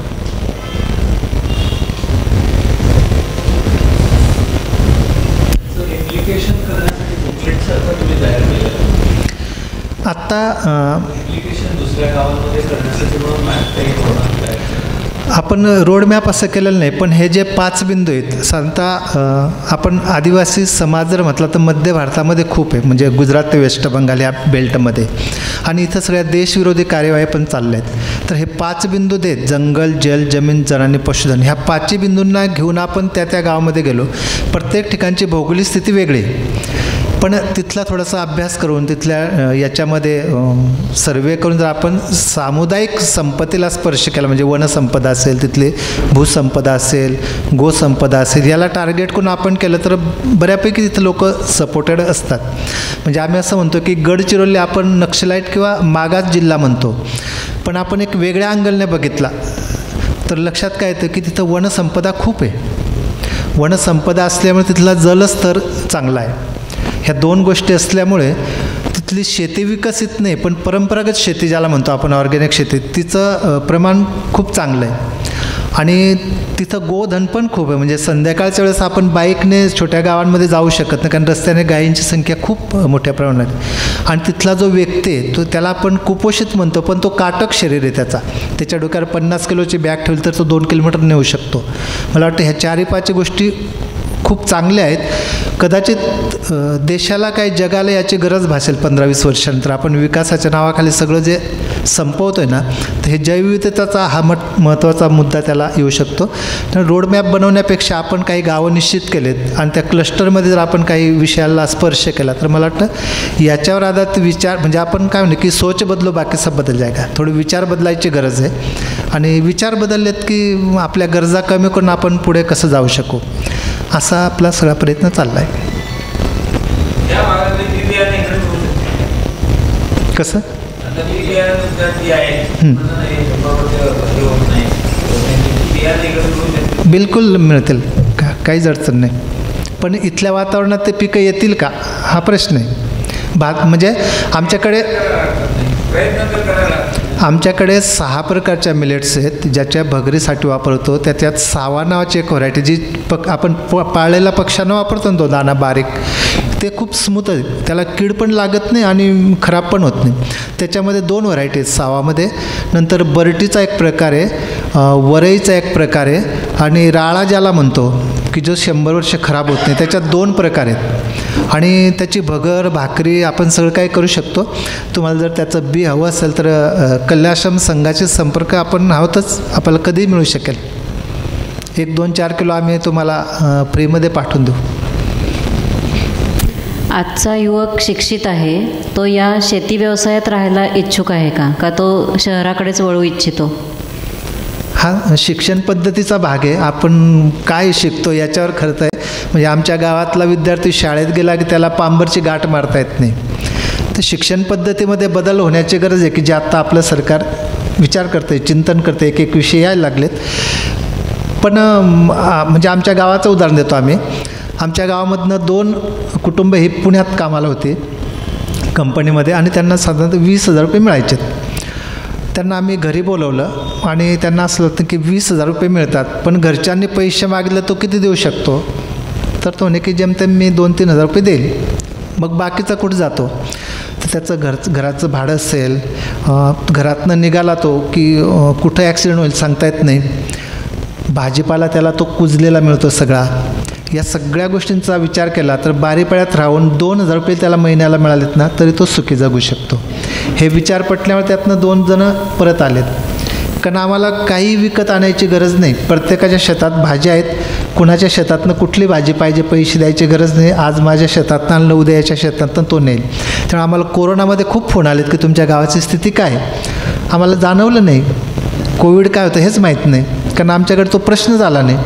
आत्ता आपण रोडमॅप असं केलेलं नाही, पण हे जे 5 बिंदू आहेत साधारणतः आपण आदिवासी समाज जर म्हटलं तर मध्य भारतामध्ये खूप आहे. म्हणजे गुजरात ते वेस्ट बंगाल या बेल्टमध्ये, आणि इथं सगळ्या देशविरोधी कार्यवाही पण चालल्या आहेत. तर हे 5 बिंदू देत, जंगल, जल, जमीन, जन आणि पशुधन, ह्या 5 बिंदूंना घेऊन आपण त्या गावामध्ये गेलो. प्रत्येक ठिकाणची भौगोलिक स्थिती वेगळी, पण तिथला थोडासा अभ्यास करून तिथल्या याच्यामध्ये सर्वे करून जर आपण सामुदायिक संपत्तीला स्पर्श केला, म्हणजे वनसंपदा असेल, तिथली भूसंपदा असेल, गोसंपदा असेल, याला टार्गेट करून आपण केलं तर बऱ्यापैकी तिथं लोक सपोर्टेड असतात. म्हणजे आम्ही असं म्हणतो की गडचिरोली आपण नक्षलाईट किंवा मागास जिल्हा म्हणतो, पण आपण एक वेगळ्या अँगलने बघितला तर लक्षात काय येतं की तिथं वनसंपदा खूप आहे. वनसंपदा असल्यामुळे तिथला जलस्तर चांगला आहे. ह्या 2 गोष्टी असल्यामुळे तिथली शेती विकसित नाही, पण परंपरागत शेती ज्याला म्हणतो आपण ऑर्गॅनिक शेती, तिचं प्रमाण खूप चांगलं आहे. आणि तिथं गोधन पण खूप आहे. म्हणजे संध्याकाळच्या वेळेस आपण बाईकने छोट्या गावांमध्ये जाऊ शकत नाही, कारण रस्त्याने गायींची संख्या खूप मोठ्या प्रमाणात आहे. आणि तिथला जो व्यक्ती आहे तो त्याला आपण कुपोषित म्हणतो, पण तो काटक शरीर आहे त्याच्या डोक्यावर 50 किलोची बॅग ठेवली तर तो 2 किलोमीटर नेऊ शकतो. मला वाटतं ह्या 4-5 गोष्टी खूप चांगल्या आहेत. कदाचित देशाला काही जगाला याची गरज भासेल 15-20 वर्षानंतर. आपण विकासाच्या नावाखाली सगळं जे संपवतो आहे ना, तर हे जैवविविधतेचा हा महत्त्वाचा मुद्दा त्याला येऊ शकतो. तर रोडमॅप बनवण्यापेक्षा आपण काही गावं निश्चित केलेत आणि त्या क्लस्टरमध्ये जर आपण काही विषयाला स्पर्श केला तर मला वाटतं याच्यावर आधारित विचार, म्हणजे आपण काय म्हणतो की सोच बदलो बाकी सब बदल जाएगा. थोडी विचार बदलायची गरज आहे, आणि विचार बदललेत की आपल्या गरजा कमी करून आपण पुढे कसं जाऊ शकू, असा आपला सगळा प्रयत्न चालला आहे. कसं बिलकुल मिळतील, काहीच अडचण नाही. पण इथल्या वातावरणात ते पिकं येतील का हा प्रश्न आहे. म्हणजे आमच्याकडे 6 प्रकारच्या मिलेट्स आहेत ज्याच्या भगरीसाठी वापरतो. त्याच्यात सावा नावाची एक व्हरायटी जी आपण पाळलेल्या पक्ष्यांना वापरतो ना, तो दाणा बारीक, ते खूप स्मूथ आहे, त्याला कीड पण लागत नाही आणि खराब पण होत नाही. त्याच्यामध्ये 2 व्हरायटी आहेत सावामध्ये. नंतर बरटीचा एक प्रकार आहे, वरईचा एक प्रकार आहे, आणि राळा ज्याला म्हणतो की जो 100 वर्ष खराब होत नाही, त्याच्यात 2 प्रकार आहेत. आणि त्याची भगर, भाकरी आपण सगळं काही करू शकतो. तुम्हाला जर त्याचं बी हवं असेल तर कल्याणाश्रम संघाचे संपर्क आपण आहोतच, आपल्याला कधीही मिळू शकेल. 1-2-4 किलो आम्ही तुम्हाला फ्रीमध्ये पाठवून देऊ. आजचा युवक शिक्षित आहे, तो या शेती व्यवसायात राहायला इच्छुक आहे का तो शहराकडेच वळू इच्छितो? हा शिक्षण पद्धतीचा भाग आहे. आपण काय शिकतो याच्यावर खरं आहे. म्हणजे आमच्या गावातला विद्यार्थी शाळेत गेला की त्याला पांबरची गाठ मारता येत नाही. तर शिक्षण पद्धतीमध्ये बदल होण्याची गरज आहे की जे आत्ता आपलं सरकार विचार करते, चिंतन करते, एक विषय यायला लागलेत. पण म्हणजे आमच्या गावाचं उदाहरण देतो आम्ही. आमच्या गावामधनं 2 कुटुंब ही पुण्यात कामाला होती. कंपनीमध्ये आणि त्यांना साधारणतः 20,000 रुपये मिळायचे. त्यांना आम्ही घरी बोलवलं आणि त्यांना असं होतं की 20,000 रुपये मिळतात, पण घरच्यांनी पैसे मागितले तो किती देऊ शकतो? तर तो म्हणे की जेमतेम मी 2-3 हजार रुपये देईल. मग बाकीचा कुठं जातो? तर त्याचं घराचं भाडं असेल, घरातनं निघाला तो की कुठं ॲक्सिडेंट होईल सांगता येत नाही. भाजीपाला त्याला तो कुजलेला मिळतो सगळा. या सगळ्या गोष्टींचा विचार केला तर बारीपाड्यात राहून 2,000 रुपये त्याला महिन्याला मिळालेत ना तरी तो सुखी जगू शकतो. हे विचार पटल्यामुळे त्यातनं 2 जणं परत आलेत. कारण आम्हाला काही विकत आणायची गरज नाही. प्रत्येकाच्या शेतात भाज्या आहेत. कुणाच्या शेतातनं कुठली भाजी पाहिजे पैसे द्यायची गरज नाही. आज माझ्या शेतातनं आणलं, उद्या याच्या शेतातनं तो नेईल. त्यामुळे आम्हाला कोरोनामध्ये खूप फोन आलेत की तुमच्या गावाची स्थिती काय. आम्हाला जाणवलं नाही कोविड काय होतं हेच माहीत नाही, कारण आमच्याकडे तो प्रश्नच आला नाही.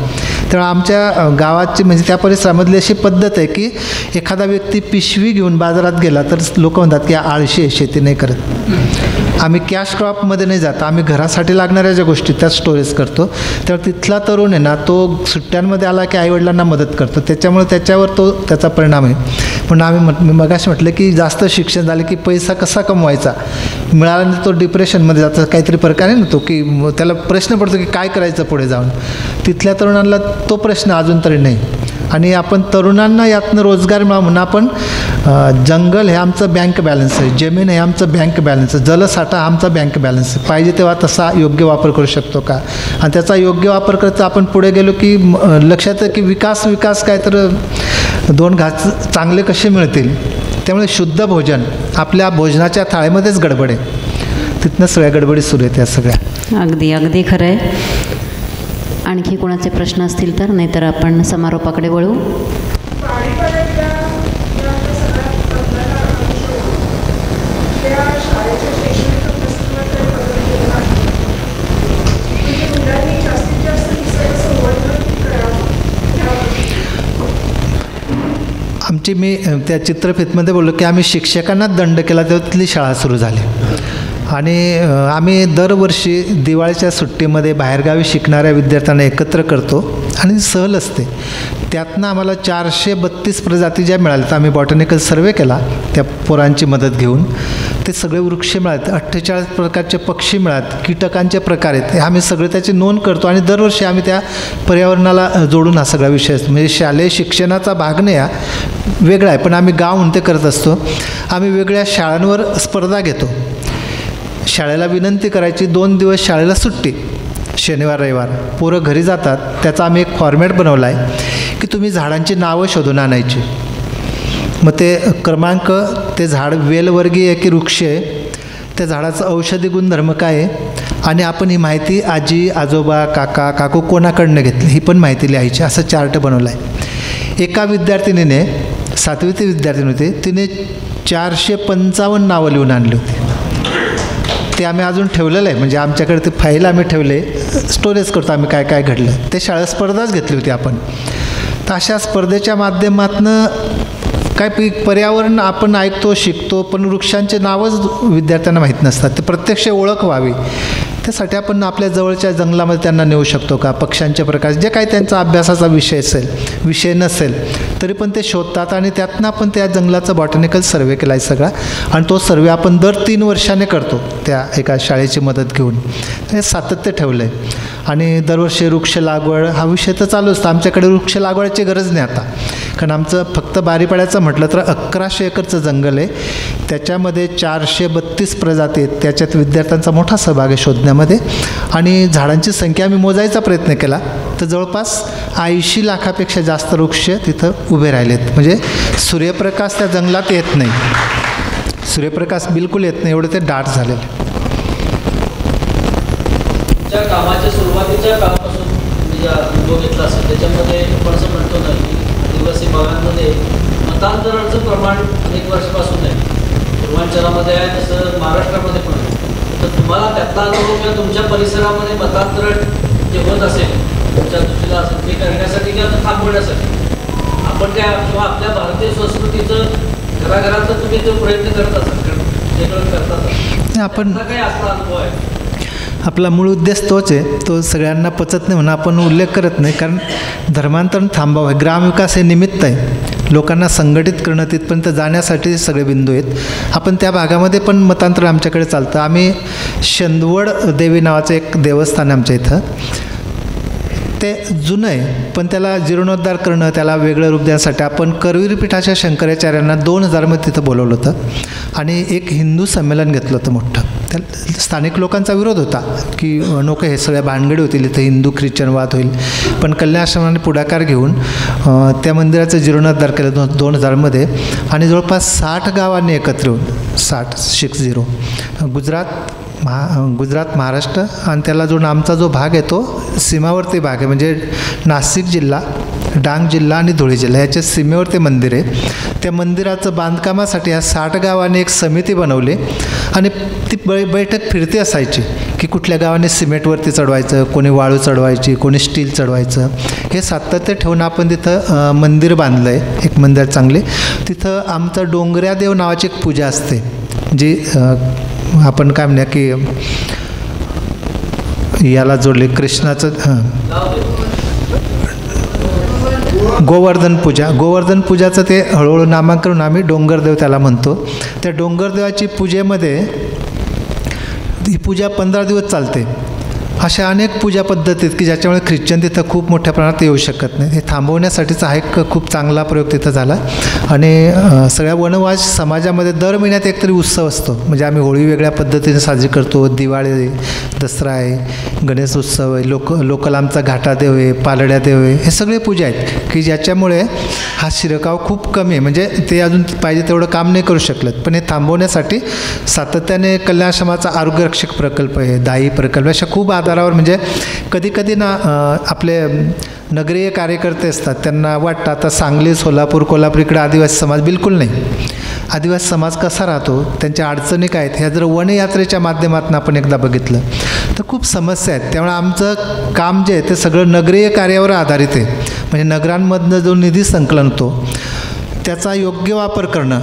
त्यामुळे आमच्या गावाची म्हणजे त्या परिसरामधली अशी पद्धत आहे की एखादा व्यक्ती पिशवी घेऊन बाजारात गेला तर लोक म्हणतात की आळशी आहे, शेती नाही करत. आम्ही कॅश क्रॉपमध्ये नाही जात, आम्ही घरासाठी लागणाऱ्या ज्या गोष्टी त्या स्टोरेज करतो. त्यावर तिथला तरुण आहे ना तो सुट्ट्यांमध्ये आला की आईवडिलांना मदत करतो, त्याच्यामुळे त्याच्यावर त्याचा परिणाम आहे. म्हणून मी मगाशी म्हटलं की जास्त शिक्षण झालं की पैसा कसा कमवायचा मिळाल्यानंतर तो डिप्रेशनमध्ये जातो. काहीतरी प्रकार आहे ना तो की त्याला प्रश्न पडतो की काय करायचं पुढे जाऊन. तिथल्या तरुणांना तो प्रश्न अजून तरी नाही. आणि आपण तरुणांना यातनं रोजगार मिळावा म्हणून आपण जंगल हे आमचं बँक बॅलन्स आहे, जमीन हे आमचं बँक बॅलन्स आहे, जलसाठा आमचा बँक बॅलन्स आहे. पाहिजे तेव्हा तसा योग्य वापर करू शकतो का, आणि त्याचा योग्य वापर करता आपण पुढे गेलो की लक्षात आहे की विकास काय तर 2 घास चांगले कसे मिळतील. त्यामुळे शुद्ध भोजन आपल्या भोजनाच्या थाळीमध्येच गडबड आहे, तिथनं सगळ्या गडबडी सुरू आहेत या सगळ्या. अगदी खरं आहे. आणखी कोणाचे प्रश्न असतील तर, नाहीतर आपण समारोपाकडे वळू. मी त्या चित्रफितमध्ये बोललो की आम्ही शिक्षकांना दंड केला तेव्हा तिथली शाळा सुरू झाली. आणि आम्ही दरवर्षी दिवाळीच्या सुट्टीमध्ये बाहेरगावी शिकणाऱ्या विद्यार्थ्यांना एकत्र करतो आणि सहल असते. त्यातनं आम्हाला 432 प्रजाती ज्या मिळाल्या, तर आम्ही बॉटॅनिकल सर्वे केला त्या पोरांची मदत घेऊन. ते सगळे वृक्ष मिळाले, 48 प्रकारचे पक्षी मिळाले, कीटकांचे प्रकार आहेत, आम्ही सगळे त्याची नोंद करतो. आणि दरवर्षी आम्ही त्या पर्यावरणाला जोडून हा सगळा विषय असतो. म्हणजे शालेय शिक्षणाचा भाग नाही हा, वेगळा आहे, पण आम्ही गाव म्हणून ते करत असतो. आम्ही वेगळ्या शाळांवर स्पर्धा घेतो. शाळेला विनंती करायची 2 दिवस शाळेला सुट्टी, शनिवार रविवार, पोरं घरी जातात. त्याचा आम्ही एक फॉर्मॅट बनवला आहे की तुम्ही झाडांची नावं शोधून आणायची. मग ते क्रमांक, ते झाड वेलवर्गीय की वृक्ष आहे, त्या झाडाचं औषधी गुणधर्म काय आहे, आणि आपण ही माहिती आजी आजोबा काका काकू कोणाकडनं घेतली ही पण माहिती लिहायची. असं चार्ट बनवला आहे. एका विद्यार्थिनीने 7वीची विद्यार्थिनी होती, तिने 455 नावं लिहून आणली होती. ते आम्ही अजून ठेवलेलं आहे, म्हणजे आमच्याकडे ते फाईल आम्ही ठेवले, स्टोरेज करतो आम्ही काय काय घडलं. ते शाळेत स्पर्धाच घेतली होती आपण. तर अशा स्पर्धेच्या माध्यमातून काय पर्यावरण आपण ऐकतो शिकतो, पण वृक्षांचे नावच विद्यार्थ्यांना माहीत नसतात. ते प्रत्यक्ष ओळख व्हावी त्यासाठी आपण आपल्या जवळच्या जंगलामध्ये त्यांना नेऊ शकतो का, पक्ष्यांचे प्रकार जे काही त्यांचा अभ्यासाचा विषय नसेल तरी पण ते शोधतात. आणि त्यातनं आपण त्या जंगलाचा बॉटॅनिकल सर्वे केला आहे सगळा. आणि तो सर्वे आपण दर 3 वर्षाने करतो त्या एका शाळेची मदत घेऊन. हे सातत्य ठेवलं आहे. आणि दरवर्षी वृक्ष लागवड हा विषय तर चालू असतो. आमच्याकडे वृक्ष लागवडची गरज नाही आता, कारण आमचं फक्त बारीपाड्याचं म्हटलं तर 1100 एकरचं जंगल आहे. त्याच्यामध्ये 432 प्रजाती आहेत. त्याच्यात विद्यार्थ्यांचा मोठा सहभाग आहे शोधण्यामध्ये. आणि झाडांची संख्या आम्ही मोजायचा प्रयत्न केला तर जवळपास 80 लाखापेक्षा जास्त वृक्ष तिथं उभे राहिलेत. म्हणजे सूर्यप्रकाश त्या जंगलात येत नाही, सूर्यप्रकाश बिलकुल येत नाही, एवढं ते दाट झालेलं. ज्या कामाच्या सुरुवातीच्या काळापासून तुम्ही ज्या अनुभव घेतला असेल त्याच्यामध्ये आपण असं म्हणतो ना की आदिवासी भागांमध्ये मतांतराचं प्रमाण अनेक वर्षापासून आहे. पूर्वांचलामध्ये आहे तसं महाराष्ट्रामध्ये पण आहे. तर तुम्हाला त्यातला अनुभव किंवा तुमच्या परिसरामध्ये मतांतरण जे होत असेल तुमच्या दृष्टीला असेल ते करण्यासाठी किंवा थांबवण्यासाठी आपण त्या किंवा आपल्या भारतीय संस्कृतीचं घराघरातलं तुम्ही तो प्रयत्न करत असाल, जे करतात आपण काही असला अनुभव आहे? आपला मूळ उद्देश तोच आहे. तो सगळ्यांना पचत नाही म्हणून आपण उल्लेख करत नाही, कारण धर्मांतरण थांबावं. ग्रामविकास हे निमित्त आहे. लोकांना संघटित करणं, तिथपर्यंत जाण्यासाठी सगळे बिंदू आहेत. आपण त्या भागामध्ये पण मतांतर आमच्याकडे चालतं. आम्ही शंदवड देवी नावाचं एक देवस्थान आमच्या इथं, ते जुनं आहे पण त्याला जीर्णोद्धार करणं, त्याला वेगळं रूप देण्यासाठी आपण करवीर पीठाच्या शंकराचार्यांना 2000मध्ये तिथं बोलवलं होतं आणि एक हिंदू संमेलन घेतलं होतं मोठं. त्या स्थानिक लोकांचा विरोध होता की नको हे सगळ्या भानगडी होतील, इथं हिंदू ख्रिश्चन वाद होईल. पण कल्याण आश्रमाने पुढाकार घेऊन त्या मंदिराचं जीर्णोद्धार केलं 2000मध्ये आणि जवळपास 60 गावांनी एकत्र येऊन 60 गुजरात महाराष्ट्र आणि त्याला जोडून आमचा जो भाग आहे तो सीमावर्ती भाग आहे. म्हणजे नाशिक जिल्हा, डांग जिल्हा आणि धुळे जिल्हा याच्या सीमेवर ते मंदिर आहे. त्या मंदिराचं बांधकामासाठी ह्या 60 गावांनी एक समिती बनवली आणि ती बैठक फिरती असायची की कुठल्या गावाने सिमेंटवरती चढवायचं, कोणी वाळू चढवायची, कोणी स्टील चढवायचं. हे सातत्य ठेवून आपण तिथं मंदिर बांधलं आहे, एक मंदिर चांगले. तिथं आमचं डोंगऱ्या देव नावाची एक पूजा असते जी आपण काय म्हणूया की याला जोडले कृष्णाचं गोवर्धन पूजाचं ते हळूहळू नामांकन आम्ही डोंगरदेव त्याला म्हणतो. त्या डोंगरदेवाची पूजेमध्ये ही पूजा 15 दिवस चालते. अशा अनेक पूजा पद्धती आहेत की ज्याच्यामुळे ख्रिश्चन तिथं खूप मोठ्या प्रमाणात येऊ शकत नाही. हे थांबवण्यासाठीचा हा एक खूप चांगला प्रयोग तिथं झाला. आणि सगळ्या वनवास समाजामध्ये दर महिन्यात एकतरी उत्सव असतो. म्हणजे आम्ही होळी वेगळ्या पद्धतीने साजरी करतो, दिवाळी, दसरा आहे, गणेश उत्सव आहे, लोकल आमचा घाटादेव आहे, पालड्या देव आहे, हे सगळे पूजा आहेत की ज्याच्यामुळे हा शिरकाव खूप कमी आहे. म्हणजे ते अजून पाहिजे तेवढं काम नाही करू शकलं. पण हे थांबवण्यासाठी सातत्याने कल्याण आश्रमाचा आरोग्यरक्षक प्रकल्प आहे, दाई प्रकल्प, अशा खूप आधारावर. म्हणजे कधी ना आपले नगरीय कार्यकर्ते असतात त्यांना वाटतं आता सांगली, सोलापूर, कोल्हापूर इकडे आदिवासी समाज बिलकुल नाही. आदिवासी समाज कसा राहतो, त्यांच्या अडचणी काय आहेत, ह्या जर वनयात्रेच्या माध्यमातून आपण एकदा बघितलं तर खूप समस्या आहेत. त्यामुळे आमचं काम जे आहे ते सगळं नगरीय कार्यावर आधारित आहे. म्हणजे नगरांमधनं जो निधी संकलन होतो त्याचा योग्य वापर करणं,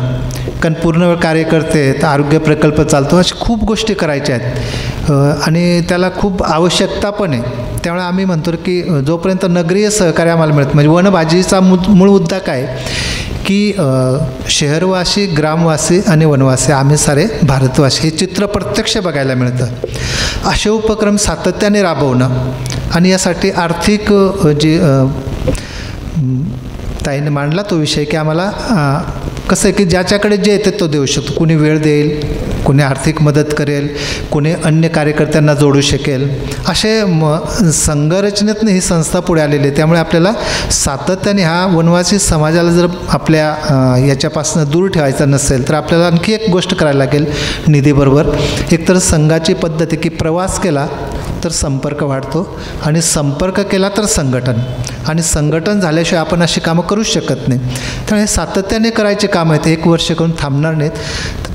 कारण पूर्ण कार्यकर्ते आरोग्य प्रकल्प चालतो, अशा खूप गोष्टी करायच्या आहेत आणि त्याला खूप आवश्यकता पण आहे. त्यामुळे आम्ही म्हणतो की जोपर्यंत नगरीय सहकार्य आम्हाला मिळतं, म्हणजे वनभाजीचा मूळ मुद्दा काय की शहरवासी, ग्रामवासी आणि वनवासी आम्ही सारे भारतवासी हे चित्र प्रत्यक्ष बघायला मिळतं. असे उपक्रम सातत्याने राबवणं आणि यासाठी आर्थिक जी ताईने मांडला तो विषय की आम्हाला कसं आहे की ज्याच्याकडे जे येते तो देऊ शकतो. कुणी वेळ देईल, कुणी आर्थिक मदत करेल, कुणी अन्य कार्यकर्त्यांना जोडू शकेल. असे संघरचनेतनं ही संस्था पुढे आलेली आहे. त्यामुळे आपल्याला सातत्याने हा वनवासी समाजाला जर आपल्या याच्यापासून दूर ठेवायचा नसेल तर आपल्याला आणखी एक गोष्ट करायला लागेल निधीबरोबर. एकतर संघाची पद्धत आहे की प्रवास केला तर संपर्क वाढतो आणि संपर्क केला तर संघटन, आणि संघटन झाल्याशिवाय आपण अशी कामं करूच शकत नाही. त्यामुळे हे सातत्याने करायचे काम आहेत, एक वर्ष करून थांबणार नाहीत.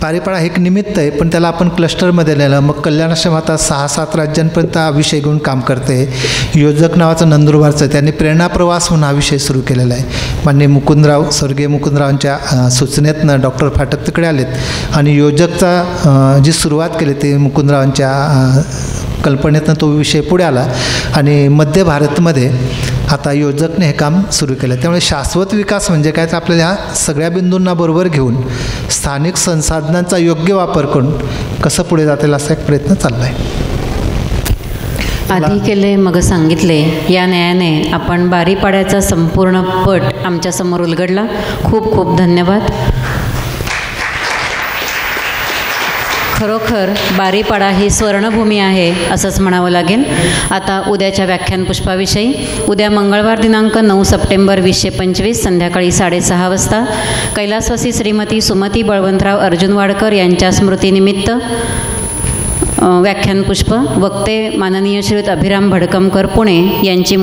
बारीपाडा एक निमित्त आहे पण त्याला आपण क्लस्टरमध्ये नेलं. मग कल्याण आश्रम आता 6-7 राज्यांपर्यंत हा विषय घेऊन काम करते. योजक नावाचं नंदुरबारचं त्यांनी प्रेरणा प्रवास म्हणून हा विषय सुरू केलेला आहे. माननीय मुकुंदराव, स्वर्गीय मुकुंदरावांच्या सूचनेतनं डॉक्टर फाटक तिकडे आलेत आणि योजकचा जी सुरुवात केली ती मुकुंदरावांच्या कल्पनेतनं तो विषय पुढे आला आणि मध्य भारतमध्ये आता योजकने हे काम सुरू केलं. त्यामुळे शाश्वत विकास म्हणजे काय तर आपल्याला ह्या सगळ्या बिंदूंना बरोबर घेऊन स्थानिक संसाधनांचा योग्य वापर करून कसं पुढे जातील असा एक प्रयत्न चालला आहे. आधी केले मग सांगितले या न्यायाने आपण बारीपाड्याचा संपूर्ण पट आमच्यासमोर उलगडला. खूप खूप धन्यवाद. खरोखर बारीपाडा ही स्वर्णभूमी आहे असंच म्हणावं लागेल. आता उद्याच्या व्याख्यान पुष्पाविषयी. उद्या मंगळवार दिनांक 9 सप्टेंबर 2025 संध्याकाळी 6:30 वाजता कैलासवासी श्रीमती सुमती बळवंतराव अर्जुनवाडकर यांच्या स्मृतीनिमित्त व्याख्यान पुष्प. वक्ते माननीय श्रीयुत अभिराम भडकमकर पुणे यांची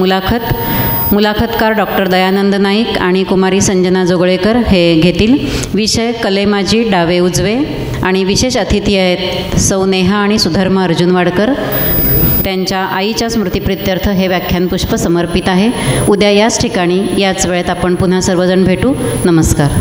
मुलाखतकार डॉक्टर दयानंद नाईक आणि कुमारी संजना जोगळेकर हे घेतील. विषय कले माझी डावे उजवे आणि विशेष अतिथी आहेत सौ नेहा आणि सुधर्मा अर्जुनवाडकर. त्यांच्या आईच्या स्मृतिप्रित्यर्थ हे व्याख्यान पुष्प समर्पित आहे. उद्या याच ठिकाणी याच वेळेत आपण पुन्हा सर्वजण भेटू. नमस्कार.